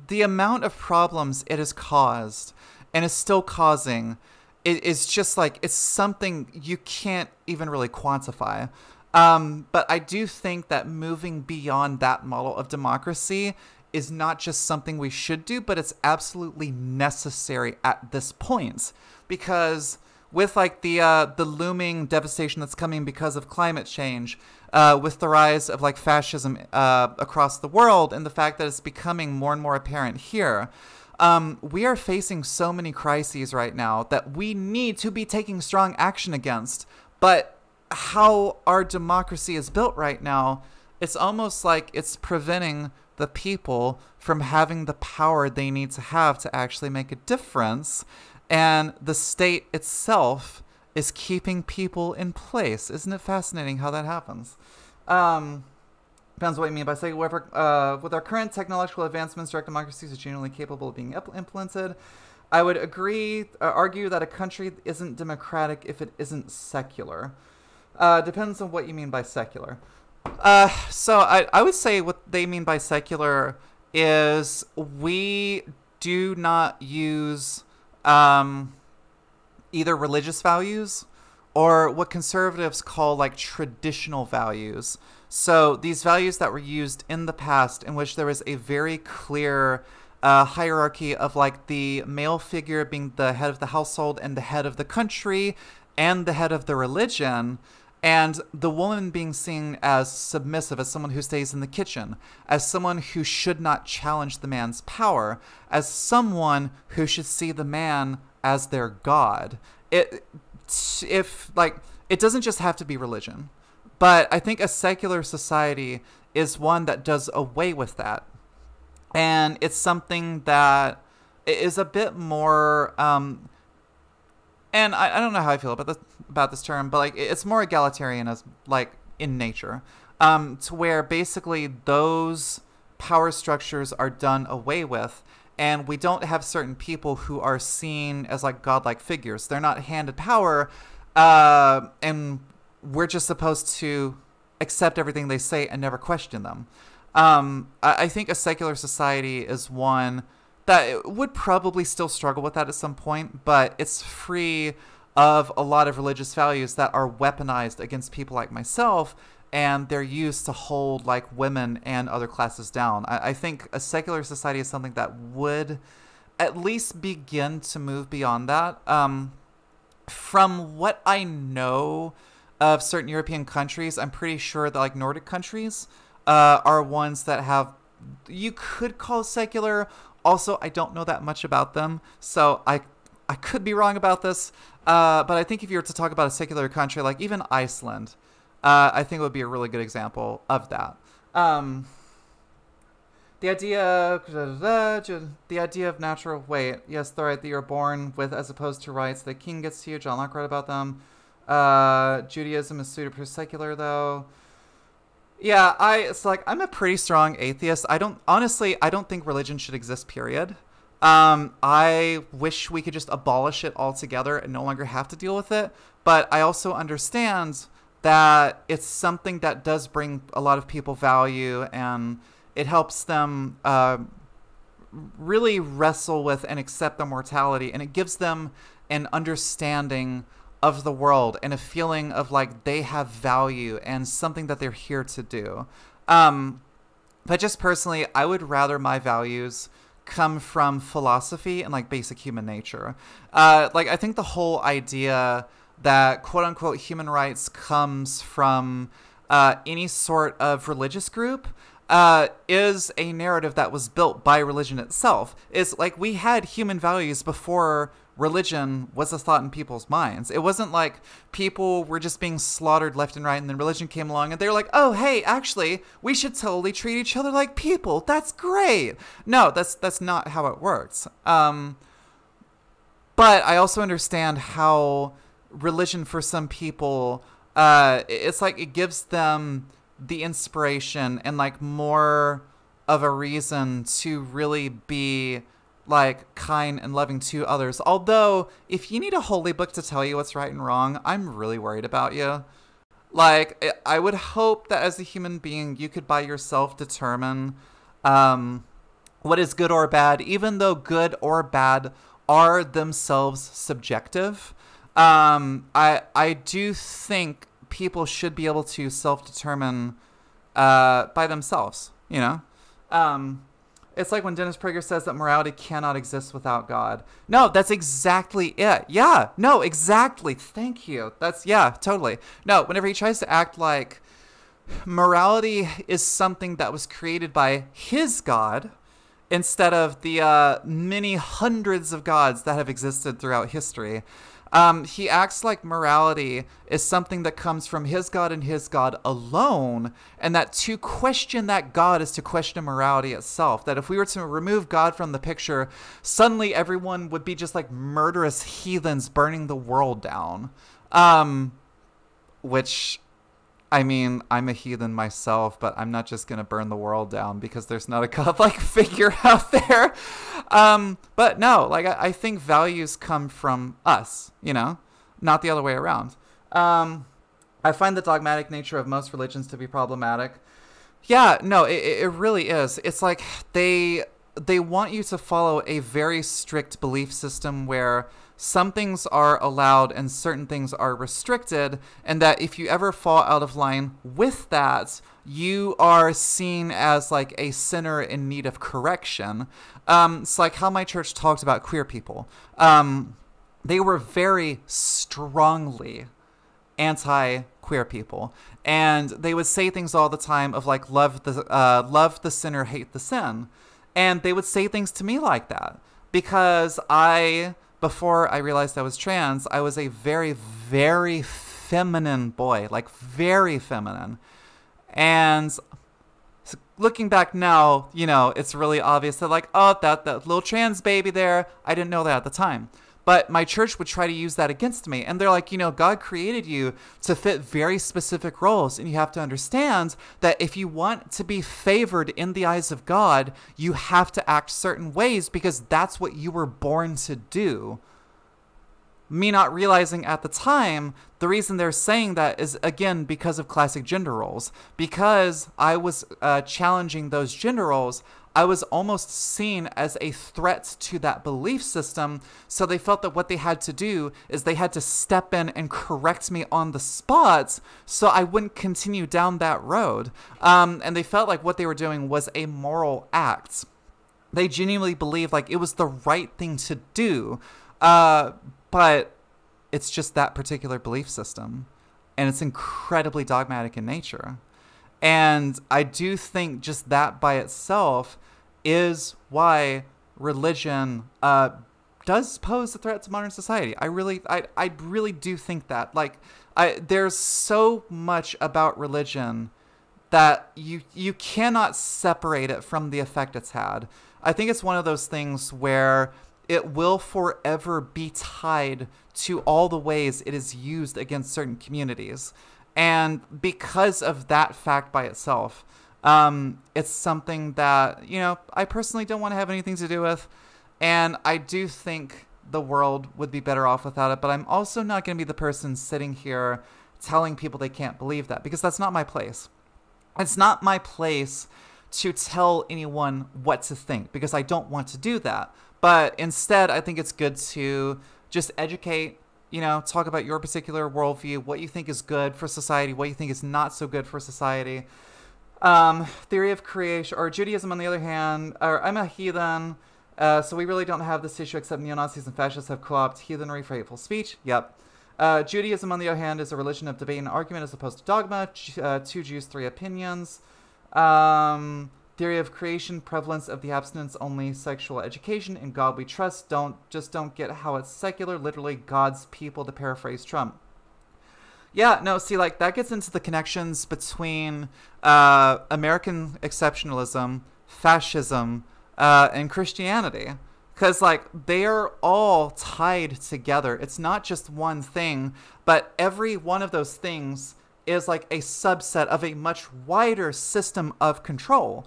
amount of problems it has caused and is still causing is just like, it's something you can't even really quantify. But I do think that moving beyond that model of democracy is not just something we should do, but it's absolutely necessary at this point, because with like the looming devastation that's coming because of climate change, with the rise of like fascism across the world, and the fact that it's becoming more and more apparent here, we are facing so many crises right now that we need to be taking strong action against. But how our democracy is built right now, it's almost like it's preventing the people from having the power they need to have to actually make a difference. And the state itself is keeping people in place. Isn't it fascinating how that happens? Depends what you mean by saying, with our current technological advancements, direct democracies are genuinely capable of being implemented. I would argue that a country isn't democratic if it isn't secular. Depends on what you mean by secular. So I would say what they mean by secular is we do not use either religious values or what conservatives call like traditional values. So these values that were used in the past, in which there was a very clear hierarchy of like the male figure being the head of the household and the head of the country and the head of the religion, and the woman being seen as submissive, as someone who stays in the kitchen, as someone who should not challenge the man's power, as someone who should see the man as their god. It doesn't just have to be religion, but I think a secular society is one that does away with that. And it's something that is a bit more, and I don't know how I feel about this term, but like it's more egalitarian as like in nature, to where basically those power structures are done away with, and we don't have certain people who are seen as like godlike figures. They're not handed power, and we're just supposed to accept everything they say and never question them. I think a secular society is one that would probably still struggle with that at some point, but it's free of a lot of religious values that are weaponized against people like myself, and they're used to hold like women and other classes down. I think a secular society is something that would at least begin to move beyond that. From what I know of certain European countries, I'm pretty sure that like Nordic countries are ones that have, you could call secular. Also, I don't know that much about them, so I could be wrong about this. But I think if you were to talk about a secular country, like even Iceland, I think it would be a really good example of that. The idea of natural weight. Yes, the right that you're born with as opposed to rights. The king gets to you. John Locke wrote about them. Judaism is super secular, though. Yeah, I'm a pretty strong atheist. I don't think religion should exist, period. I wish we could just abolish it altogether and no longer have to deal with it. But I also understand that it's something that does bring a lot of people value, and it helps them really wrestle with and accept their mortality. And it gives them an understanding of the world and a feeling of like they have value and something that they're here to do. But just personally, I would rather my values come from philosophy and like basic human nature. Like I think the whole idea that quote unquote human rights comes from any sort of religious group is a narrative that was built by religion itself. It's like we had human values before religion was a thought in people's minds. It wasn't like people were just being slaughtered left and right, and then religion came along and they're like, oh, hey, actually, we should totally treat each other like people. That's great. No, that's not how it works. But I also understand how religion for some people, it's like it gives them the inspiration and like more of a reason to really be like kind and loving to others. Although if you need a holy book to tell you what's right and wrong, I'm really worried about you. Like I would hope that as a human being you could by yourself determine what is good or bad, even though good or bad are themselves subjective. I do think people should be able to self-determine by themselves, you know? It's like when Dennis Prager says that morality cannot exist without God. No, that's exactly it. Yeah, no, exactly. Thank you. Yeah, totally. No, whenever he tries to act like morality is something that was created by his God instead of the many hundreds of gods that have existed throughout history, he acts like morality is something that comes from his God and his God alone, and that to question that God is to question morality itself. That if we were to remove God from the picture, suddenly everyone would be just like murderous heathens burning the world down. Which, I mean, I'm a heathen myself, but I'm not just going to burn the world down because there's not a godlike figure out there. But no, like, I think values come from us, you know, not the other way around. I find the dogmatic nature of most religions to be problematic. Yeah, no, it really is. It's like they want you to follow a very strict belief system where some things are allowed and certain things are restricted, and that if you ever fall out of line with that, you are seen as like a sinner in need of correction. It's like how my church talked about queer people. They were very strongly anti-queer people, and they would say things all the time of like love the sinner, hate the sin, and they would say things to me like that because before I realized I was trans, I was a very, very feminine boy, like very feminine. And looking back now, you know, it's really obvious that like, oh, that little trans baby there, I didn't know that at the time. But my church would try to use that against me. And they're like, you know, God created you to fit very specific roles. And you have to understand that if you want to be favored in the eyes of God, you have to act certain ways because that's what you were born to do. Me not realizing at the time, the reason they're saying that is, again, because of classic gender roles. Because I was challenging those gender roles, I was almost seen as a threat to that belief system, so they felt that what they had to do is they had to step in and correct me on the spot so I wouldn't continue down that road. And they felt like what they were doing was a moral act. They genuinely believed like it was the right thing to do, but it's just that particular belief system, and it's incredibly dogmatic in nature. And I do think just that by itself is why religion does pose a threat to modern society. I really do think that. Like, there's so much about religion that you cannot separate it from the effect it's had. I think it's one of those things where it will forever be tied to all the ways it is used against certain communities. And because of that fact by itself, it's something that, you know, I personally don't want to have anything to do with. And I do think the world would be better off without it. But I'm also not going to be the person sitting here telling people they can't believe that, because that's not my place. It's not my place to tell anyone what to think, because I don't want to do that. But instead, I think it's good to just educate, you know, talk about your particular worldview, what you think is good for society, what you think is not so good for society. Theory of creation, or Judaism on the other hand, or I'm a heathen, so we really don't have this issue except neo-Nazis and fascists have co-opted heathenry for hateful speech. Yep. Judaism on the other hand is a religion of debate and argument as opposed to dogma. 2 Jews, 3 opinions. Theory of creation, prevalence of the abstinence-only sexual education, in God we trust. Don't get how it's secular, literally God's people, to paraphrase Trump. Yeah, no, see, like, that gets into the connections between American exceptionalism, fascism, and Christianity. Because, like, they are all tied together. It's not just one thing, but every one of those things is like a subset of a much wider system of control.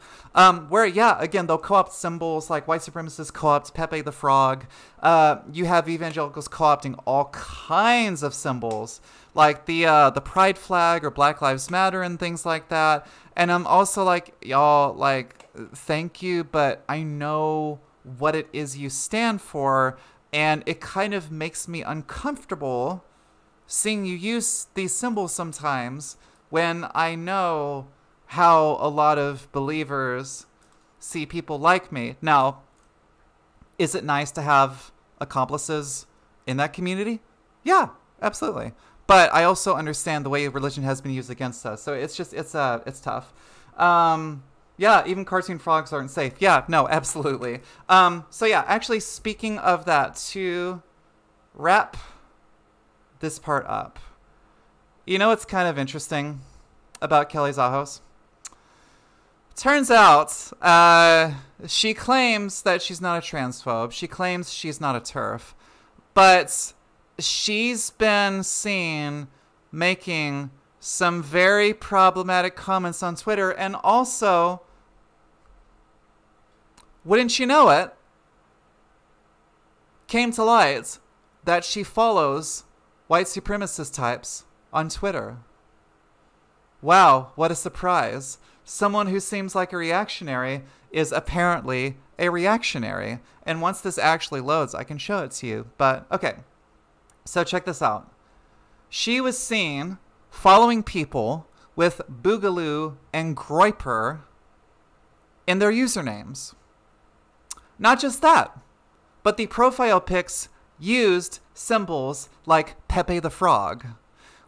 Where, yeah, again, they'll co-opt symbols like white supremacists co-opt Pepe the Frog. You have evangelicals co-opting all kinds of symbols, like the pride flag or Black Lives Matter and things like that. And I'm also like, y'all, like, thank you, but I know what it is you stand for, and it kind of makes me uncomfortable seeing you use these symbols sometimes when I know how a lot of believers see people like me. Now, is it nice to have accomplices in that community? Yeah, absolutely. But I also understand the way religion has been used against us. So it's tough. Yeah, even cartoon frogs aren't safe. Yeah, no, absolutely. So yeah, actually, speaking of that, to wrap this part up, you know what's kind of interesting about Kelly Zahos? Turns out, she claims that she's not a transphobe. She claims she's not a TERF. But she's been seen making some very problematic comments on Twitter. And also, wouldn't you know it, came to light that she follows white supremacist types on Twitter. Wow, what a surprise. Someone who seems like a reactionary is apparently a reactionary. And once this actually loads, I can show it to you. But, okay. So check this out. She was seen following people with Boogaloo and Groiper in their usernames. Not just that, but the profile pics used symbols like Pepe the Frog,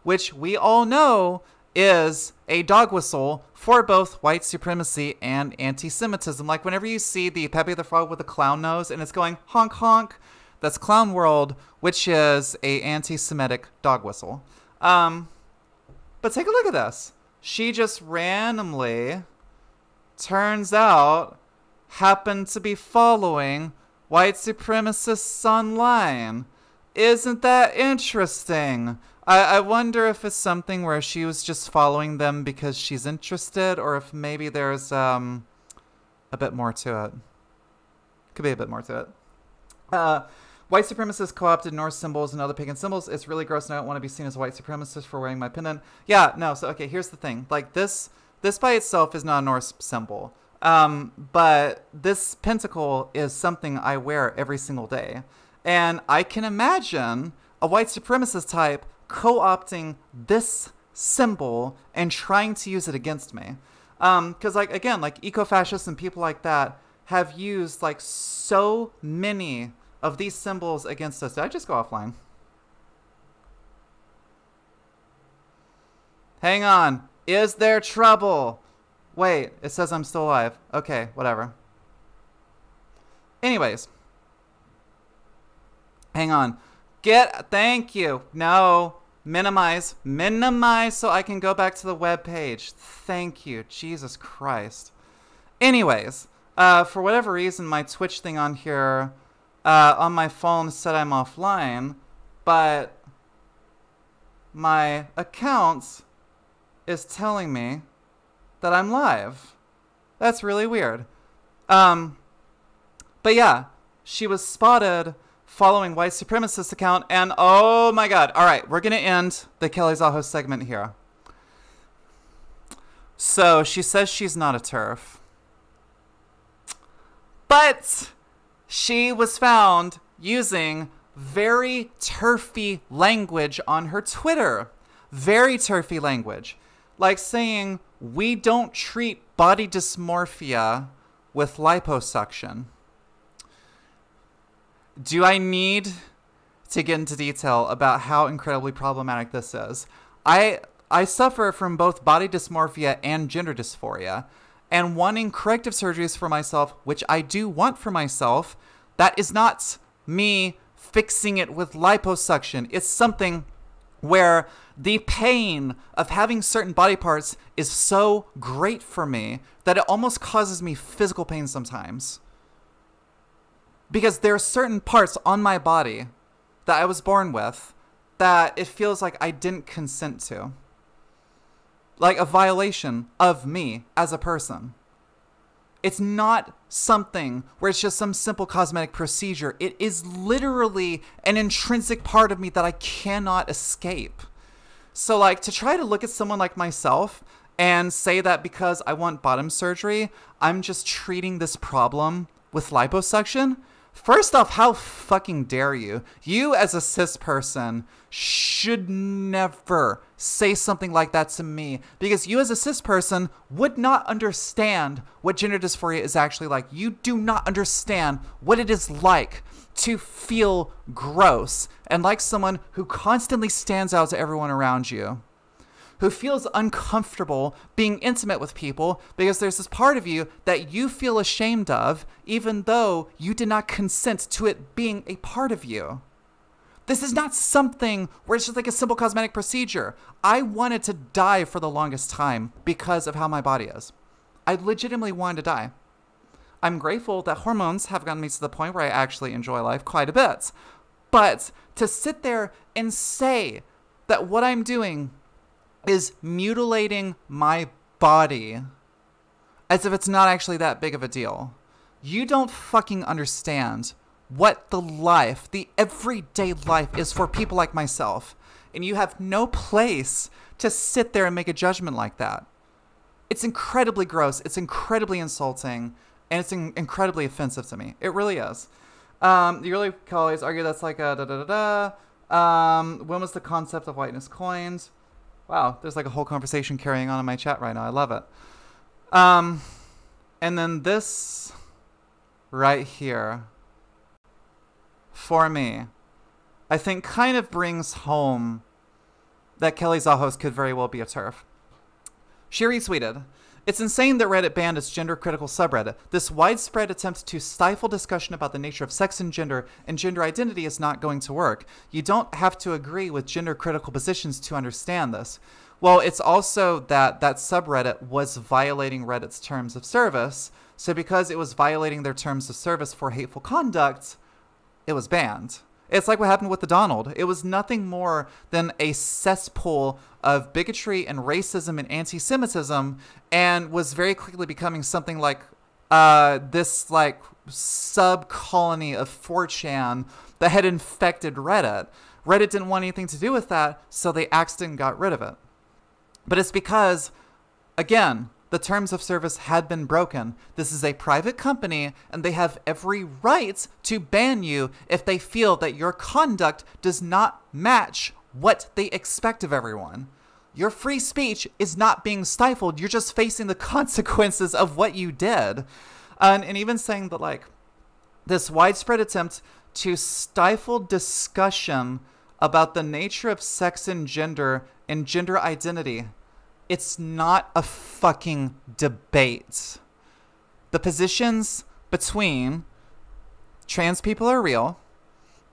which we all know is a dog whistle for both white supremacy and anti-Semitism. Like whenever you see the Pepe the Frog with a clown nose and it's going honk honk, that's Clown World, which is a anti-Semitic dog whistle. But take a look at this. She just randomly, turns out, happened to be following white supremacists online. Isn't that interesting? I wonder if it's something where she was just following them because she's interested, or if maybe there's a bit more to it. Could be a bit more to it. White supremacists co-opted Norse symbols and other pagan symbols. It's really gross and I don't want to be seen as a white supremacist for wearing my pendant. Yeah, no, so okay, here's the thing. Like this by itself is not a Norse symbol. But this pentacle is something I wear every single day. And I can imagine a white supremacist type co-opting this symbol and trying to use it against me. Because like, again, like eco-fascists and people like that have used like so many of these symbols against us. Did I just go offline? Hang on. Is there trouble? Wait, it says I'm still alive. Okay, whatever. Anyways. Hang on. Thank you. No. Minimize so I can go back to the web page. Thank you. Jesus Christ. Anyways, for whatever reason, my Twitch thing on here, on my phone said I'm offline, but my account is telling me that I'm live. That's really weird. But yeah, she was spotted following white supremacist account, and oh my god. All right, we're gonna end the Kelly Zahos segment here. So she says she's not a TERF, but she was found using very TERFy language on her Twitter. Very TERFy language. Like saying, we don't treat body dysmorphia with liposuction. Do I need to get into detail about how incredibly problematic this is? I suffer from both body dysmorphia and gender dysphoria. And wanting corrective surgeries for myself, which I do want for myself, that is not me fixing it with liposuction. It's something where the pain of having certain body parts is so great for me that it almost causes me physical pain sometimes. Because there are certain parts on my body that I was born with that it feels like I didn't consent to. Like a violation of me as a person. It's not something where it's just some simple cosmetic procedure. It is literally an intrinsic part of me that I cannot escape. So like to try to look at someone like myself and say that because I want bottom surgery, I'm just treating this problem with liposuction. First off, how fucking dare you? You as a cis person should never say something like that to me, because you as a cis person would not understand what gender dysphoria is actually like. You do not understand what it is like to feel gross and like someone who constantly stands out to everyone around you, who feels uncomfortable being intimate with people because there's this part of you that you feel ashamed of, even though you did not consent to it being a part of you. This is not something where it's just like a simple cosmetic procedure. I wanted to die for the longest time because of how my body is. I legitimately wanted to die. I'm grateful that hormones have gotten me to the point where I actually enjoy life quite a bit. But to sit there and say that what I'm doing is mutilating my body as if it's not actually that big of a deal. You don't fucking understand what the everyday life is for people like myself. And you have no place to sit there and make a judgment like that. It's incredibly gross. It's incredibly insulting. And it's incredibly offensive to me. It really is. You really can always argue that's like a when was the concept of whiteness coined? Wow, there's like a whole conversation carrying on in my chat right now. I love it. And then this right here, for me, I think kind of brings home that Kelly Zahos could very well be a TERF. She retweeted, "It's insane that Reddit banned its gender-critical subreddit. This widespread attempt to stifle discussion about the nature of sex and gender identity is not going to work. You don't have to agree with gender-critical positions to understand this." Well, it's also that subreddit was violating Reddit's terms of service. So because it was violating their terms of service for hateful conduct, it was banned. It's like what happened with the Donald. It was nothing more than a cesspool of bigotry and racism and anti-Semitism, and was very quickly becoming something like this like sub-colony of 4chan that had infected Reddit. Reddit didn't want anything to do with that, so they axed it and got rid of it. But it's because, again, the terms of service had been broken. This is a private company, and they have every right to ban you if they feel that your conduct does not match what they expect of everyone. Your free speech is not being stifled. You're just facing the consequences of what you did. And even saying that, like, this widespread attempt to stifle discussion about the nature of sex and gender identity, it's not a fucking debate. The positions between trans people are real,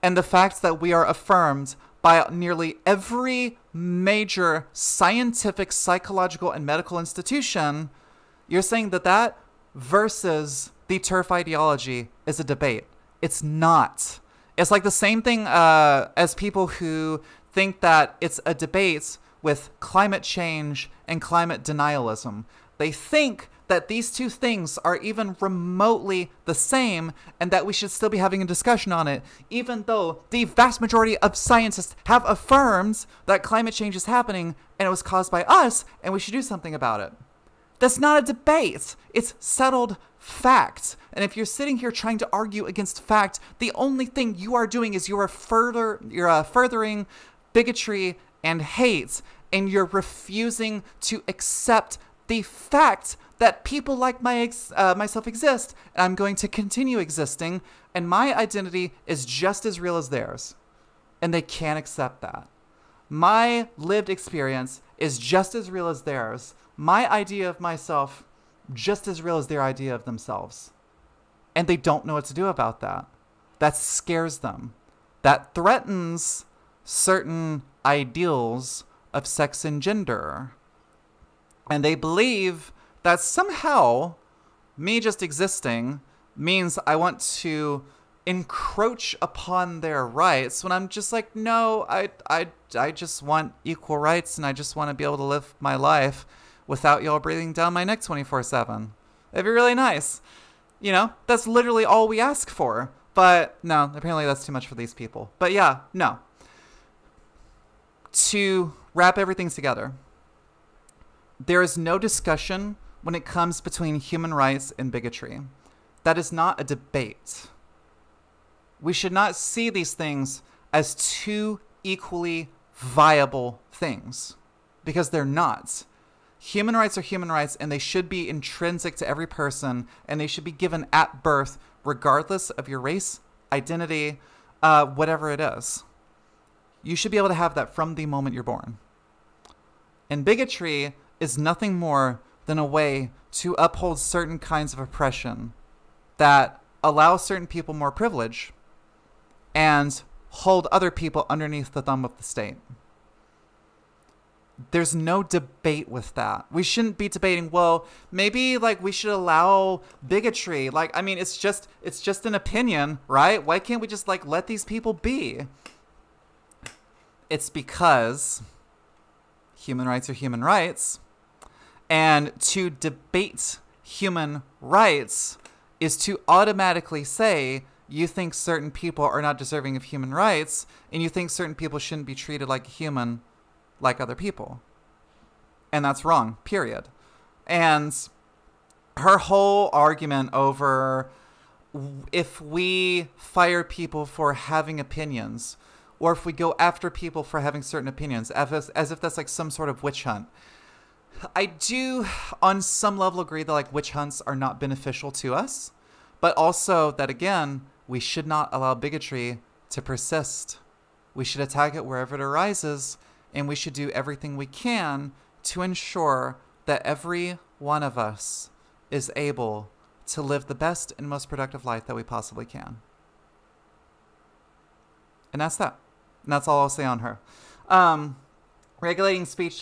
and the fact that we are affirmed by nearly every major scientific, psychological, and medical institution, you're saying that versus the TERF ideology is a debate. It's not. It's like the same thing as people who think that it's a debate with climate change and climate denialism. They think that these two things are even remotely the same and that we should still be having a discussion on it, even though the vast majority of scientists have affirmed that climate change is happening and it was caused by us and we should do something about it. That's not a debate. It's settled fact. And if you're sitting here trying to argue against fact, the only thing you are doing is you're furthering bigotry and hate, and you're refusing to accept the fact that people like myself exist, and I'm going to continue existing, and my identity is just as real as theirs, and they can't accept that. My lived experience is just as real as theirs. My idea of myself just as real as their idea of themselves, and they don't know what to do about that. That scares them. That threatens certain ideals of sex and gender. And they believe that somehow me just existing means I want to encroach upon their rights, when I'm just like, no, I just want equal rights, and I just want to be able to live my life without y'all breathing down my neck 24/7. It'd be really nice. You know, that's literally all we ask for. But no, apparently that's too much for these people. But yeah, no. To wrap everything together, there is no discussion when it comes between human rights and bigotry. That is not a debate. We should not see these things as two equally viable things. because they're not. Human rights are human rights, and they should be intrinsic to every person, and they should be given at birth, regardless of your race, identity, whatever it is. You should be able to have that from the moment you're born. And bigotry is nothing more than a way to uphold certain kinds of oppression that allow certain people more privilege and hold other people underneath the thumb of the state. There's no debate with that. We shouldn't be debating, well, maybe like we should allow bigotry. Like, I mean, it's just an opinion, right? Why can't we just like let these people be? It's because human rights are human rights. And to debate human rights is to automatically say you think certain people are not deserving of human rights, and you think certain people shouldn't be treated like a human like other people. And that's wrong, period. And her whole argument over if we fire people for having opinions, or if we go after people for having certain opinions, as if that's like some sort of witch hunt. I do, on some level, agree that like witch hunts are not beneficial to us, but also that, again, we should not allow bigotry to persist. We should attack it wherever it arises, and we should do everything we can to ensure that every one of us is able to live the best and most productive life that we possibly can. And that's that. And that's all I'll say on her. Regulating speech